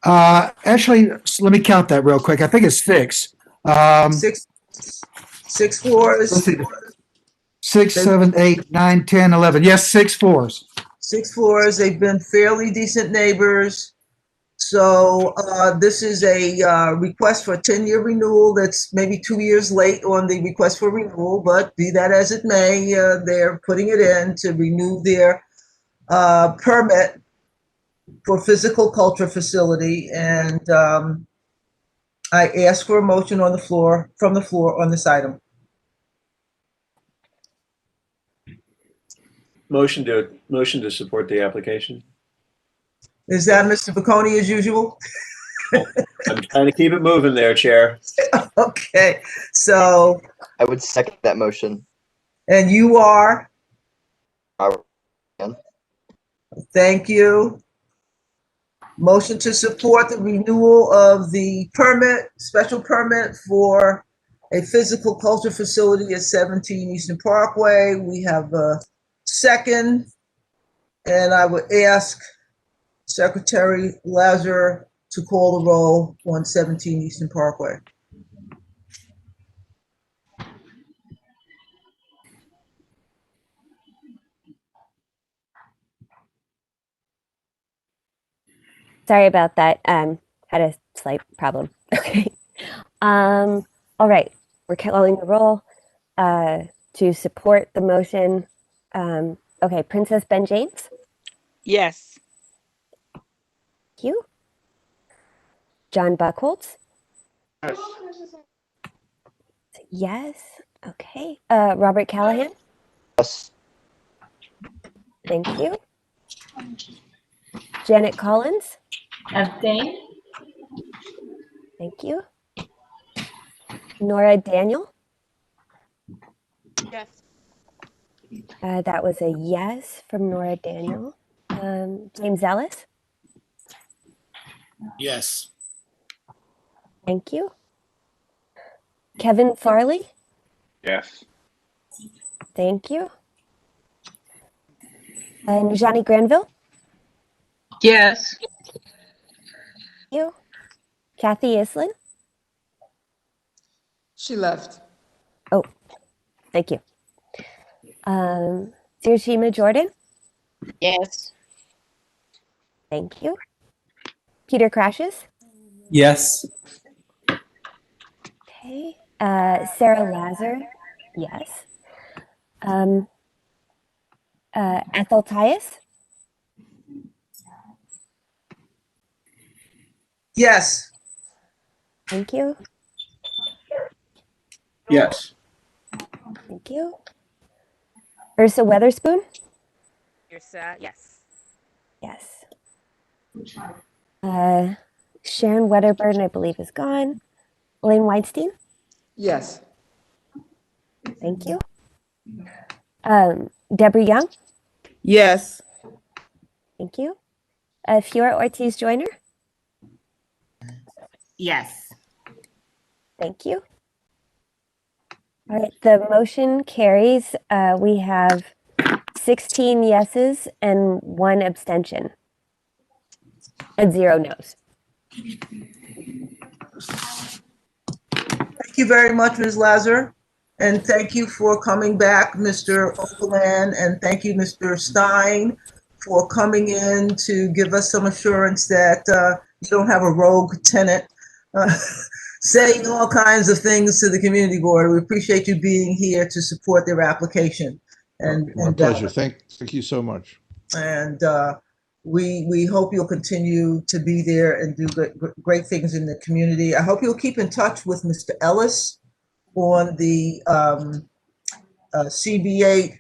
V: Actually, let me count that real quick. I think it's 6.
E: 6 floors.
V: Let's see. 6, 7, 8, 9, 10, 11. Yes, 6 floors.
E: 6 floors. They've been fairly decent neighbors. So this is a request for a 10-year renewal that's maybe 2 years late on the request for renewal, but be that as it may, they're putting it in to renew their permit for physical culture facility. And I ask for a motion on the floor, from the floor on this item.
P: Motion to support the application.
E: Is that Mr. Bocconi as usual?
P: I'm trying to keep it moving there, Chair.
E: Okay, so.
R: I would second that motion.
E: And you are?
R: Robert.
E: Thank you. Motion to support the renewal of the permit, special permit for a physical culture facility at 17 Eastern Parkway. We have a second, and I would ask Secretary Lazar to call the roll on 17 Eastern Parkway.
J: Sorry about that. Had a slight problem. Okay. All right. We're calling the roll to support the motion. Okay. Princess Ben James.
U: Yes.
J: Thank you. John Buckholz.
Q: Yes.
J: Yes. Okay. Robert Callahan.
R: Yes.
J: Thank you. Janet Collins.
T: Abstain?
J: Thank you. Nora Daniel.
U: Yes.
J: That was a yes from Nora Daniel. James Ellis.
K: Yes.
J: Thank you. Kevin Farley.
Q: Yes.
J: Thank you. And Najani Granville.
S: Yes.
J: Thank you. Kathy Islin.
B: She left.
J: Oh, thank you. Hiroshima Jordan.
S: Yes.
J: Thank you. Peter Crashes.
B: Yes.
J: Okay. Sarah Lazar. Yes. Ethel Tias.
E: Yes.
J: Thank you.
Q: Yes.
J: Thank you. Ursa Weatherspoon.
U: Yes.
J: Yes. Sharon Wedderburn, I believe, is gone. Elaine Weinstein.
B: Yes.
J: Thank you. Deborah Young.
N: Yes.
J: Thank you. Fiora Ortiz Joyner.
B: Yes.
J: Thank you. All right, the motion carries. We have 16 yeses and 1 abstention and 0 no's.
E: Thank you very much, Ms. Lazar. And thank you for coming back, Mr. Overland, and thank you, Mr. Stein, for coming in to give us some assurance that you don't have a rogue tenant saying all kinds of things to the community board. We appreciate you being here to support their application.
H: My pleasure. Thank you so much.
E: And we hope you'll continue to be there and do great things in the community. I hope you'll keep in touch with Mr. Ellis on the CB8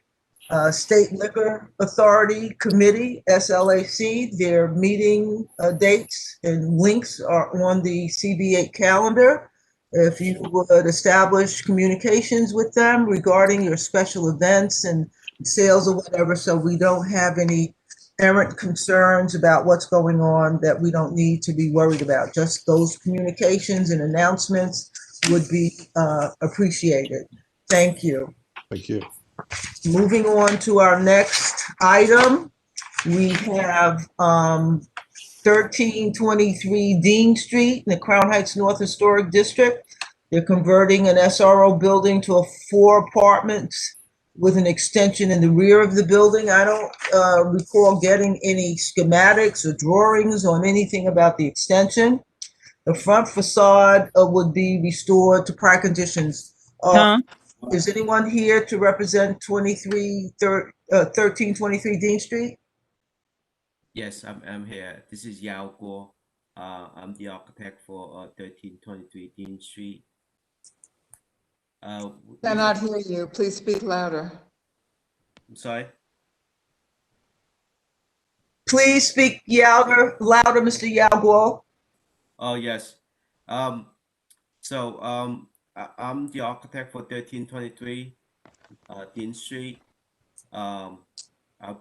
E: State Liquor Authority Committee, SLAC. Their meeting dates and links are on the CB8 calendar. If you would establish communications with them regarding your special events and sales or whatever, so we don't have any errant concerns about what's going on that we don't need to be worried about. Just those communications and announcements would be appreciated. Thank you.
H: Thank you.
E: Moving on to our next item, we have 1323 Dean Street in the Crown Heights North Historic District. They're converting an SRO building to a 4 apartments with an extension in the rear of the building. I don't recall getting any schematics or drawings on anything about the extension. The front facade would be restored to prior conditions. Is anyone here to represent 1323 Dean Street?
L: Yes, I'm here. This is Yao Guo. I'm the architect for 1323 Dean Street.
B: Cannot hear you. Please speak louder.
L: I'm sorry.
E: Please speak louder, Mr. Yao Guo.
L: Oh yes. I'm the architect for 1323 Dean Street. I'll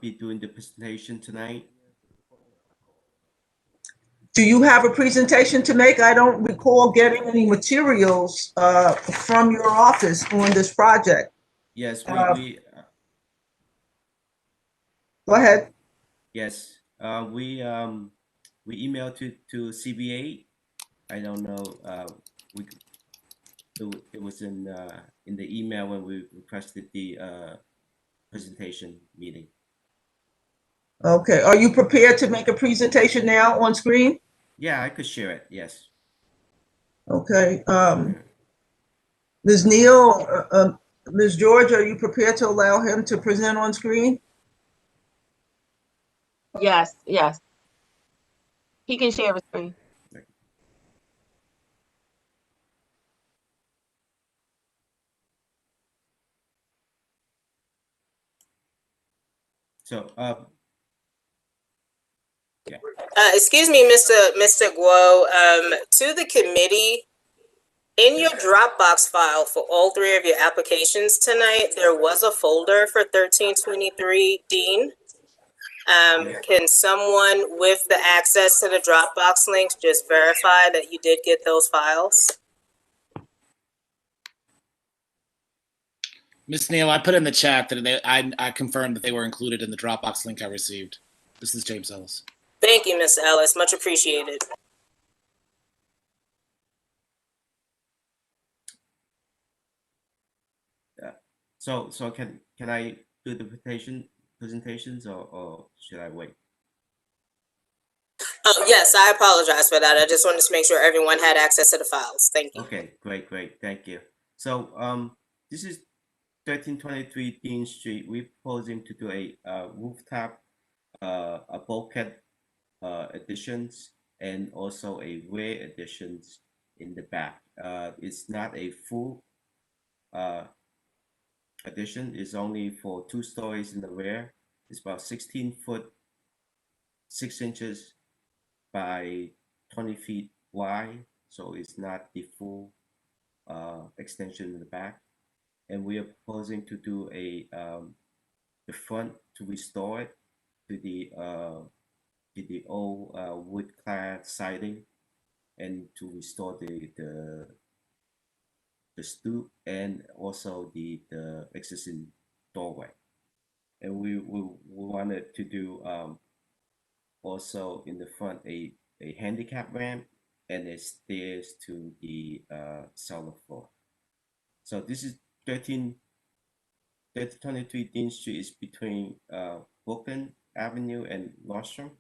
L: be doing the presentation tonight.
E: Do you have a presentation to make? I don't recall getting any materials from your office on this project.
L: Yes,
E: Go ahead.
L: Yes, we emailed to CB8. I don't know. It was in the email when we requested the presentation meeting.
E: Okay, are you prepared to make a presentation now on screen?
L: Yeah, I could share it. Yes.
E: Okay, Ms. Neal, Ms. George, are you prepared to allow him to present on screen?
C: Yes, yes. He can share his screen.
L: So, yeah.
D: Excuse me, Mr. Guo, to the committee, in your Dropbox file for all three of your applications tonight, there was a folder for 1323 Dean. Can someone with the access to the Dropbox links just verify that you did get those files?
K: Miss Neal, I put in the chat that I confirmed that they were included in the Dropbox link I received. This is James Ellis.
D: Thank you, Ms. Ellis. Much appreciated.
L: So can I do the presentations or should I wait?
D: Oh, yes, I apologize for that. I just wanted to make sure everyone had access to the files. Thank you.
L: Okay, great. Thank you. So this is 1323 Dean Street. We're proposing to do a rooftop, a bulkhead additions, and also a rear additions in the back. It's not a full addition. It's only for 2 stories in the rear. It's about 16 foot 6 inches by 20 feet wide, so it's not the full extension in the back. And we are proposing to do a the front to restore it to the old wood clad siding, and to restore the stoop and also the existing doorway. And we wanted to do also in the front a handicap ramp and a stairs to the cellar floor. So this is 1323 Dean Street is between Brooklyn Avenue and Nordstrom.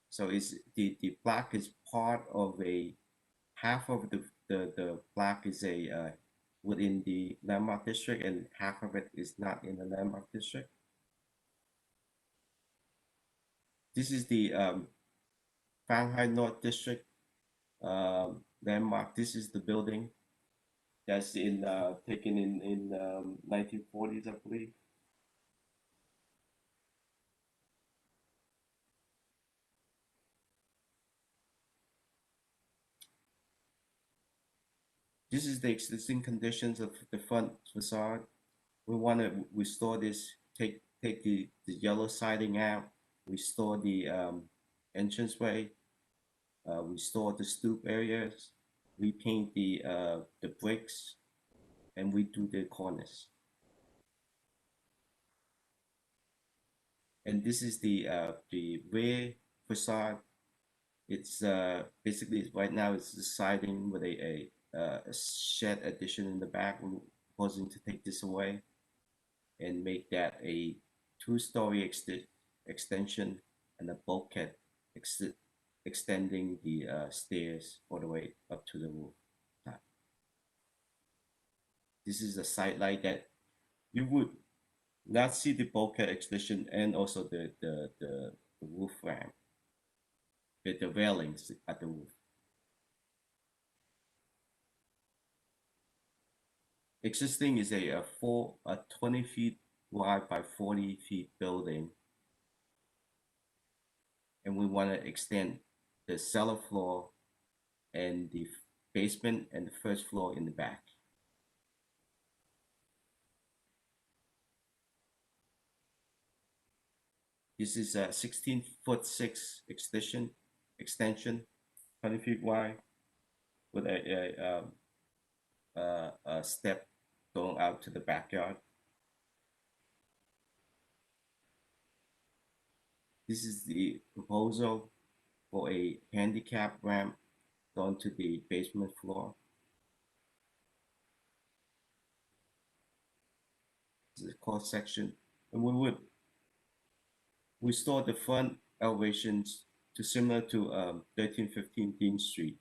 L: So it's the block is part of a half of the block is a within the landmark district, and half of it is not in the landmark district. This is the Fahrenheit North District landmark. This is the building that's in taken in 1940s, I believe. This is the existing conditions of the front facade. We want to restore this, take the yellow siding out, restore the entranceway, restore the stoop areas, repaint the bricks, and redo the cornice. And this is the rear facade. It's basically right now it's the siding with a shed addition in the back. We're proposing to take this away and make that a 2-story extension and a bulkhead extending the stairs all the way up to the roof. This is a side light that you would not see the bulkhead extension and also the roof ramp, the railings at the roof. Existing is a 20 feet wide by 40 feet building, and we want to extend the cellar floor and the basement and the first floor in the back. This is a 16-foot-6 extension, 20 feet wide, with a step going out to the backyard. This is the proposal for a handicap ramp going to the basement floor. This is the cross section, and we would restore the front elevations to similar to 1315 Dean Street.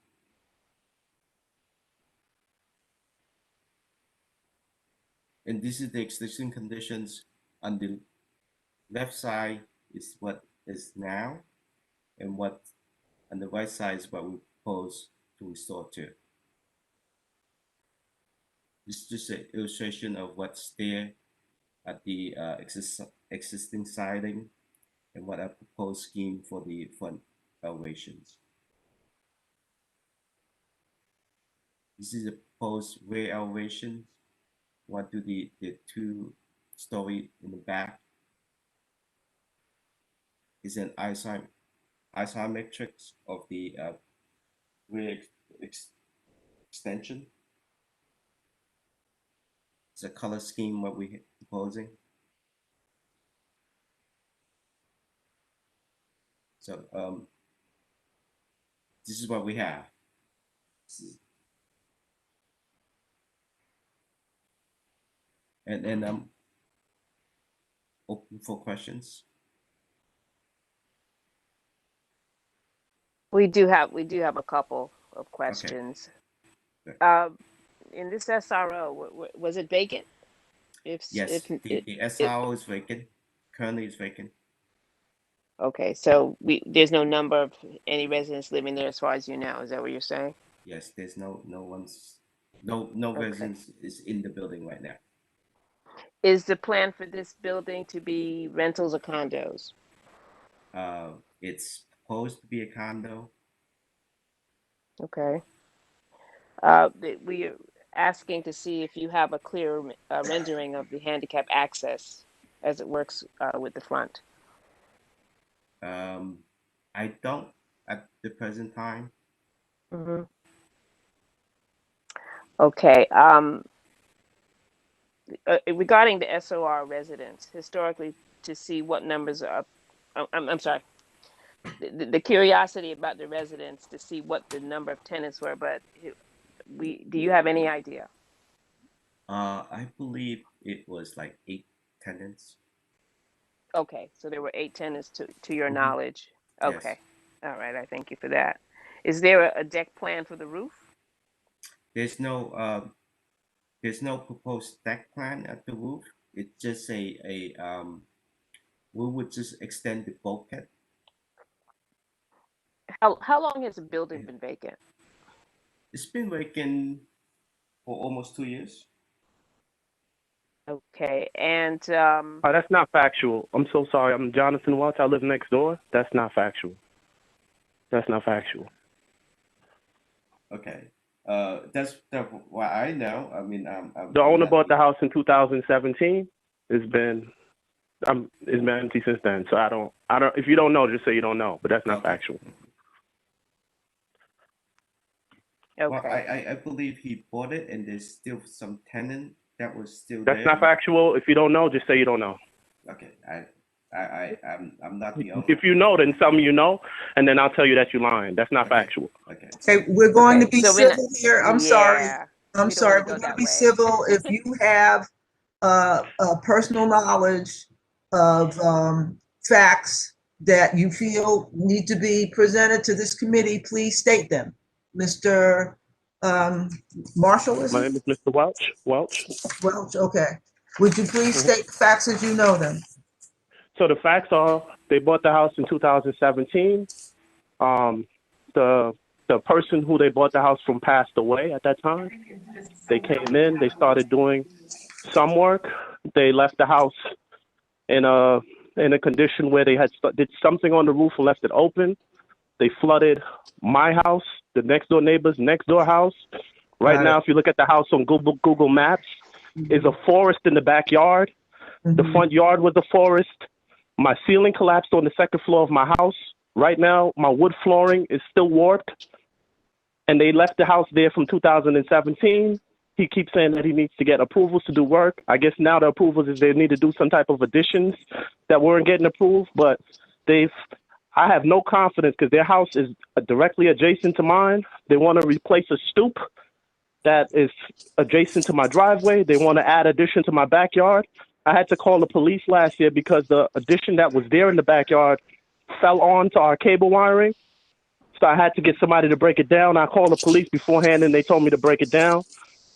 L: And this is the existing conditions. On the left side is what is now, and what on the right side is what we propose to restore to. This is just an illustration of what's there at the existing siding and what I proposed scheme for the front elevations. This is a proposed rear elevation. What do the 2-story in the back is an isometrics of the rear extension. It's a color scheme what we're proposing. So this is what we have. And I'm open for questions.
F: We do have a couple of questions.
L: Okay.
F: In this SRO, was it vacant?
L: Yes, the SRO is vacant. Currently, it's vacant.
F: Okay, so there's no number of any residents living there as far as you know. Is that what you're saying?
L: Yes, there's no residents is in the building right now.
F: Is the plan for this building to be rentals or condos?
L: It's supposed to be a condo.
F: Okay. We are asking to see if you have a clear rendering of the handicap access as it works with the front.
L: I don't at the present time.
F: Mm-hmm. Okay. Regarding the SOR residents, historically, to see what numbers are, I'm sorry, the curiosity about the residents to see what the number of tenants were, but do you have any idea?
L: I believe it was like 8 tenants.
F: Okay, so there were 8 tenants to your
L: Mhm.
F: knowledge. Okay,
L: Yes.
F: all right, I thank you for that. Is there a deck plan for the roof?
L: There's no proposed deck plan at the roof. It's just we would just extend the bulkhead.
F: How long has the building been vacant?
L: It's been vacant for almost 2 years.
F: Okay, and
I: That's not factual. I'm so sorry. I'm Jonathan Welch. I live next door. That's not factual. That's not factual.
L: Okay. That's what I know. I mean,
I: The owner bought the house in 2017. It's been empty since then. So I don't. If you don't know, just say you don't know. But that's not factual.
F: Okay.
L: Well, I believe he bought it, and there's still some tenant that was still
I: That's
L: there.
I: not factual. If you don't know, just say you don't know.
L: Okay. I'm not the owner.
I: If you know, then tell me you know, and then I'll tell you that you're lying. That's not factual.
L: Okay.
E: Okay, we're going to be
F: so we're
E: civil here. I'm sorry. I'm sorry. We're going to be civil. If you have personal knowledge of facts that you feel need to be presented to this committee, please state them. Mr. Marshall, is
I: My
E: it?
I: name is Mr. Welch. Welch.
E: Okay. Would you please state the facts as you know them?
I: So the facts are, they bought the house in 2017. The person who they bought the house from passed away at that time. They came in, they started doing some work. They left the house in a condition where they did something on the roof and left it open. They flooded my house, the next door neighbor's next door house. Right now, if you look at the house on Google Maps, is a forest in the backyard. The front yard was a forest. My ceiling collapsed on the second floor of my house. Right now, my wood flooring is still warped. And they left the house there from 2017. He keeps saying that he needs to get approvals to do work. I guess now the approvals is they need to do some type of additions that weren't getting approved. But I have no confidence because their house is directly adjacent to mine. They want to replace a stoop that is adjacent to my driveway. They want to add addition to my backyard. I had to call the police last year because the addition that was there in the backyard fell onto our cable wiring. So I had to get somebody to break it down. I called the police beforehand and they told me to break it down.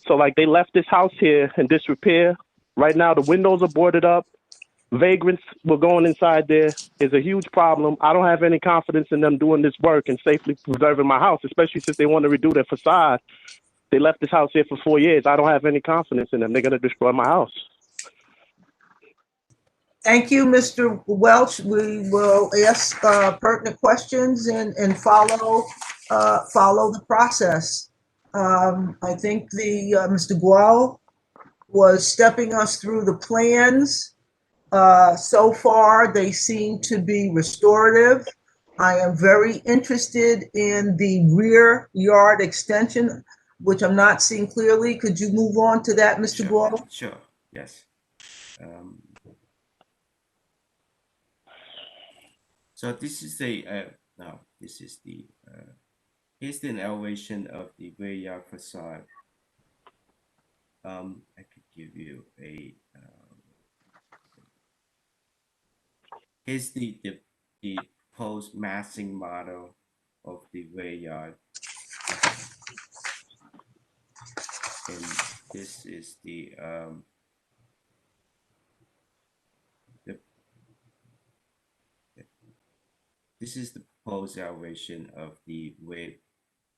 I: So like they left this house here in disrepair. Right now the windows are boarded up. Vagrants were going inside there. It's a huge problem. I don't have any confidence in them doing this work and safely preserving my house, especially since they want to redo their facade. They left this house here for 4 years. I don't have any confidence in them. They're going to destroy my house.
E: Thank you, Mr. Welch. We will ask pertinent questions and follow the process. I think Mr. Guo was stepping us through the plans. So far, they seem to be restorative. I am very interested in the rear yard extension, which I'm not seeing clearly. Could you move on to that, Mr. Guo?
L: Sure, yes. So this is here's the elevation of the rear yard facade. I could give you a, here's the proposed massing model of the rear yard. And this is this is the proposed elevation of the rear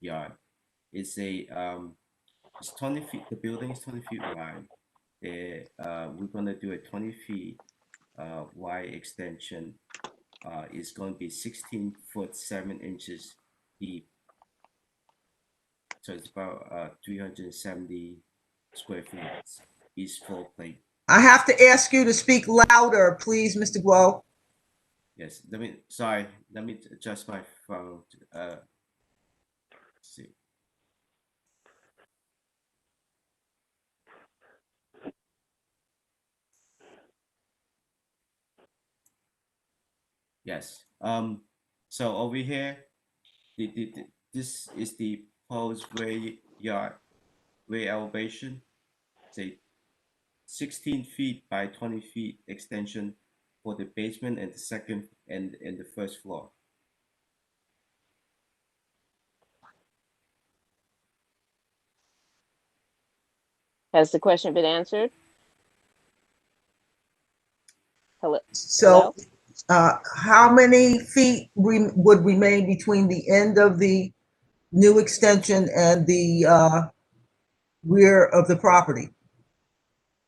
L: yard. It's it's 20 feet. The building is 20 feet wide. We're gonna do a 20 feet wide extension. It's gonna be 16 foot 7 inches deep. So it's about 370 square feet. Each floor plate.
E: I have to ask you to speak louder, please, Mr. Guo.
L: Yes, let me adjust my phone. Let's see. Yes. So over here, this is the proposed rear yard, rear elevation. Say 16 feet by 20 feet extension for the basement and the second and the first floor.
F: Has the question been answered? Hello?
E: So, how many feet would remain between the end of the new extension and the rear of the property?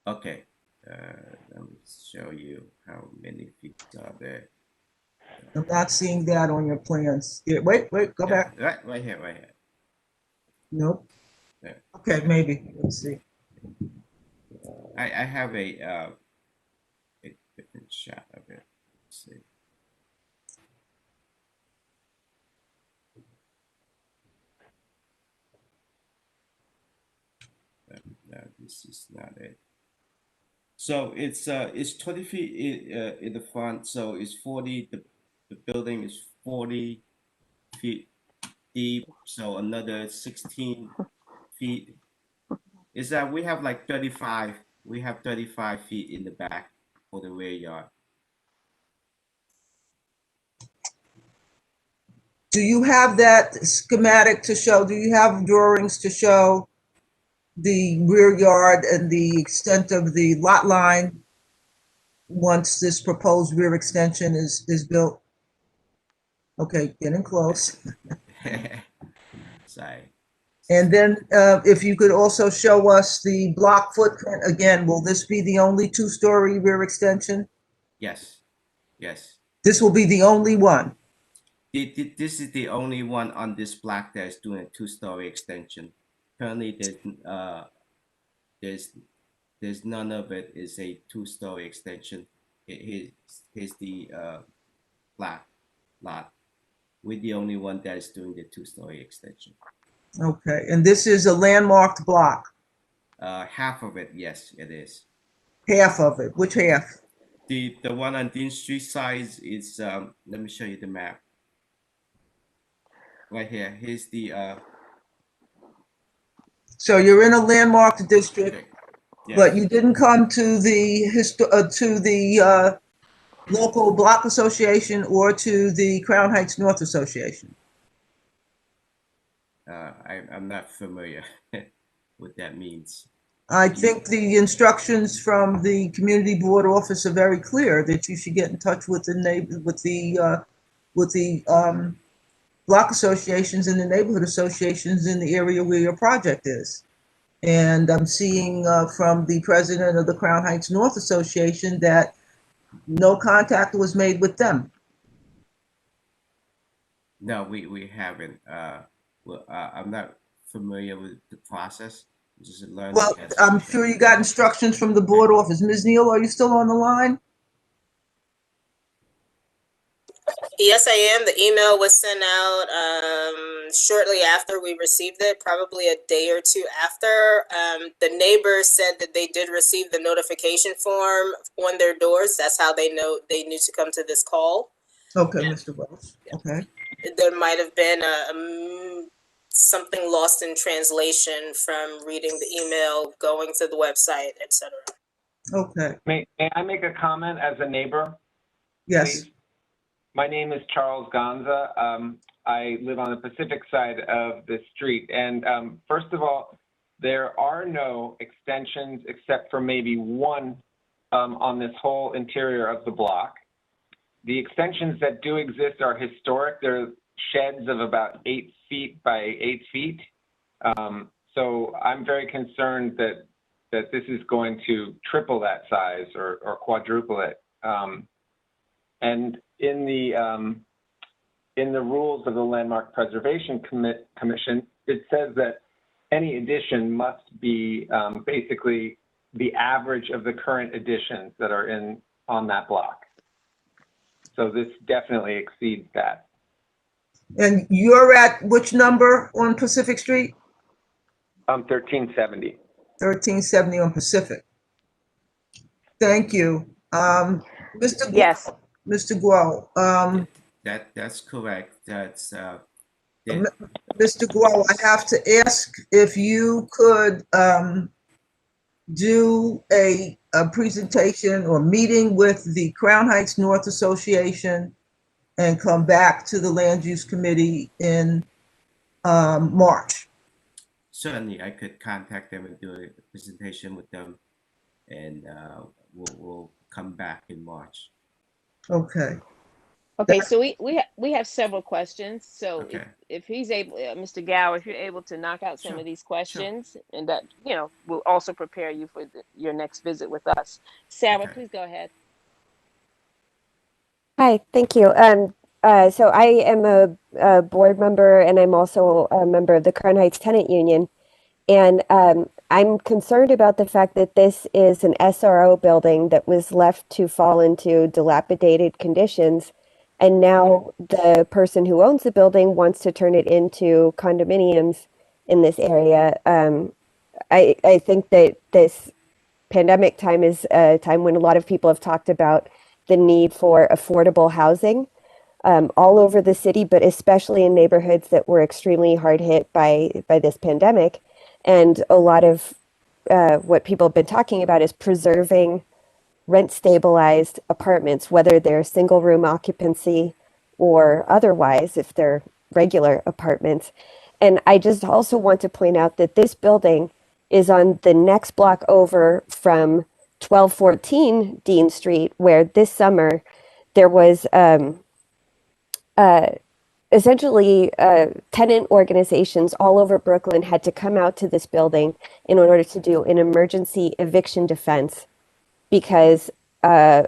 L: Okay, let me show you how many feet are there.
E: I'm not seeing that on your plans. Yeah, wait, go back.
L: Right here.
E: Nope.
L: Yeah.
E: Okay, maybe. Let's see.
L: I have a different shot of it. Let's see. No, this is not it. So it's 20 feet in the front. So it's 40. The building is 40 feet deep. So another 16 feet. Is that we have like 35. We have 35 feet in the back for the rear yard.
E: Do you have that schematic to show? Do you have drawings to show the rear yard and the extent of the lot line once this proposed rear extension is built? Okay, getting close.
L: Sorry.
E: And then if you could also show us the block footprint again, will this be the only two-story rear extension?
L: Yes.
E: This will be the only one.
L: This is the only one on this block that is doing a two-story extension. Currently, there's none of it is a two-story extension. Here's the flat lot. We're the only one that is doing the two-story extension.
E: Okay, and this is a landmarked block.
L: Half of it, yes, it is.
E: Half of it. Which half?
L: The one on Dean Street side is let me show you the map. Right here. Here's the
E: So you're in a landmarked district. but you didn't come to the local block association or to the Crown Heights North Association.
L: I'm not familiar what that means.
E: I think the instructions from the community board office are very clear that you should get in touch with the block associations and the neighborhood associations in the area where your project is. And I'm seeing from the president of the Crown Heights North Association that no contact was made with them.
L: No, we haven't. Well, I'm not familiar with the process. Just learning.
E: Well, I'm sure you got instructions from the board office. Ms. Neal, are you still on the line?
D: Yes, I am. The email was sent out shortly after we received it, probably a day or two after. The neighbors said that they did receive the notification form on their doors. That's how they know they knew to come to this call.
E: Okay, Mr. Wells. Okay.
D: There might have been something lost in translation from reading the email, going to the website, etc.
E: Okay.
M: May I make a comment as a neighbor?
E: Yes.
M: Please? My name is Charles Gonza. I live on the Pacific side of the street. And first of all, there are no extensions except for maybe one on this whole interior of the block. The extensions that do exist are historic. They're sheds of about 8 feet by 8 feet. So I'm very concerned that this is going to triple that size or quadruple it. And in the rules of the Landmark Preservation Commission, it says that any addition must be basically the average of the current additions that are on that block. So this definitely exceeds that.
E: And you're at which number on Pacific Street?
M: 1370.
E: 1370 on Pacific. Thank you. Mr. Guo,
F: Yes.
E: Mr. Guo,
L: That's correct. That's
E: Mr. Guo, I have to ask if you could do a presentation or meeting with the Crown Heights North Association and come back to the Land Use Committee in March.
L: certainly I could contact them and do a presentation with them, and we'll come back in March.
E: Okay.
F: Okay, so we have several questions. So
L: Okay.
F: if he's able, Mr. Gow, if you're able to knock out some of these questions, and that, will also prepare you for your next visit with us. Sarah, please go ahead.
J: Hi, thank you. So I am a board member, and I'm also a member of the Crown Heights Tenant Union. And I'm concerned about the fact that this is an SRO building that was left to fall into dilapidated conditions. And now the person who owns the building wants to turn it into condominiums in this area. I think that this pandemic time is a time when a lot of people have talked about the need for affordable housing all over the city, but especially in neighborhoods that were extremely hard hit by this pandemic. And a lot of what people have been talking about is preserving rent stabilized apartments, whether they're single room occupancy or otherwise, if they're regular apartments. And I just also want to point out that this building is on the next block over from 1214 Dean Street, where this summer there was essentially tenant organizations all over Brooklyn had to come out to this building in order to do an emergency eviction defense, because a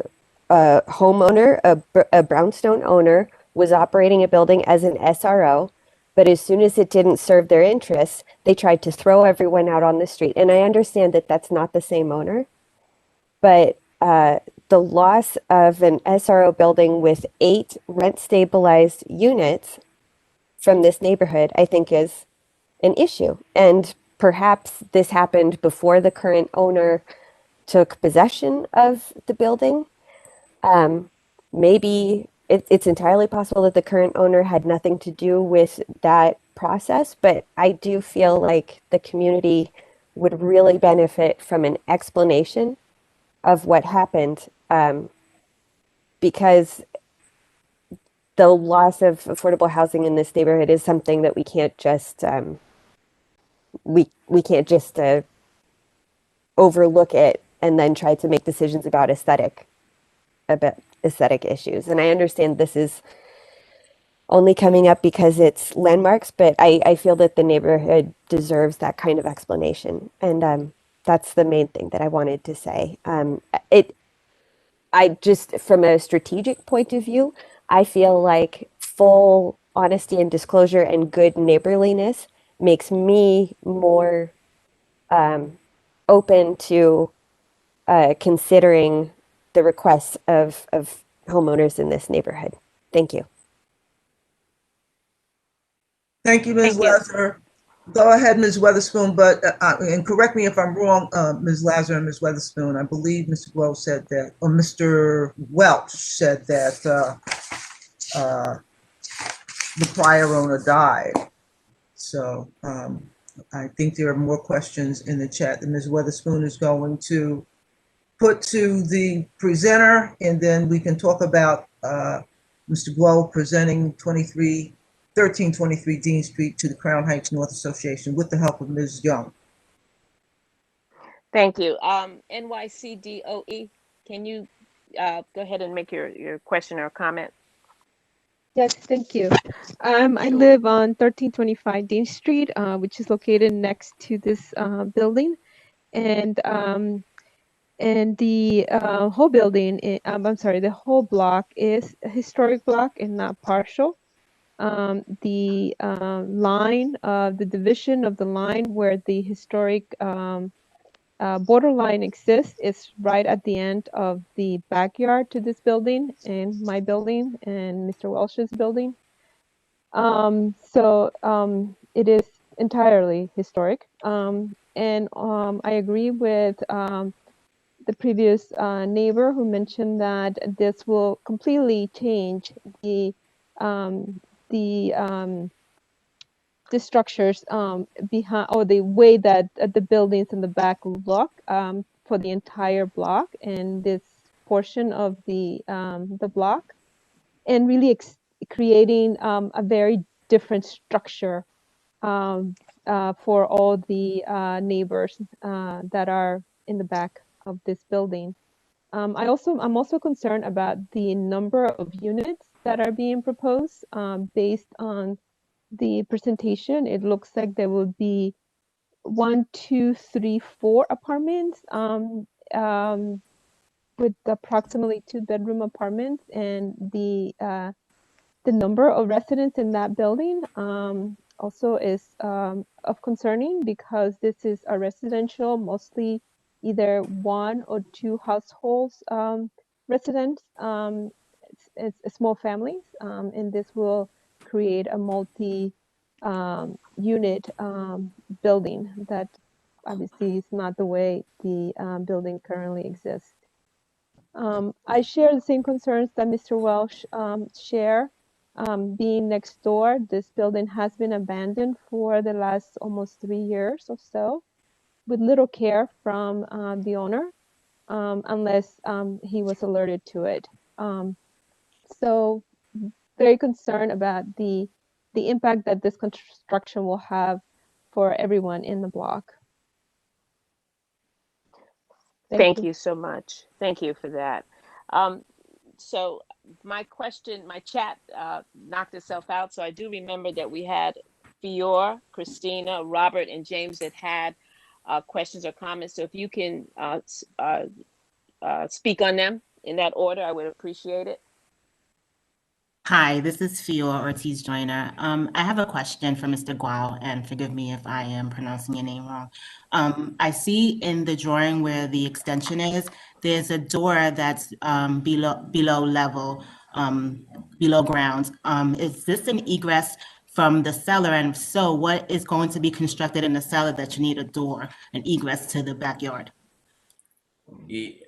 J: homeowner, a brownstone owner, was operating a building as an SRO, but as soon as it didn't serve their interests, they tried to throw everyone out on the street. And I understand that that's not the same owner, but the loss of an SRO building with 8 rent-stabilized units from this neighborhood, I think, is an issue. And perhaps this happened before the current owner took possession of the building. Maybe it's entirely possible that the current owner had nothing to do with that process, but I do feel like the community would really benefit from an explanation of what happened, because the loss of affordable housing in this neighborhood is something that we can't just we can't just overlook it and then try to make decisions about aesthetic issues. And I understand this is only coming up because it's landmarks, but I feel that the neighborhood deserves that kind of explanation. And that's the main thing that I wanted to say. I just, from a strategic point of view, I feel like full honesty and disclosure and good neighborliness makes me more open to considering the requests of homeowners in this neighborhood. Thank you.
E: Thank you, Ms. Lazar. Go ahead, Ms. Weatherspoon, but, and correct me if I'm wrong, Ms. Lazar and Ms. Weatherspoon, I believe Mr. Grove said that, or Mr. Welch said that the prior owner died. So I think there are more questions in the chat that Ms. Weatherspoon is going to put to the presenter, and then we can talk about Mr. Grove presenting 1323 Dean Street to the Crown Heights North Association with the help of Ms. Young.
F: Thank you. NYCDOE, can you go ahead and make your question or comment?
A: Yes, thank you. I live on 1325 Dean Street, which is located next to this building, and the whole building, I'm sorry, the whole block is a historic block and not partial. The line of the division of the line where the historic borderline exists is right at the end of the backyard to this building and my building and Mr. Welsh's building. It is entirely historic. And I agree with the previous neighbor who mentioned that this will completely change the structures behind, or the way that the buildings in the back look for the entire block and this portion of the block, and really creating a very different structure for all the neighbors that are in the back of this building. I'm also concerned about the number of units that are being proposed based on the presentation. It looks like there will be 1, 2, 3, 4 apartments with approximately 2-bedroom apartments, and the number of residents in that building also is of concerning, because this is a residential, mostly either 1 or 2 households residents. It's small families, and this will create a multi unit building that obviously is not the way the building currently exists. I share the same concerns that Mr. Welsh share. Being next door, this building has been abandoned for the last almost 3 years or so, with little care from the owner, unless he was alerted to it. So very concerned about the impact that this construction will have for everyone in the block.
F: Thank you so much. Thank you for that. So my chat knocked itself out. So I do remember that we had Fior, Christina, Robert, and James that had questions or comments. So if you can speak on them in that order, I would appreciate it.
O: Hi, this is Fior Ortiz Joyner. I have a question for Mr. Gual, and forgive me if I am pronouncing your name wrong. I see in the drawing where the extension is, there's a door that's below level, below ground. Is this an egress from the cellar? And if so, what is going to be constructed in the cellar that you need a door, an egress to the backyard?
L: The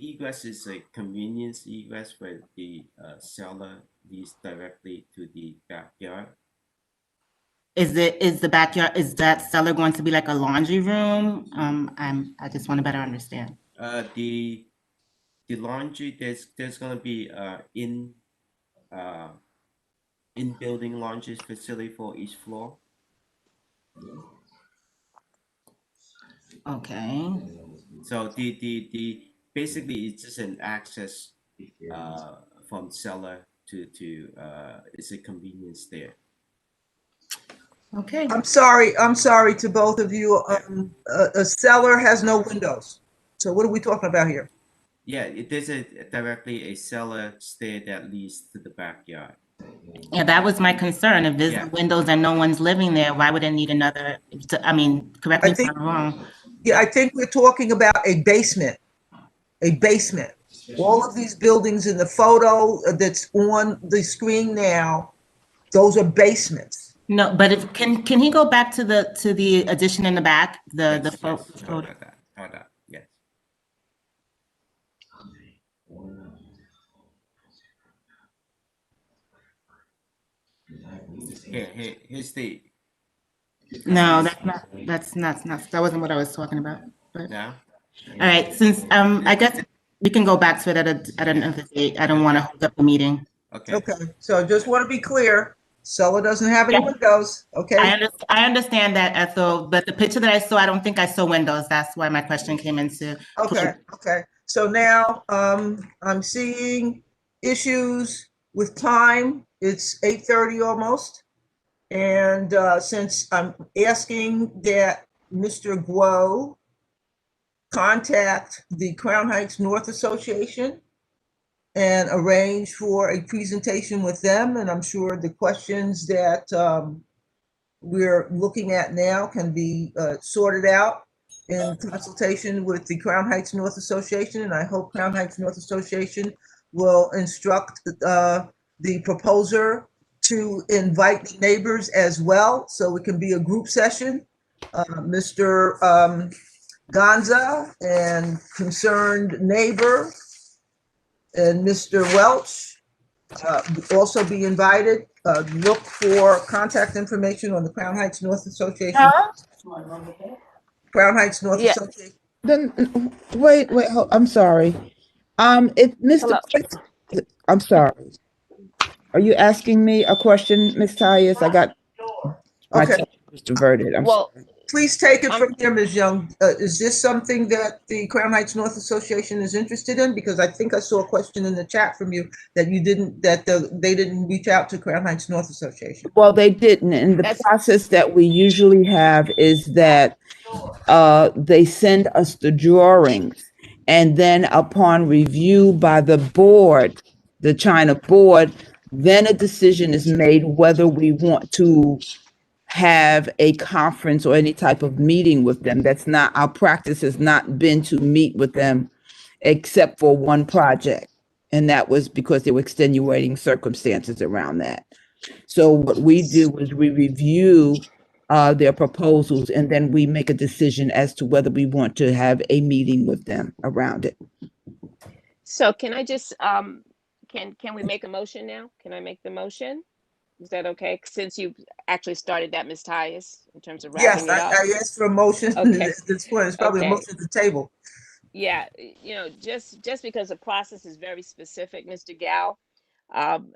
L: egress is a convenience egress where the cellar leads directly to the backyard.
O: Is the backyard, is that cellar going to be like a laundry room? I just want to better understand.
L: The laundry, there's gonna be in building laundry facility for each floor.
O: Okay.
L: So the basically it's just an access from cellar to it's a convenience there.
O: Okay.
E: I'm sorry to both of you. A cellar has no windows. So what are we talking about here?
L: Yeah, there's directly a cellar stair that leads to the backyard.
O: Yeah, that was my concern. If there's
L: Yeah.
O: windows and no one's living there, why would it need another? I mean, correct me if I'm wrong.
E: Yeah, I think we're talking about a basement. A basement. All of these buildings in the photo that's on the screen now, those are basements.
O: No, but if can he go back to the addition in the back? The photo.
L: Hold on. Yes. Here's the.
O: No, that's not that wasn't what I was talking about. But,
L: No.
O: all right, since I guess we can go back to it at another date. I don't want to hold up the meeting.
L: Okay.
E: Okay, so I just want to be clear, cellar doesn't have any windows, okay?
O: I understand that, Ethel, but the picture that I saw, I don't think I saw windows. That's why my question came into.
E: Okay. So now, I'm seeing issues with time. It's 8:30 almost. And, since I'm asking that Mr. Guo contact the Crown Heights North Association and arrange for a presentation with them, and I'm sure the questions that, we're looking at now can be sorted out in consultation with the Crown Heights North Association, and I hope Crown Heights North Association will instruct the proposer to invite the neighbors as well, so it can be a group session. Mr. Gonza and concerned neighbor and Mr. Welch also be invited. Look for contact information on the Crown Heights North Association. Crown Heights North Association.
N: Then wait, I'm sorry. If Mr. I'm sorry. Are you asking me a question, Ms. Tyus? I got my
E: Okay.
N: attention was diverted. I'm sorry.
E: Please take it from here, Ms. Young. Is this something that the Crown Heights North Association is interested in? Because I think I saw a question in the chat from you that you didn't, they didn't reach out to Crown Heights North Association.
N: Well, they didn't. And the process that we usually have is that they send us the drawings, and then upon review by the board, the China board, then a decision is made whether we want to have a conference or any type of meeting with them. That's not, our practice has not been to meet with them except for one project. And that was because there were extenuating circumstances around that. So what we do is we review their proposals, and then we make a decision as to whether we want to have a meeting with them around it.
F: So can I just, can we make a motion now? Can I make the motion? Is that okay? Since you actually started that, Ms. Tyus, in terms of
E: Yes,
F: wrapping it up?
E: I asked for a motion.
F: Okay.
E: At this point, it's probably a
F: Okay.
E: motion to table.
F: Yeah, you know, just because the process is very specific, Mr. Gao,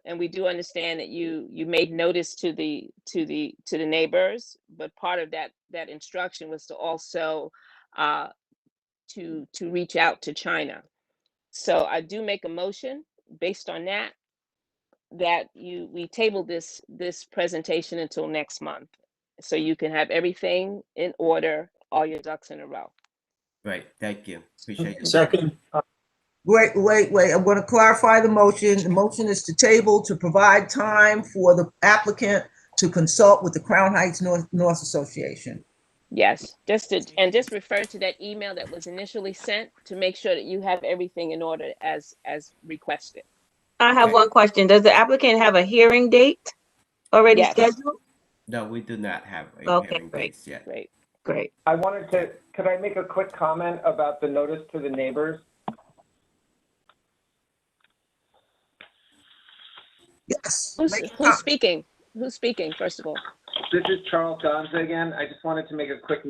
F: and we do understand that you made notice to the neighbors, but part of that instruction was to also to reach out to China. So I do make a motion based on that we table this presentation until next month, so you can have everything in order, all your ducks in a row.
L: Right. Thank you. Appreciate it.
Q: Second.
E: Wait. I want to clarify the motion. The motion is to table to provide time for the applicant to consult with the Crown Heights North Association.
F: Yes, just refer to that email that was initially sent to make sure that you have everything in order as requested.
C: I have one question. Does the applicant have a hearing date already
F: Yes.
C: scheduled?
L: No, we do not have a
C: Okay,
L: hearing
C: great.
L: dates yet.
C: Great.
M: I wanted to, could I make a quick comment about the notice to the neighbors?
E: Yes.
F: Who's speaking? Who's speaking, first of all?
M: This is Charles Gonza again. I just wanted to make a quick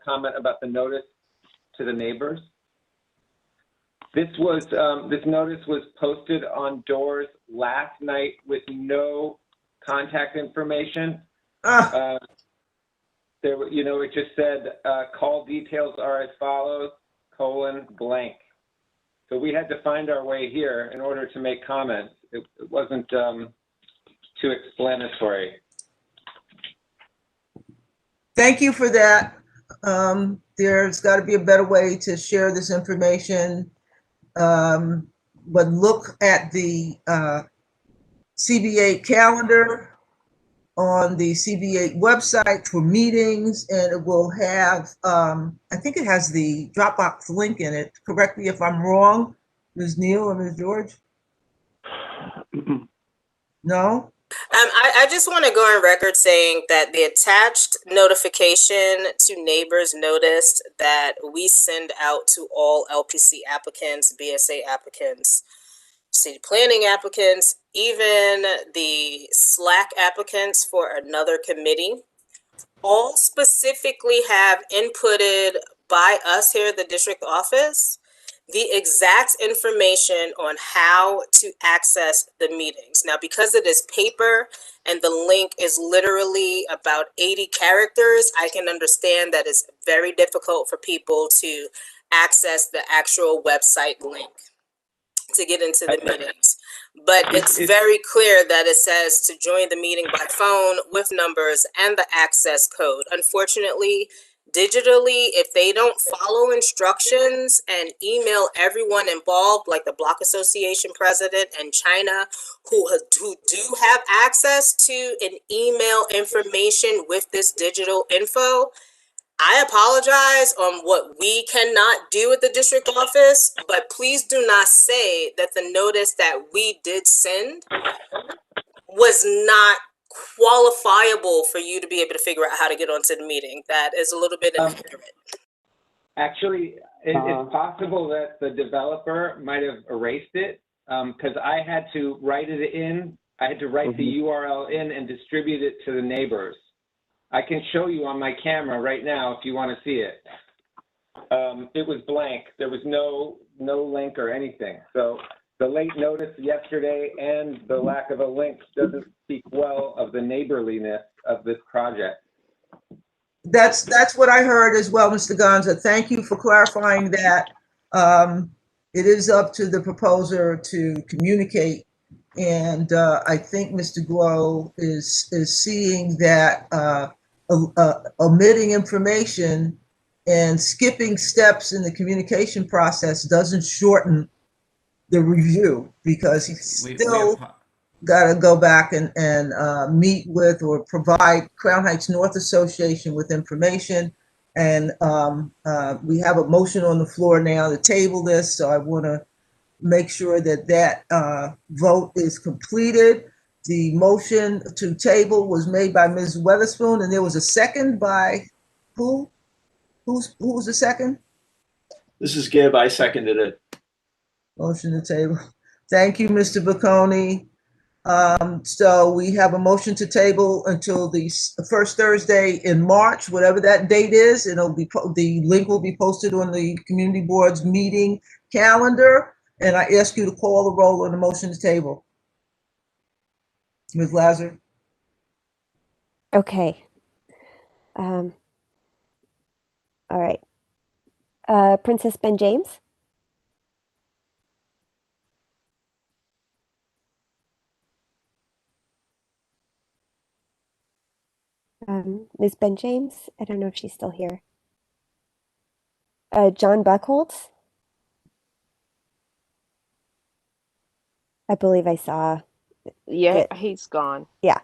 M: comment about the notice to the neighbors. This notice was posted on doors last night with no contact information. It just said call details are as follows, : blank. So we had to find our way here in order to make comments. It wasn't too explanatory.
E: Thank you for that. There's got to be a better way to share this information. But look at the CB8 calendar on the CB8 website for meetings, and it will have, I think it has the Dropbox link in it. Correct me if I'm wrong, Ms. Neal or Ms. George? No?
D: I just want to go on record saying that the attached notification to neighbors noticed that we send out to all LPC applicants, BSA applicants, city planning applicants, even the Slack applicants for another committee, all specifically have inputted by us here at the district office the exact information on how to access the meetings. Now, because it is paper and the link is literally about 80 characters, I can understand that it's very difficult for people to access the actual website link to get into the meetings. But it's very clear that it says to join the meeting by phone with numbers and the access code. Unfortunately, digitally, if they don't follow instructions and email everyone involved, like the Block Association president and China, who do have access to an email information with this digital info, I apologize on what we cannot do at the district office, but please do not say that the notice that we did send was not qualifiable for you to be able to figure out how to get onto the meeting. That is a little bit inaccurate.
M: Actually, it's possible that the developer might have erased it because I had to write it in. I had to write the URL in and distribute it to the neighbors. I can show you on my camera right now if you want to see it. It was blank. There was no link or anything. So the late notice yesterday and the lack of a link doesn't speak well of the neighborliness of this project.
E: That's what I heard as well, Mr. Gonza. Thank you for clarifying that. It is up to the proposer to communicate. And I think Mr. Guo is seeing that omitting information and skipping steps in the communication process doesn't shorten the review, because he's still got to go back and meet with or provide Crown Heights North Association with information. And we have a motion on the floor now to table this, so I want to make sure that that vote is completed. The motion to table was made by Ms. Weatherspoon, and there was a second by who? Who was the second?
P: This is Gibb. I seconded it.
E: Motion to table. Thank you, Mr. Bocconi. So we have a motion to table until the first Thursday in March, whatever that date is. It'll be the link will be posted on the community board's meeting calendar. And I ask you to call the roll on the motion to table. Ms. Lazar.
J: Okay. All right. Princess Ben James. Ms. Ben James, I don't know if she's still here. John Buckholz. I believe I saw.
F: Yeah, he's gone.
J: Yeah.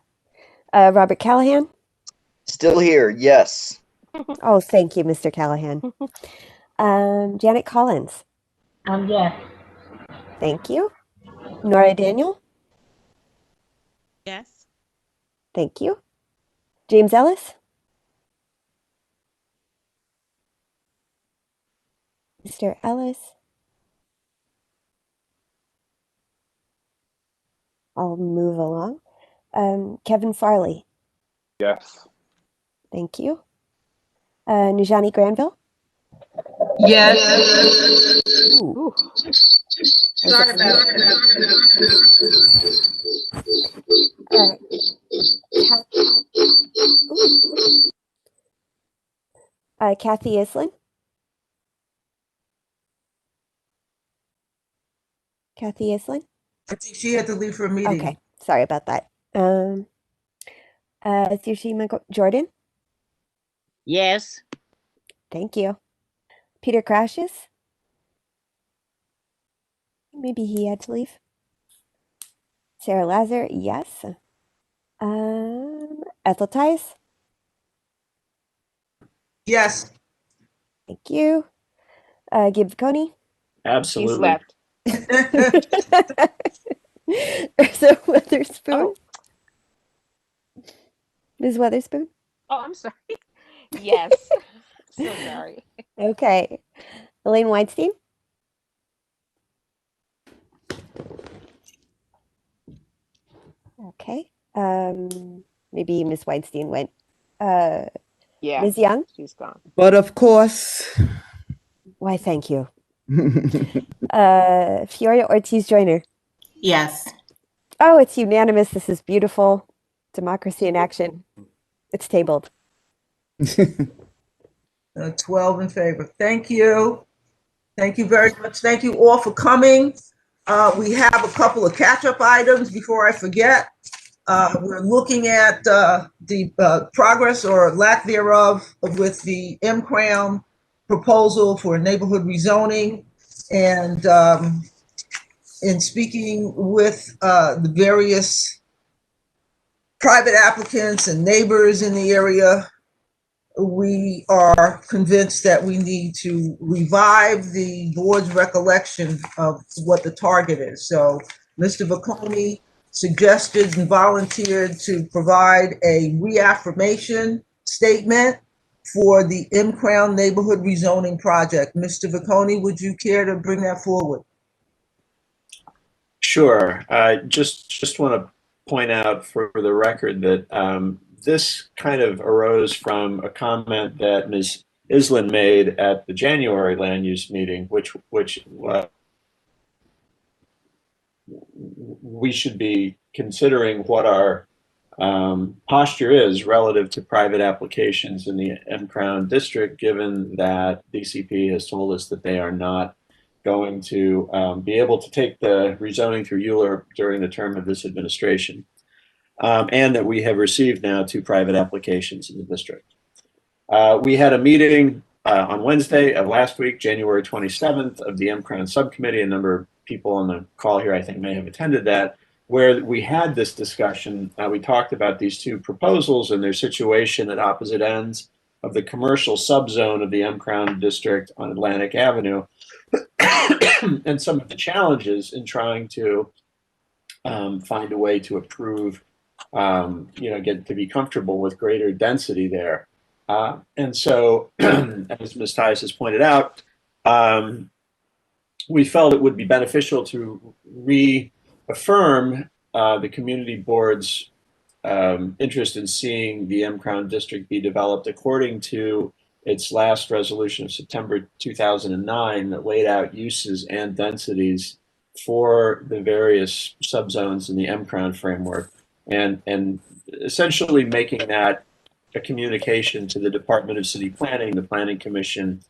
J: Robert Callahan.
R: Still here, yes.
J: Oh, thank you, Mr. Callahan. Janet Collins.
T: Yes.
J: Thank you. Nora Daniel.
U: Yes.
J: Thank you. James Ellis. Mr. Ellis. I'll move along. Kevin Farley.
Q: Yes.
J: Thank you. Nujani Granville?
S: Yes.
J: Ooh.
S: Sorry about that.
J: Kathy Islin? Kathy Islin?
E: I think she had to leave for a meeting.
J: Okay, sorry about that. Tsushima Jordan?
U: Yes.
J: Thank you. Peter Crashes? Maybe he had to leave. Sarah Lazar? Yes. Ethel Tice?
E: Yes.
J: Thank you. Gibbs Coney?
F: He
P: Absolutely.
F: slept.
J: Ursa Witherspoon?
F: Oh.
J: Ms. Witherspoon?
F: Oh, I'm sorry. Yes. So sorry.
J: Okay. Elaine Weinstein? Okay. Maybe Miss Weinstein went.
F: Yeah.
J: Ms. Young?
F: She's gone.
N: But of course.
J: Why, thank you. Fiora Ortiz Joyner?
O: Yes.
J: Oh, it's unanimous. This is beautiful. Democracy in action. It's tabled.
E: 12 in favor. Thank you. Thank you very much. Thank you all for coming. We have a couple of catch-up items before I forget. We're looking at the progress or lack thereof with the M-Crown proposal for neighborhood rezoning. And in speaking with the various private applicants and neighbors in the area, we are convinced that we need to revive the board's recollection of what the target is. So Mr. Vaconi suggested and volunteered to provide a reaffirmation statement for the M-Crown neighborhood rezoning project. Mr. Vaconi, would you care to bring that forward?
P: Sure. Just want to point out for the record that this kind of arose from a comment that Ms. Islin made at the January land use meeting, which we should be considering what our posture is relative to private applications in the M-Crown district, given that DCP has told us that they are not going to be able to take the rezoning through EULA during the term of this administration. And that we have received now 2 private applications in the district. We had a meeting on Wednesday of last week, January 27th, of the M-Crown subcommittee. A number of people on the call here, I think, may have attended that, where we had this discussion. We talked about these 2 proposals and their situation at opposite ends of the commercial subzone of the M-Crown district on Atlantic Avenue, and some of the challenges in trying to find a way to approve get to be comfortable with greater density there. And so, as Ms. Tice has pointed out, we felt it would be beneficial to reaffirm the community board's interest in seeing the M-Crown district be developed according to its last resolution of September 2009 that laid out uses and densities for the various subzones in the M-Crown framework. And essentially making that a communication to the Department of City Planning, the Planning Commission,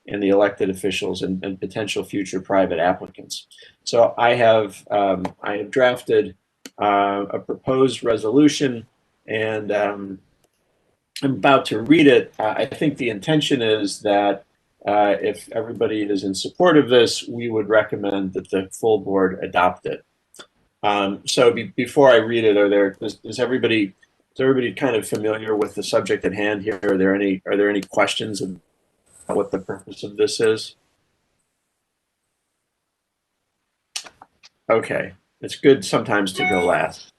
P: and the elected officials and potential future private applicants. So I have drafted a proposed resolution, and I'm about to read it. I think the intention is that if everybody is in support of this, we would recommend that the full board adopt it. So before I read it, is everybody kind of familiar with the subject at hand here? Are there any questions about what the purpose of this is? Okay, it's good sometimes to go last.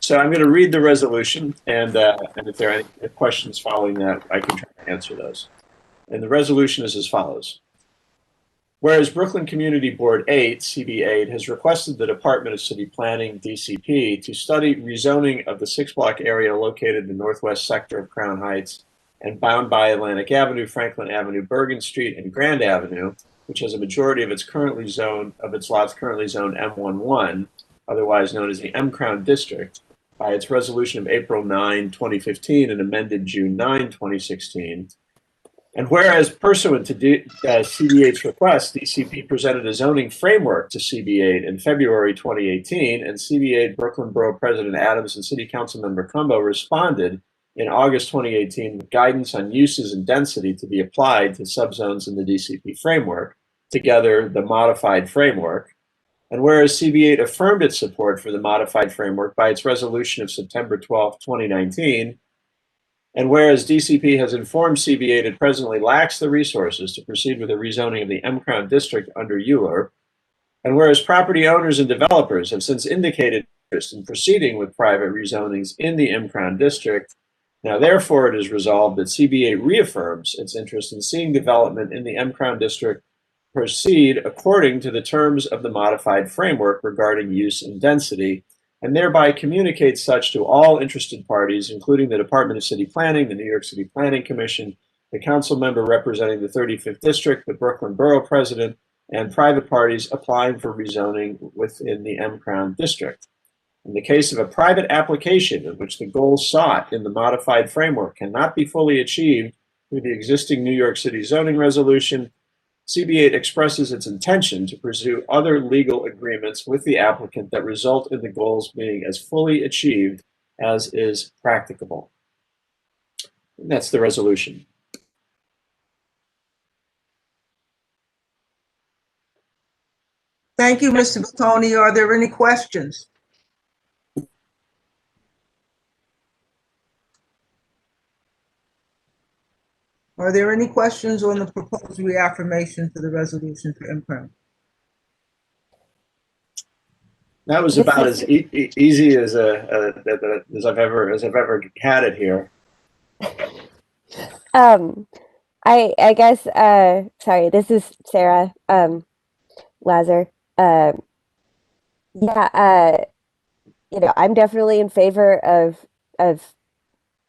P: So I'm going to read the resolution, and if there are any questions following that, I can try to answer those. And the resolution is as follows. Whereas Brooklyn Community Board 8, CB8, has requested the Department of City Planning, DCP, to study rezoning of the 6-block area located in the northwest sector of Crown Heights and bound by Atlantic Avenue, Franklin Avenue, Bergen Street, and Grand Avenue, which has a majority of its lots currently zoned M11, otherwise known as the M Crown District, by its resolution of April 9, 2015, and amended June 9, 2016. And whereas pursuant to CB8's request, DCP presented a zoning framework to CB8 in February 2018, and CB8 Brooklyn Borough President Adams and City Council Member Cumbo responded in August 2018 with guidance on uses and density to be applied to subzones in the DCP framework, together the modified framework. And whereas CB8 affirmed its support for the modified framework by its resolution of September 12, 2019, and whereas DCP has informed CB8 it presently lacks the resources to proceed with the rezoning of the M Crown District under ULURP, and whereas property owners and developers have since indicated interest in proceeding with private rezonings in the M Crown District, now therefore it is resolved that CB8 reaffirms its interest in seeing development in the M Crown District proceed according to the terms of the modified framework regarding use and density, and thereby communicates such to all interested parties, including the Department of City Planning, the New York City Planning Commission, the council member representing the 35th District, the Brooklyn Borough President, and private parties applying for rezoning within the M Crown District. In the case of a private application in which the goals sought in the modified framework cannot be fully achieved through the existing New York City zoning resolution, CB8 expresses its intention to pursue other legal agreements with the applicant that result in the goals being as fully achieved as is practicable. And that's the resolution.
E: Thank you, Mr. Bottoni. Are there any questions? Are there any questions on the proposed reaffirmation for the resolution for M-Crown?
P: That was about as easy as I've ever had it here.
J: I guess sorry, this is Sarah Lazar. You know, I'm definitely in favor of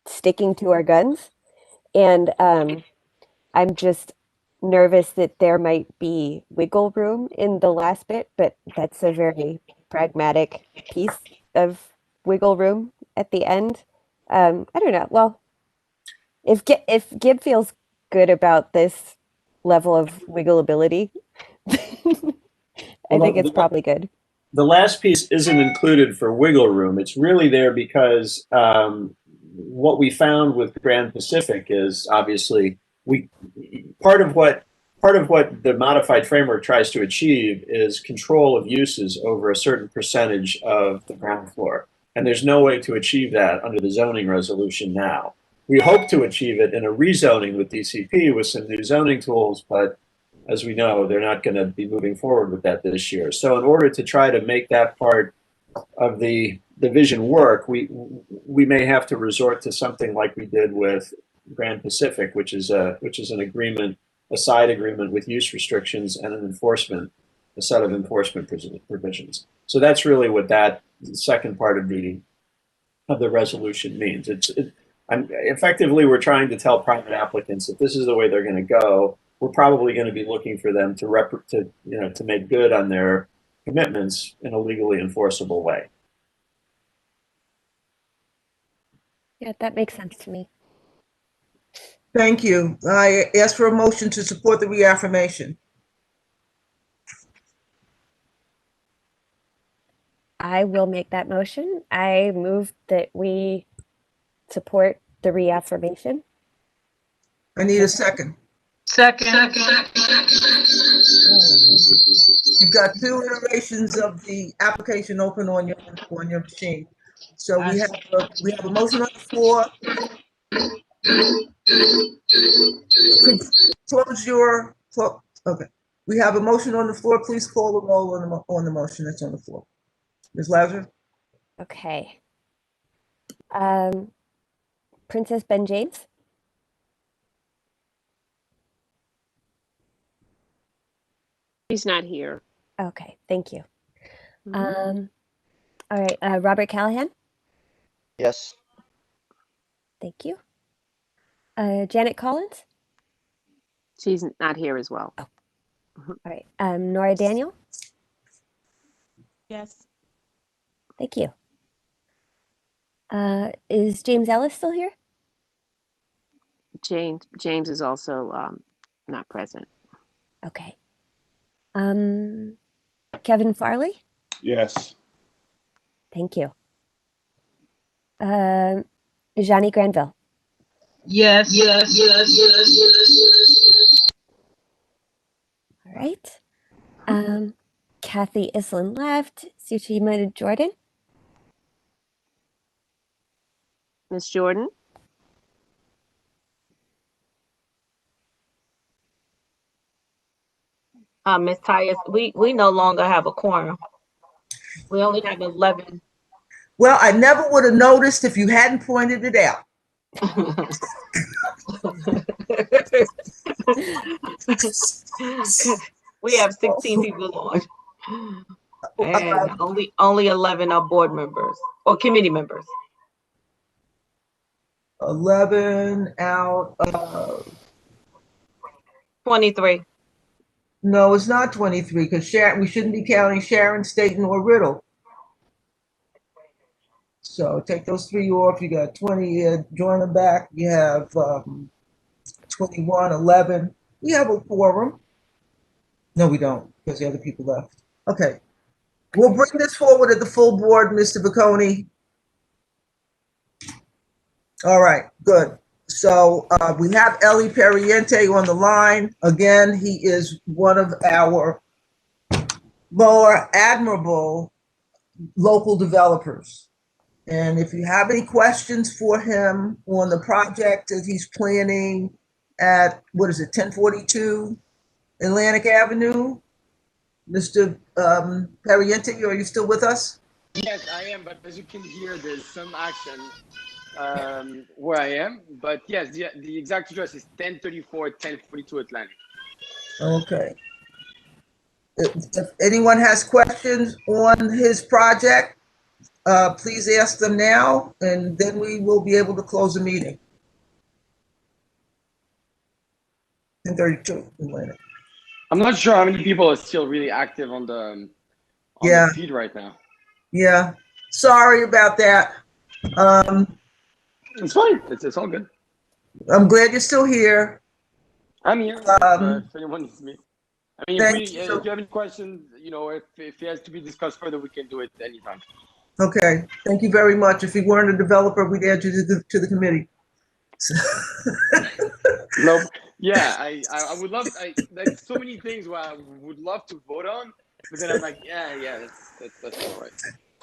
J: sticking to our guns, and I'm just nervous that there might be wiggle room in the last bit, but that's a very pragmatic piece of wiggle room at the end. I don't know. Well, if Gib feels good about this level of wiggleability, I think it's probably good.
P: The last piece isn't included for wiggle room. It's really there because what we found with Grand Pacific is obviously part of what the modified framework tries to achieve is control of uses over a certain percentage of the ground floor. And there's no way to achieve that under the zoning resolution now. We hope to achieve it in a rezoning with DCP with some new zoning tools, but as we know, they're not going to be moving forward with that this year. So in order to try to make that part of the vision work, we may have to resort to something like we did with Grand Pacific, which is an agreement, a side agreement with use restrictions and a set of enforcement provisions. So that's really what that second part of the resolution means. Effectively, we're trying to tell private applicants that this is the way they're going to go. We're probably going to be looking for them to make good on their commitments in a legally enforceable way.
J: Yeah, that makes sense to me.
E: Thank you. I ask for a motion to support the reaffirmation.
J: I will make that motion. I move that we support the reaffirmation.
E: I need a second.
S: Second.
E: You've got two iterations of the application open on your machine. So we have a motion on the floor. Okay. We have a motion on the floor. Please call the roll on the motion that's on the floor. Ms. Lazar?
J: Okay. Princess Ben James?
F: He's not here.
J: Okay, thank you.
F: Mhm.
J: All right, Robert Callahan,
R: Yes.
J: thank you. Janet Collins,
F: She's not here as well.
J: all right. Nora Daniel,
U: Yes.
J: thank you. Is James Ellis still here?
F: James is also not present.
J: Okay. Kevin Farley,
Q: Yes.
J: thank you. Johnny Granville,
S: Yes.
J: all right. Kathy Islin left. Suchima Jordan,
F: Miss Jordan?
C: Ms. Tyus, we no longer have a quorum. We only have 11.
E: Well, I never would have noticed if you hadn't pointed it out.
C: We have 16 people on. And only 11 are board members or committee members.
E: 11 out of
C: 23.
E: No, it's not 23 because Sharon, we shouldn't be counting Sharon, Staten, or Riddle. So take those 3 off. You got 20. Join them back. You have 21, 11. We have a quorum. No, we don't because the other people left. Okay. We'll bring this forward at the full board, Mr. Bocconi. All right, good. So we have Ellie Perriente on the line. Again, he is one of our more admirable local developers. And if you have any questions for him on the project that he's planning at, 1042 Atlantic Avenue, Mr. Perriente, are you still with us?
G: Yes, I am, but as you can hear, there's some action where I am. But yes, the exact address is 1034 1042 Atlantic.
E: Okay. If anyone has questions on his project, please ask them now, and then we will be able to close the meeting. 1032 Atlantic.
G: I'm not sure how many people are still really active on the feed right now.
E: Yeah. Sorry about that.
G: It's fine. It's all good.
E: I'm glad you're still here.
G: I'm here. If anyone needs me. I mean, if you have any questions, if it has to be discussed further, we can do it anytime.
E: Okay. Thank you very much. If you weren't a developer, we'd add you to the committee.
G: Nope. Yeah, I would love. There's so many things where I would love to vote on, but then I'm like, yeah, that's all right.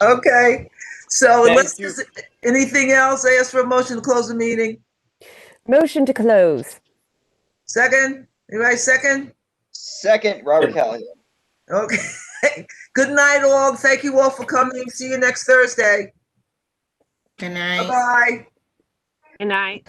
E: Okay. So
G: Thank
E: unless there's anything else, I ask for a motion to close the meeting.
J: motion to close.
E: Second? Anybody second?
R: Second, Robert Callahan.
E: Okay. Good night, all. Thank you all for coming. See you next Thursday.
O: Good night.
E: Bye-bye.
F: Good night.